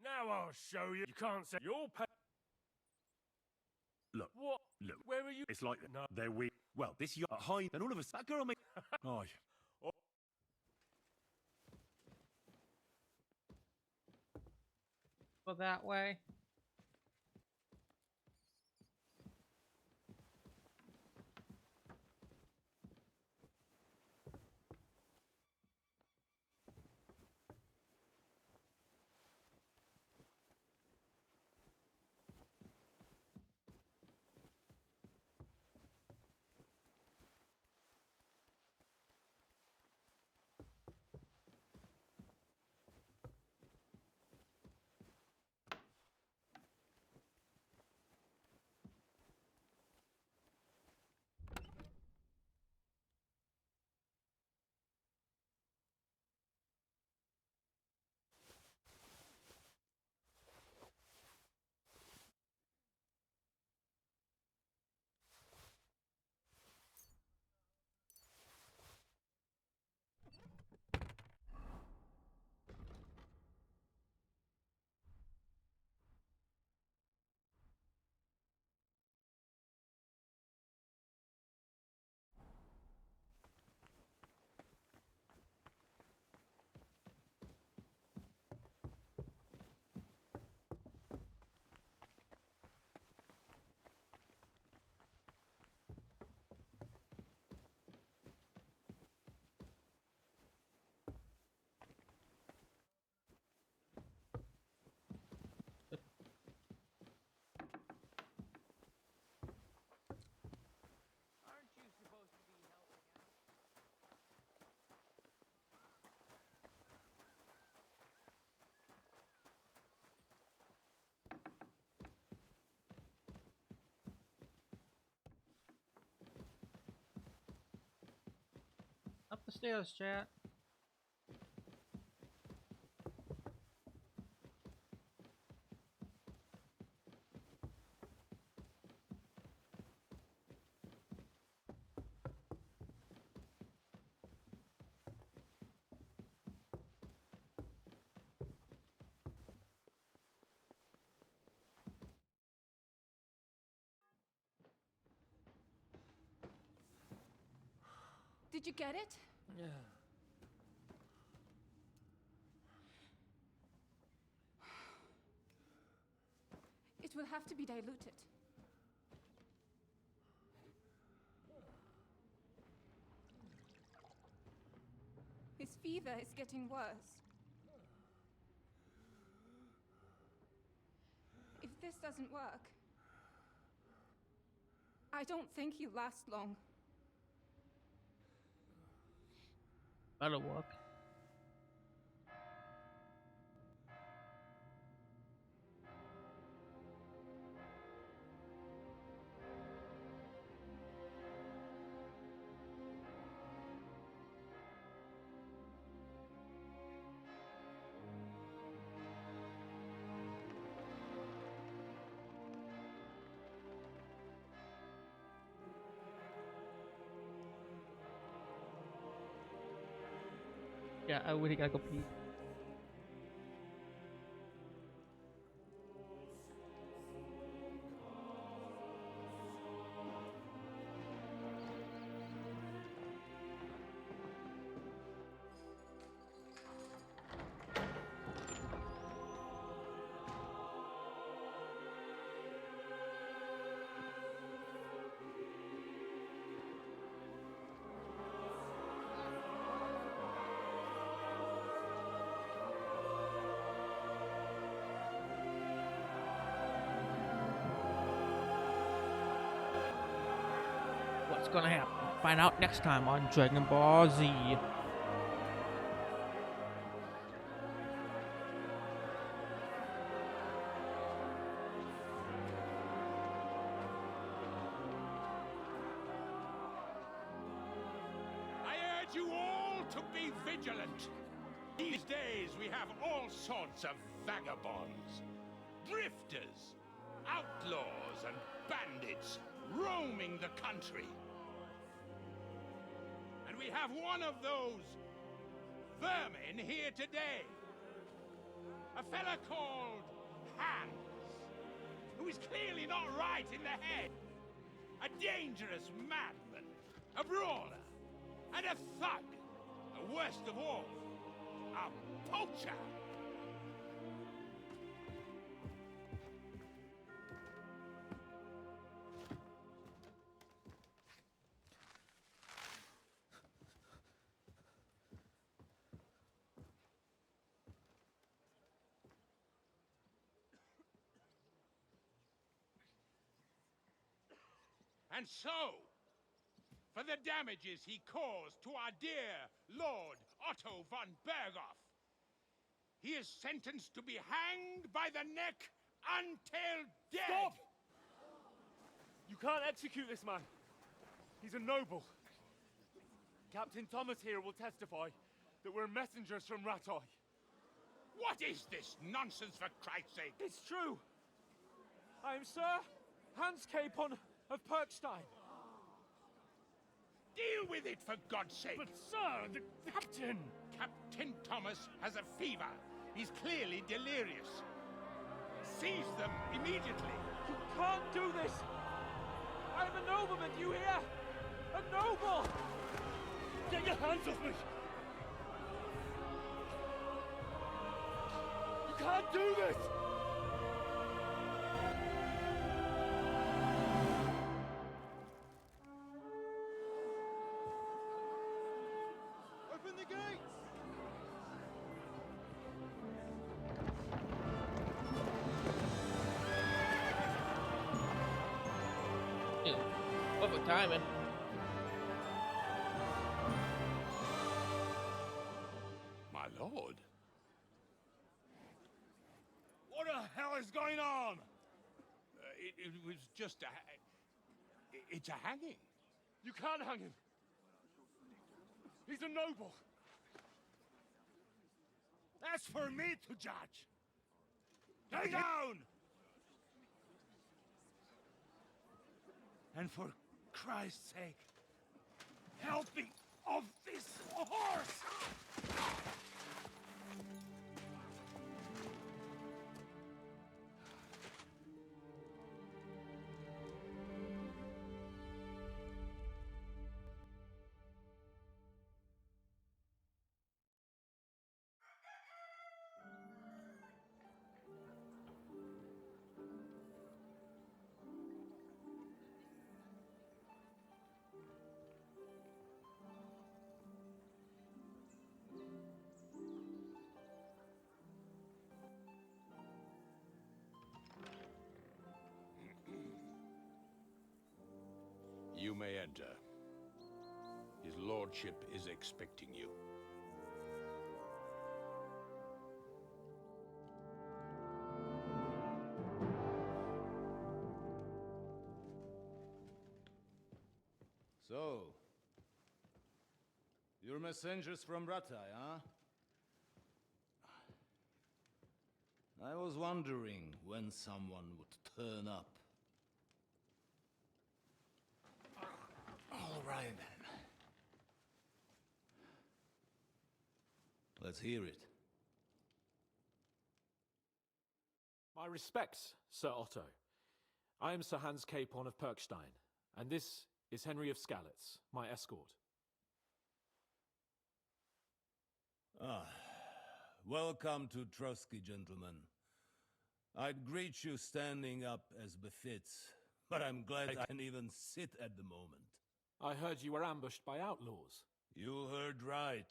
Now I'll show you. You can't say your Look. What? Look. Where are you? It's like... No. They're weird. Well, this... high... Then all of us... That girl... Oh, Go that way. Aren't you supposed to be helping out? Up the stairs, chat. Did you get it? Yeah. It will have to be diluted. His fever is getting worse. If this doesn't work, I don't think he'll last long. That'll work. Yeah, I really gotta go pee. What's gonna happen? Find out next time on Dragon Ball Z. I urge you all to be vigilant. These days we have all sorts of vagabonds, drifters, outlaws and bandits roaming the country. And we have one of those vermin here today. A fella called Hans, who is clearly not right in the head. A dangerous madman, a brawler, and a thug. And worst of all, a poacher. And so, for the damages he caused to our dear Lord Otto von Berghoff, he is sentenced to be hanged by the neck until dead! Stop! You can't execute this man. He's a noble. Captain Thomas here will testify that we're messengers from Rattay. What is this nonsense, for Christ's sake? It's true. I am Sir Hans Capon of Perkstein. Deal with it, for God's sake! But sir, the captain! Captain Thomas has a fever. He's clearly delirious. Seize them immediately. You can't do this! I am a nobleman, do you hear? A noble! Get your hands off me! You can't do this! Open the gates! Perfect timing. My lord? What the hell is going on? It was just a... It's a hanging. You can't hang him. He's a noble. That's for me to judge. Lay down! And for Christ's sake, help me off this horse! You may enter. His lordship is expecting you. So, you're messengers from Rattay, huh? I was wondering when someone would turn up. All right, then. Let's hear it. My respects, Sir Otto. I am Sir Hans Capon of Perkstein, and this is Henry of Skalitz, my escort. Welcome to Trotsky, gentlemen. I'd greet you standing up as befits, but I'm glad I can even sit at the moment. I heard you were ambushed by outlaws. You heard right.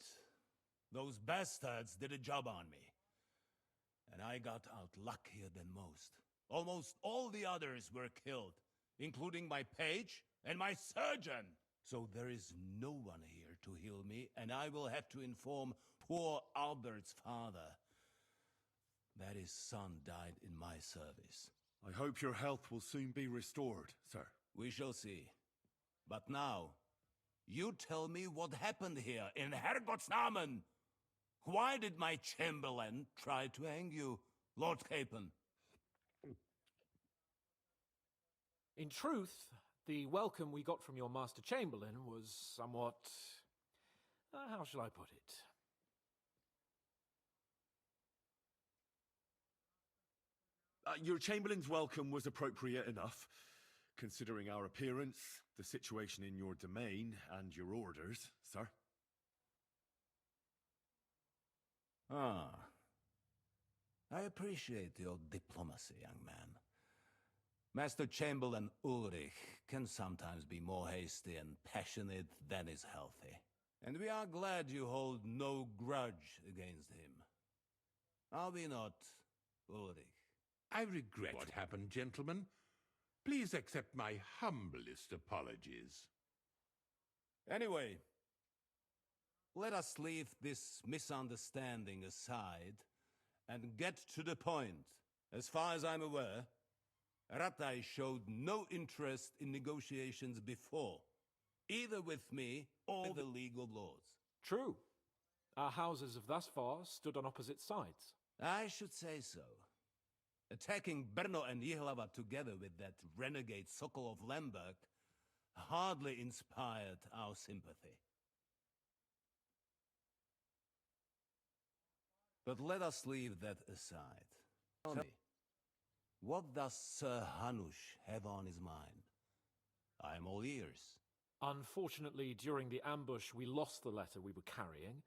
Those bastards did a job on me. And I got out luckier than most. Almost all the others were killed, including my page and my surgeon. So there is no one here to heal me, and I will have to inform poor Albert's father that his son died in my service. I hope your health will soon be restored, sir. We shall see. But now, you tell me what happened here in Herrgott's Namen. Why did my chamberlain try to hang you, Lord Capon? In truth, the welcome we got from your Master Chamberlain was somewhat... how shall I put it? Your Chamberlain's welcome was appropriate enough, considering our appearance, the situation in your domain, and your orders, sir. Ah. I appreciate your diplomacy, young man. Master Chamberlain Ulrich can sometimes be more hasty and passionate than is healthy. And we are glad you hold no grudge against him. Are we not, Ulrich? I regret what happened, gentlemen. Please accept my humblest apologies. Anyway, let us leave this misunderstanding aside and get to the point. As far as I'm aware, Ratai showed no interest in negotiations before, either with me or the League of Lords. True. Our houses have thus far stood on opposite sides. I should say so. Attacking Brno and Jihlava together with that renegade Sokol of Lemberg hardly inspired our sympathy. But let us leave that aside. Tell me, what does Sir Hanush have on his mind? I am all ears. Unfortunately, during the ambush, we lost the letter we were carrying,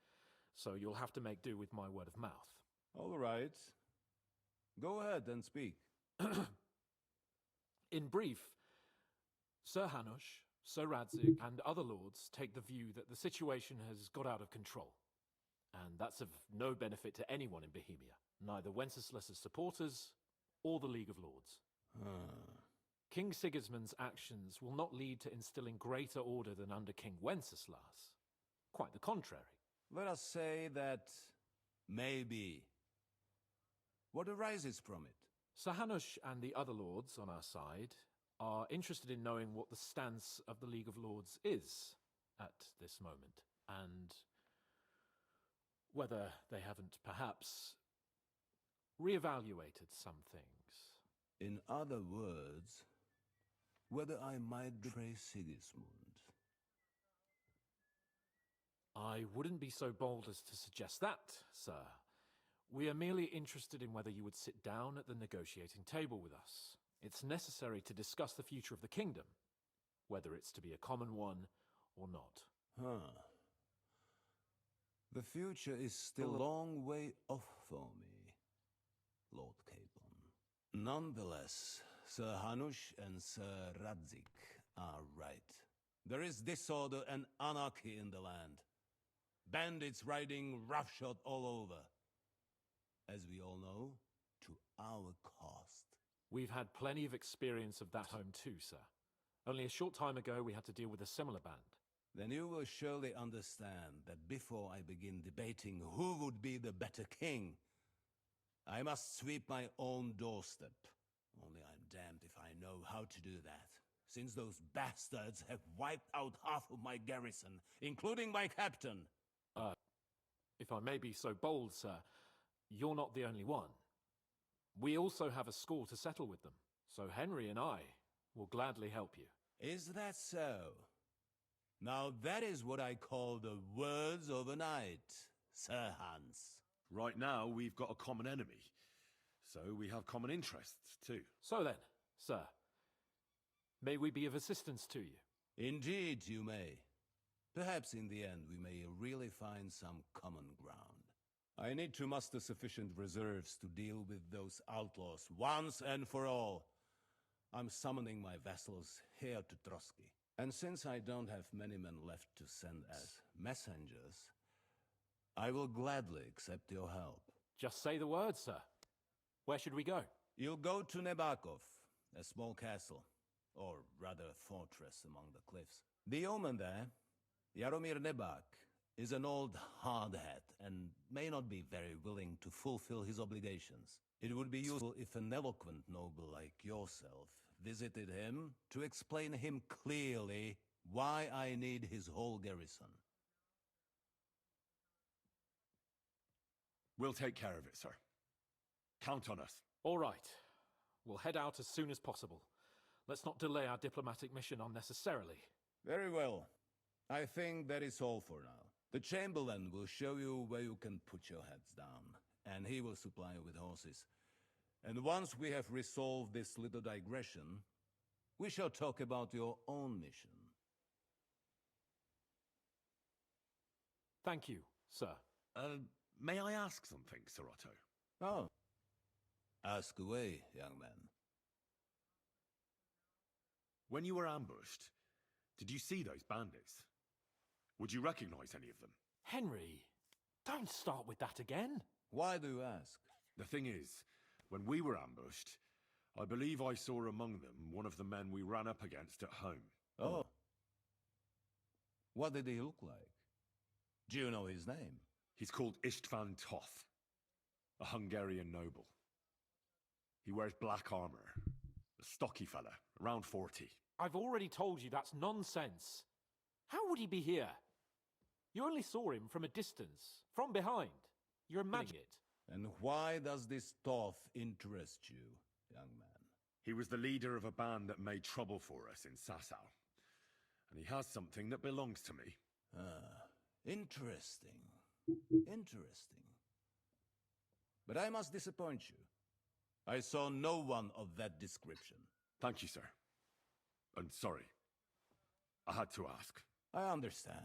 so you'll have to make do with my word of mouth. All right. Go ahead and speak. In brief, Sir Hanush, Sir Radzig, and other lords take the view that the situation has got out of control. And that's of no benefit to anyone in Bohemia, neither Wenceslas's supporters or the League of Lords. King Sigismund's actions will not lead to instilling greater order than under King Wenceslas. Quite the contrary. Let us say that maybe. What arises from it? Sir Hanush and the other lords on our side are interested in knowing what the stance of the League of Lords is at this moment, and whether they haven't perhaps reevaluated some things. In other words, whether I might betray Sigismund. I wouldn't be so bold as to suggest that, sir. We are merely interested in whether you would sit down at the negotiating table with us. It's necessary to discuss the future of the kingdom, whether it's to be a common one or not. The future is still a long way off for me, Lord Capon. Nonetheless, Sir Hanush and Sir Radzig are right. There is disorder and anarchy in the land. Bandits riding roughshod all over. As we all know, to our cost. We've had plenty of experience of that home too, sir. Only a short time ago we had to deal with a similar band. Then you will surely understand that before I begin debating who would be the better king, I must sweep my own doorstep. Only I'm damned if I know how to do that, since those bastards have wiped out half of my garrison, including my captain. If I may be so bold, sir, you're not the only one. We also have a score to settle with them, so Henry and I will gladly help you. Is that so? Now that is what I call the words of a knight, Sir Hans. Right now, we've got a common enemy, so we have common interests too. So then, sir, may we be of assistance to you? Indeed you may. Perhaps in the end we may really find some common ground. I need to muster sufficient reserves to deal with those outlaws once and for all. I'm summoning my vassals here to Trotsky. And since I don't have many men left to send as messengers, I will gladly accept your help. Just say the word, sir. Where should we go? You'll go to Nebakov, a small castle, or rather a fortress among the cliffs. The yeoman there, Jaromir Nebak, is an old hardhat and may not be very willing to fulfill his obligations. It would be useful if an eloquent noble like yourself visited him to explain him clearly why I need his whole garrison. We'll take care of it, sir. Count on us. All right. We'll head out as soon as possible. Let's not delay our diplomatic mission unnecessarily. Very well. I think that is all for now. The Chamberlain will show you where you can put your heads down, and he will supply you with horses. And once we have resolved this little digression, we shall talk about your own mission. Thank you, sir. May I ask something, Sir Otto? Oh. Ask away, young man. When you were ambushed, did you see those bandits? Would you recognize any of them? Henry, don't start with that again. Why do you ask? The thing is, when we were ambushed, I believe I saw among them one of the men we ran up against at home. Oh. What did he look like? Do you know his name? He's called Istvan Toth, a Hungarian noble. He wears black armor, a stocky fella, around 40. I've already told you that's nonsense. How would he be here? You only saw him from a distance, from behind. You're imagining it. And why does this Toth interest you, young man? He was the leader of a band that made trouble for us in Sasau. And he has something that belongs to me. Ah, interesting. Interesting. But I must disappoint you. I saw no one of that description. Thank you, sir. I'm sorry. I had to ask. I understand.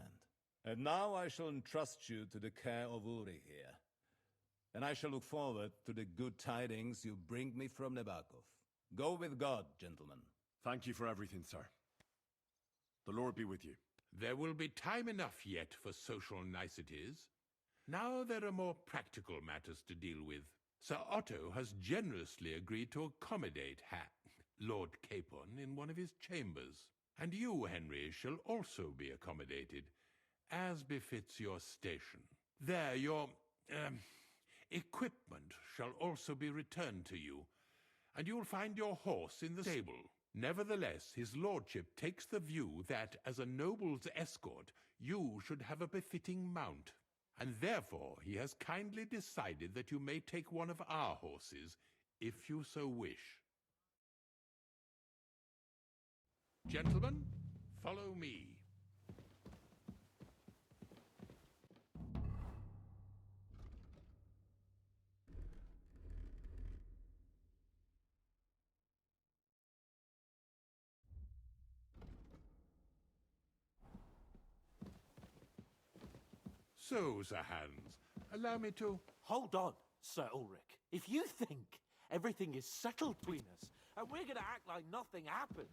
And now I shall entrust you to the care of Uri here. And I shall look forward to the good tidings you bring me from Nebakov. Go with God, gentlemen. Thank you for everything, sir. The Lord be with you. There will be time enough yet for social niceties. Now there are more practical matters to deal with. Sir Otto has generously agreed to accommodate Lord Capon in one of his chambers. And you, Henry, shall also be accommodated, as befits your station. There, your equipment shall also be returned to you, and you'll find your horse in the stable. Nevertheless, his lordship takes the view that, as a noble's escort, you should have a befitting mount, and therefore he has kindly decided that you may take one of our horses, if you so wish. Gentlemen, follow me. So, Sir Hans, allow me to... Hold on, Sir Ulrich. If you think everything is settled between us, and we're going to act like nothing happened,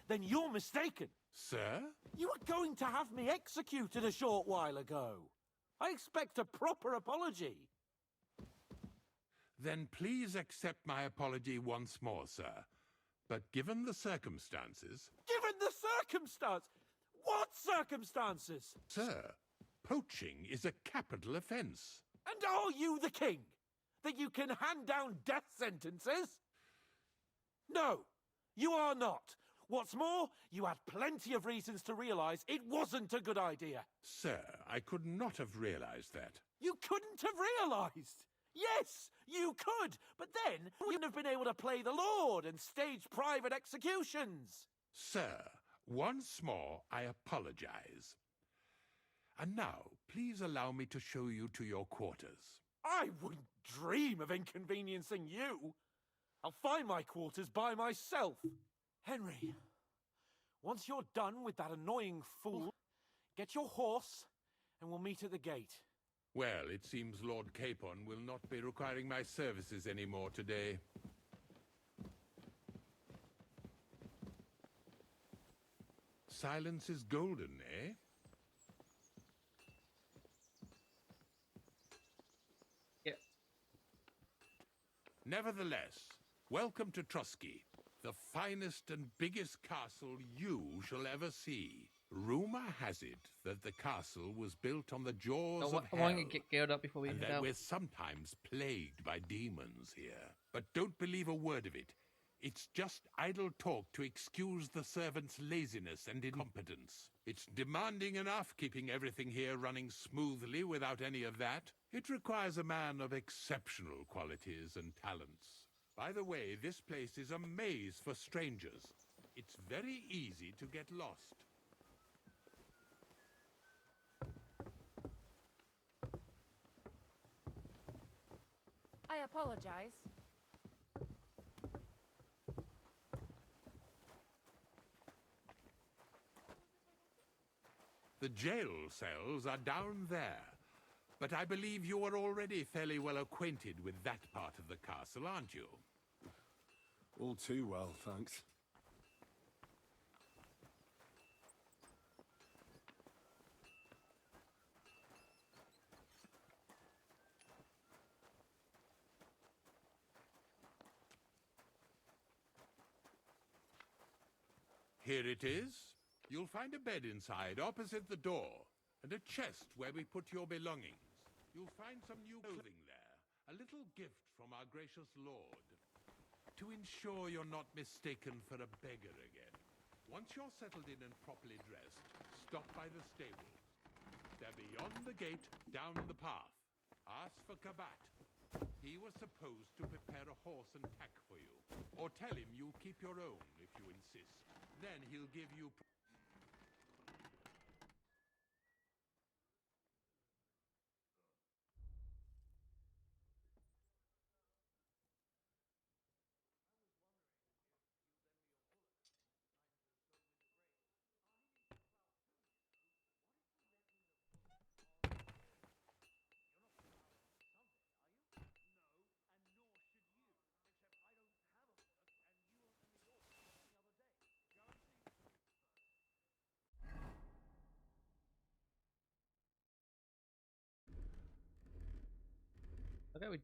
then you're mistaken. Sir? You were going to have me executed a short while ago. I expect a proper apology. Then please accept my apology once more, sir. But given the circumstances... Given the circumstance? What circumstances? Sir, poaching is a capital offence. And are you the king? That you can hand down death sentences? No, you are not. What's more, you had plenty of reasons to realise it wasn't a good idea. Sir, I could not have realised that. You couldn't have realised? Yes, you could, but then you wouldn't have been able to play the Lord and stage private executions. Sir, once more I apologise. And now, please allow me to show you to your quarters. I wouldn't dream of inconveniencing you. I'll find my quarters by myself. Henry, once you're done with that annoying fool, get your horse and we'll meet at the gate. Well, it seems Lord Capon will not be requiring my services anymore today. Silence is golden, eh? Yeah. Nevertheless, welcome to Trotsky, the finest and biggest castle you shall ever see. Rumor has it that the castle was built on the jaws of I hell, want to get geared up before we and head that out. we're sometimes plagued by demons here. But don't believe a word of it. It's just idle talk to excuse the servants' laziness and incompetence. It's demanding enough keeping everything here running smoothly without any of that. It requires a man of exceptional qualities and talents. By the way, this place is a maze for strangers. It's very easy to get lost. I apologize. The jail cells are down there. But I believe you are already fairly well acquainted with that part of the castle, aren't you? All too well, thanks. Here it is. You'll find a bed inside, opposite the door, and a chest where we put your belongings. You'll find some new clothing there, a little gift from our gracious lord, to ensure you're not mistaken for a beggar again. Once you're settled in and properly dressed, stop by the stables. They're beyond the gate, down the path. Ask for Kabat. He was supposed to prepare a horse and pack for you. Or tell him you'll keep your own if you insist. Then he'll give you... Okay, we.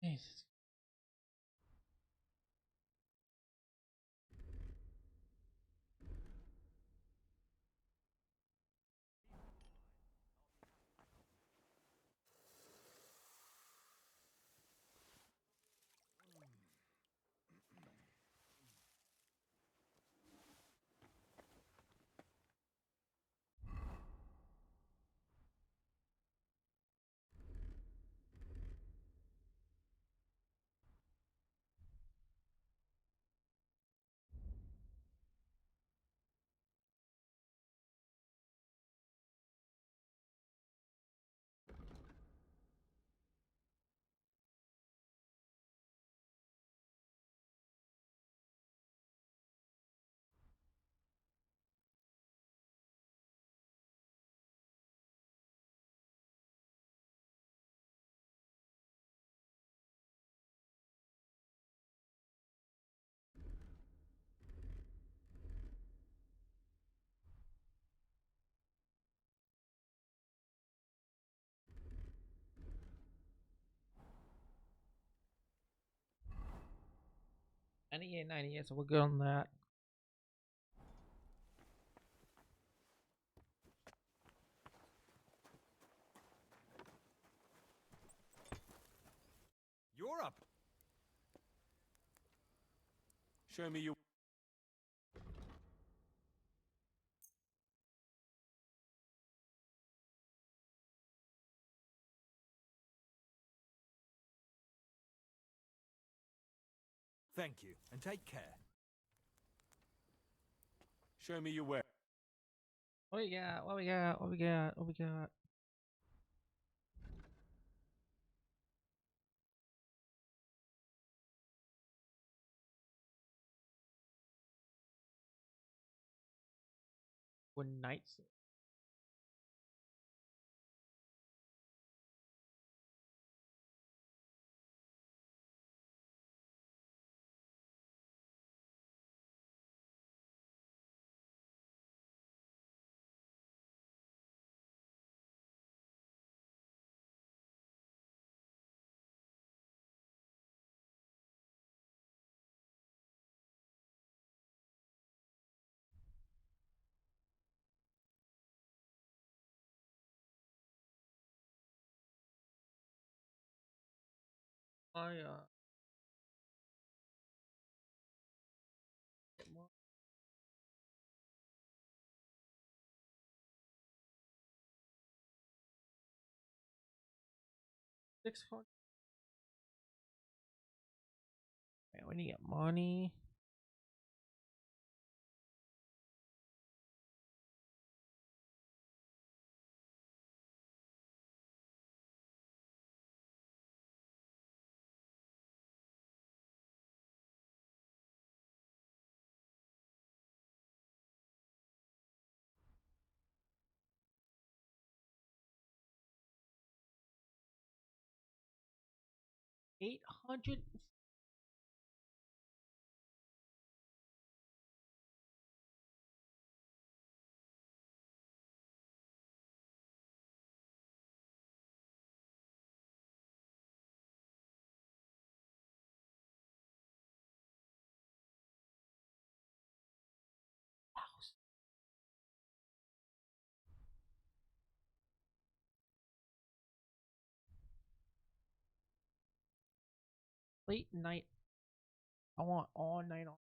Jesus. 98, 98, so we're good on that. You're up. Show me your... Thank you, and take care. Show me your way. What we got? What we got? What we got? What we got? We're knights. I 600. Man, we need to get money. $800. Late night. I want all night on.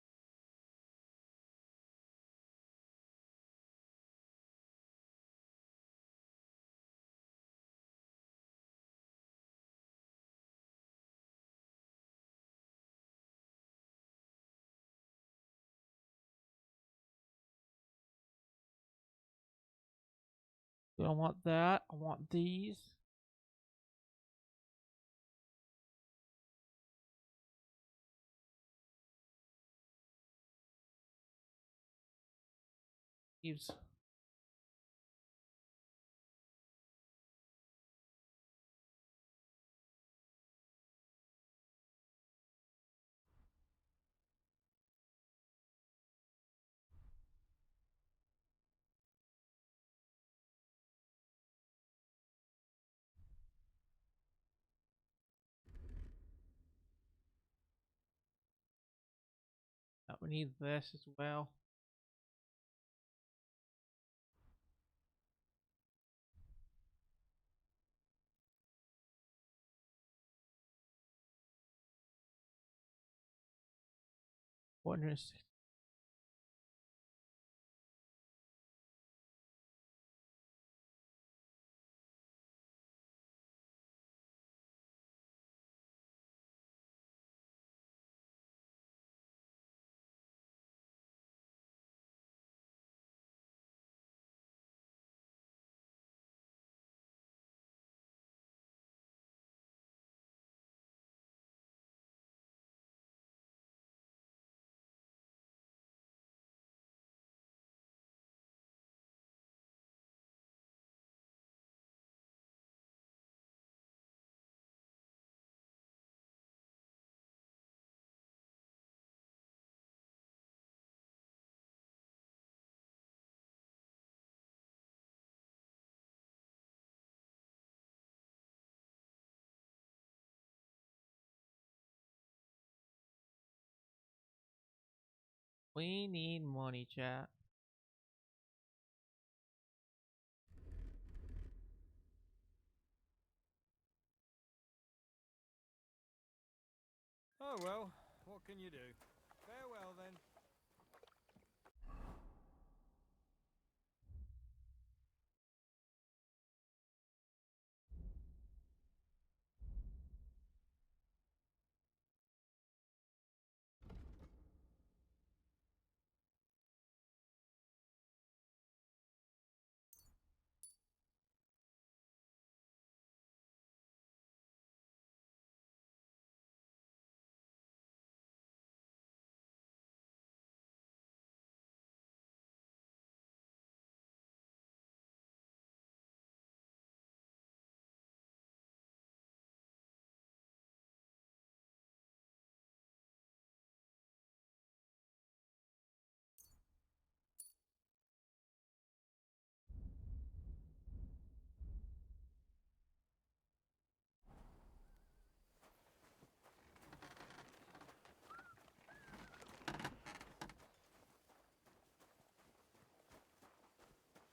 I want that. I want these. These. We need this as well. $460. We need money, chat. Oh well, what can you do? Farewell then.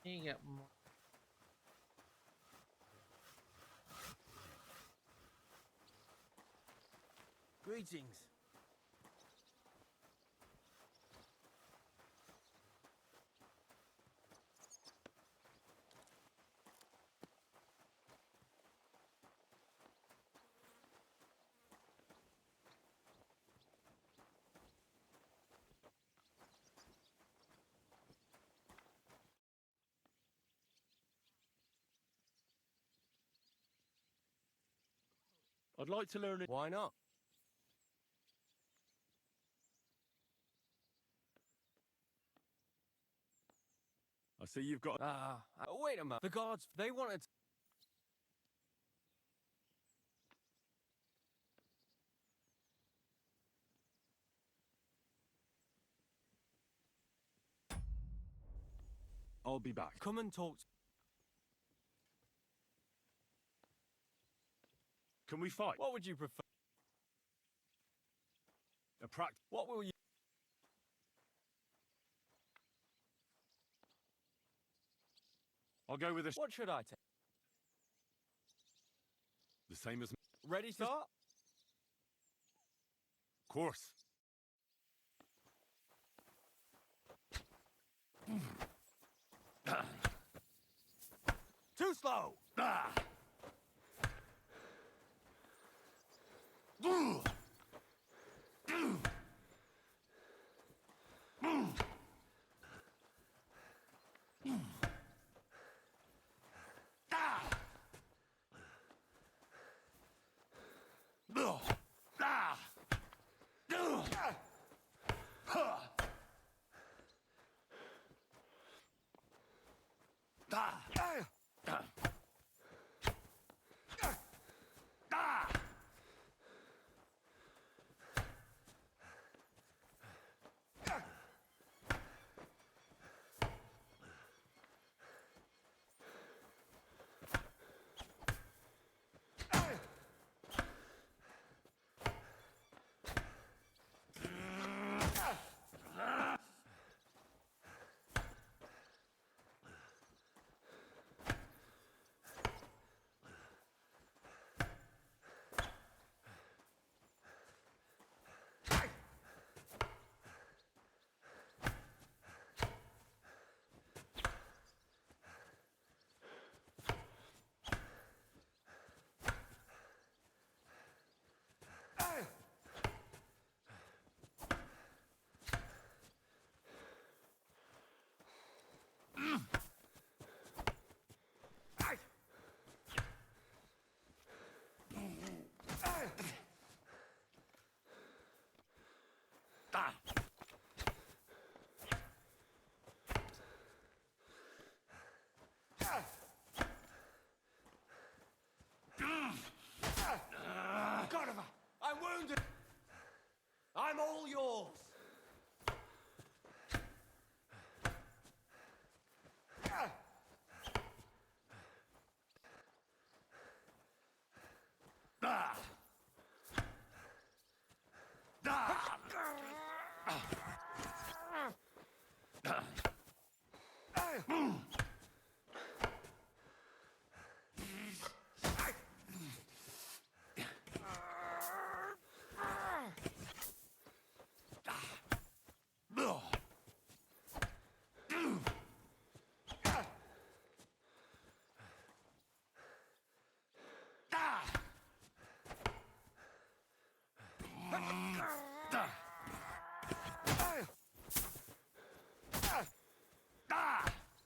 You get more. Greetings. I'd like to learn it. Why not? I see you've got. Wait a minute. The guards, they wanted. I'll be back. Come and talk. Can we fight? What would you prefer? A practice. What will you? I'll go with a. What should I take? The same as. Ready, start? Course. Too slow.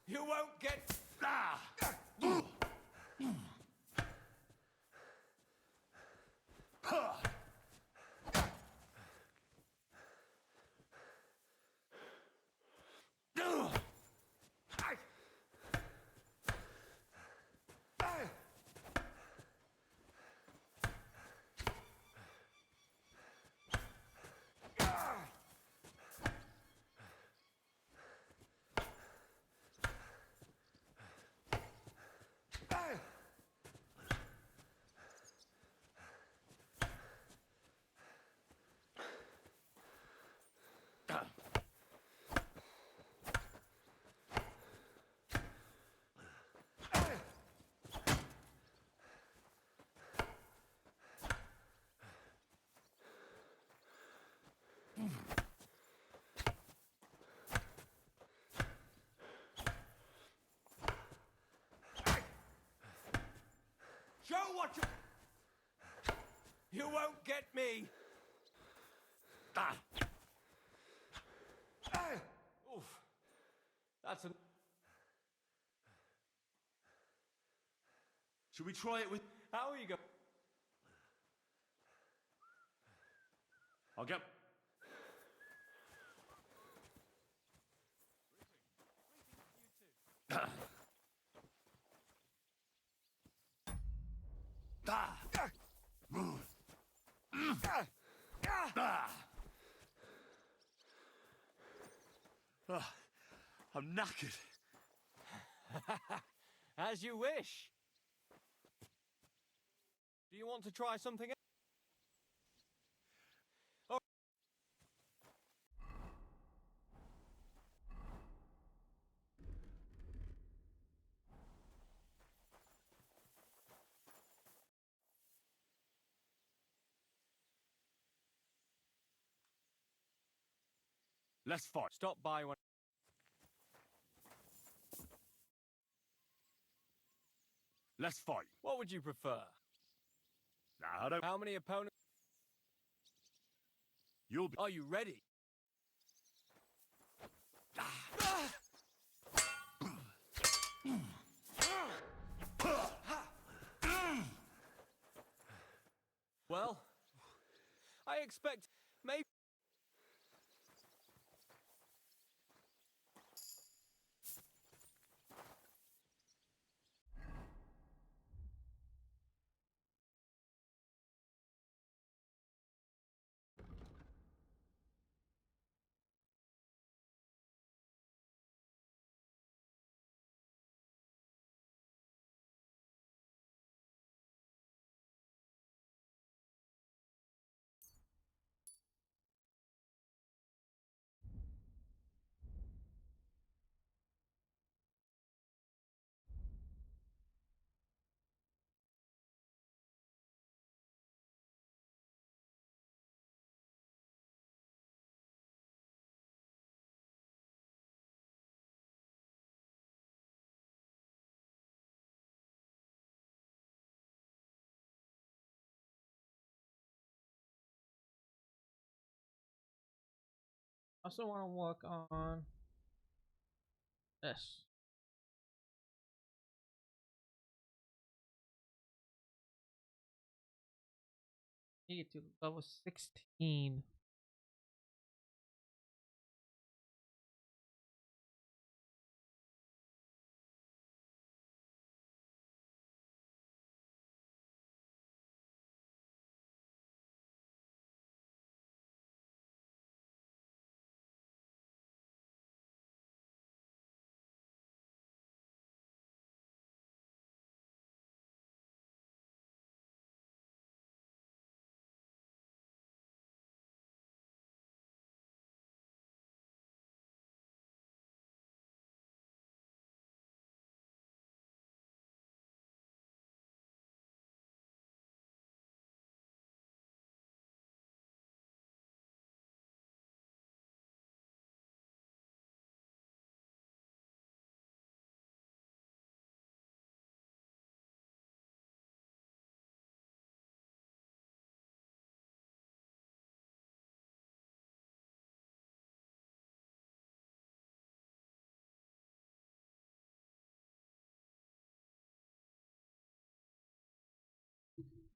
You won't get... Show what you won't get me! Oof. That's an... Should we try it with... How are you going? I'll get... I'm knackered. As you wish. Do you want to try something else? Oh. Let's fight. Stop by when... Let's fight. What would you prefer? I don't... How many opponents? You'll be... Are you ready? Well, I expect maybe... I also want to work on this. Need to level 16.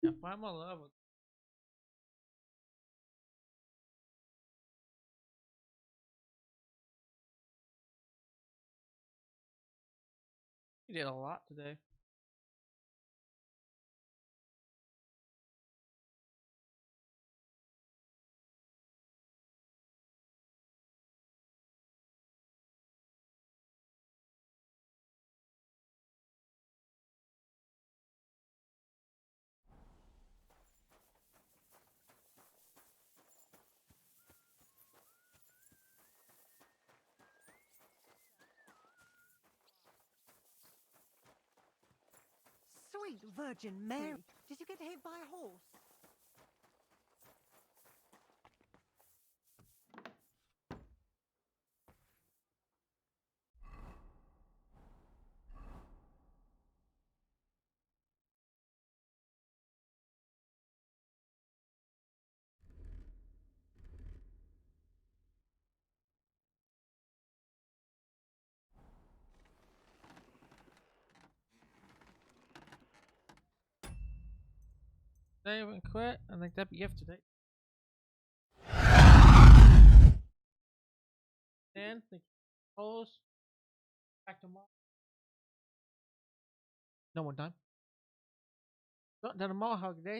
Yeah, find my love. You did a lot today. Sweet Virgin Mary, did you get hit by a horse? They haven't quit. I think that'd be it today. Dan, thank you. Close. Back tomorrow. No one time. Not done tomorrow. Have a good day.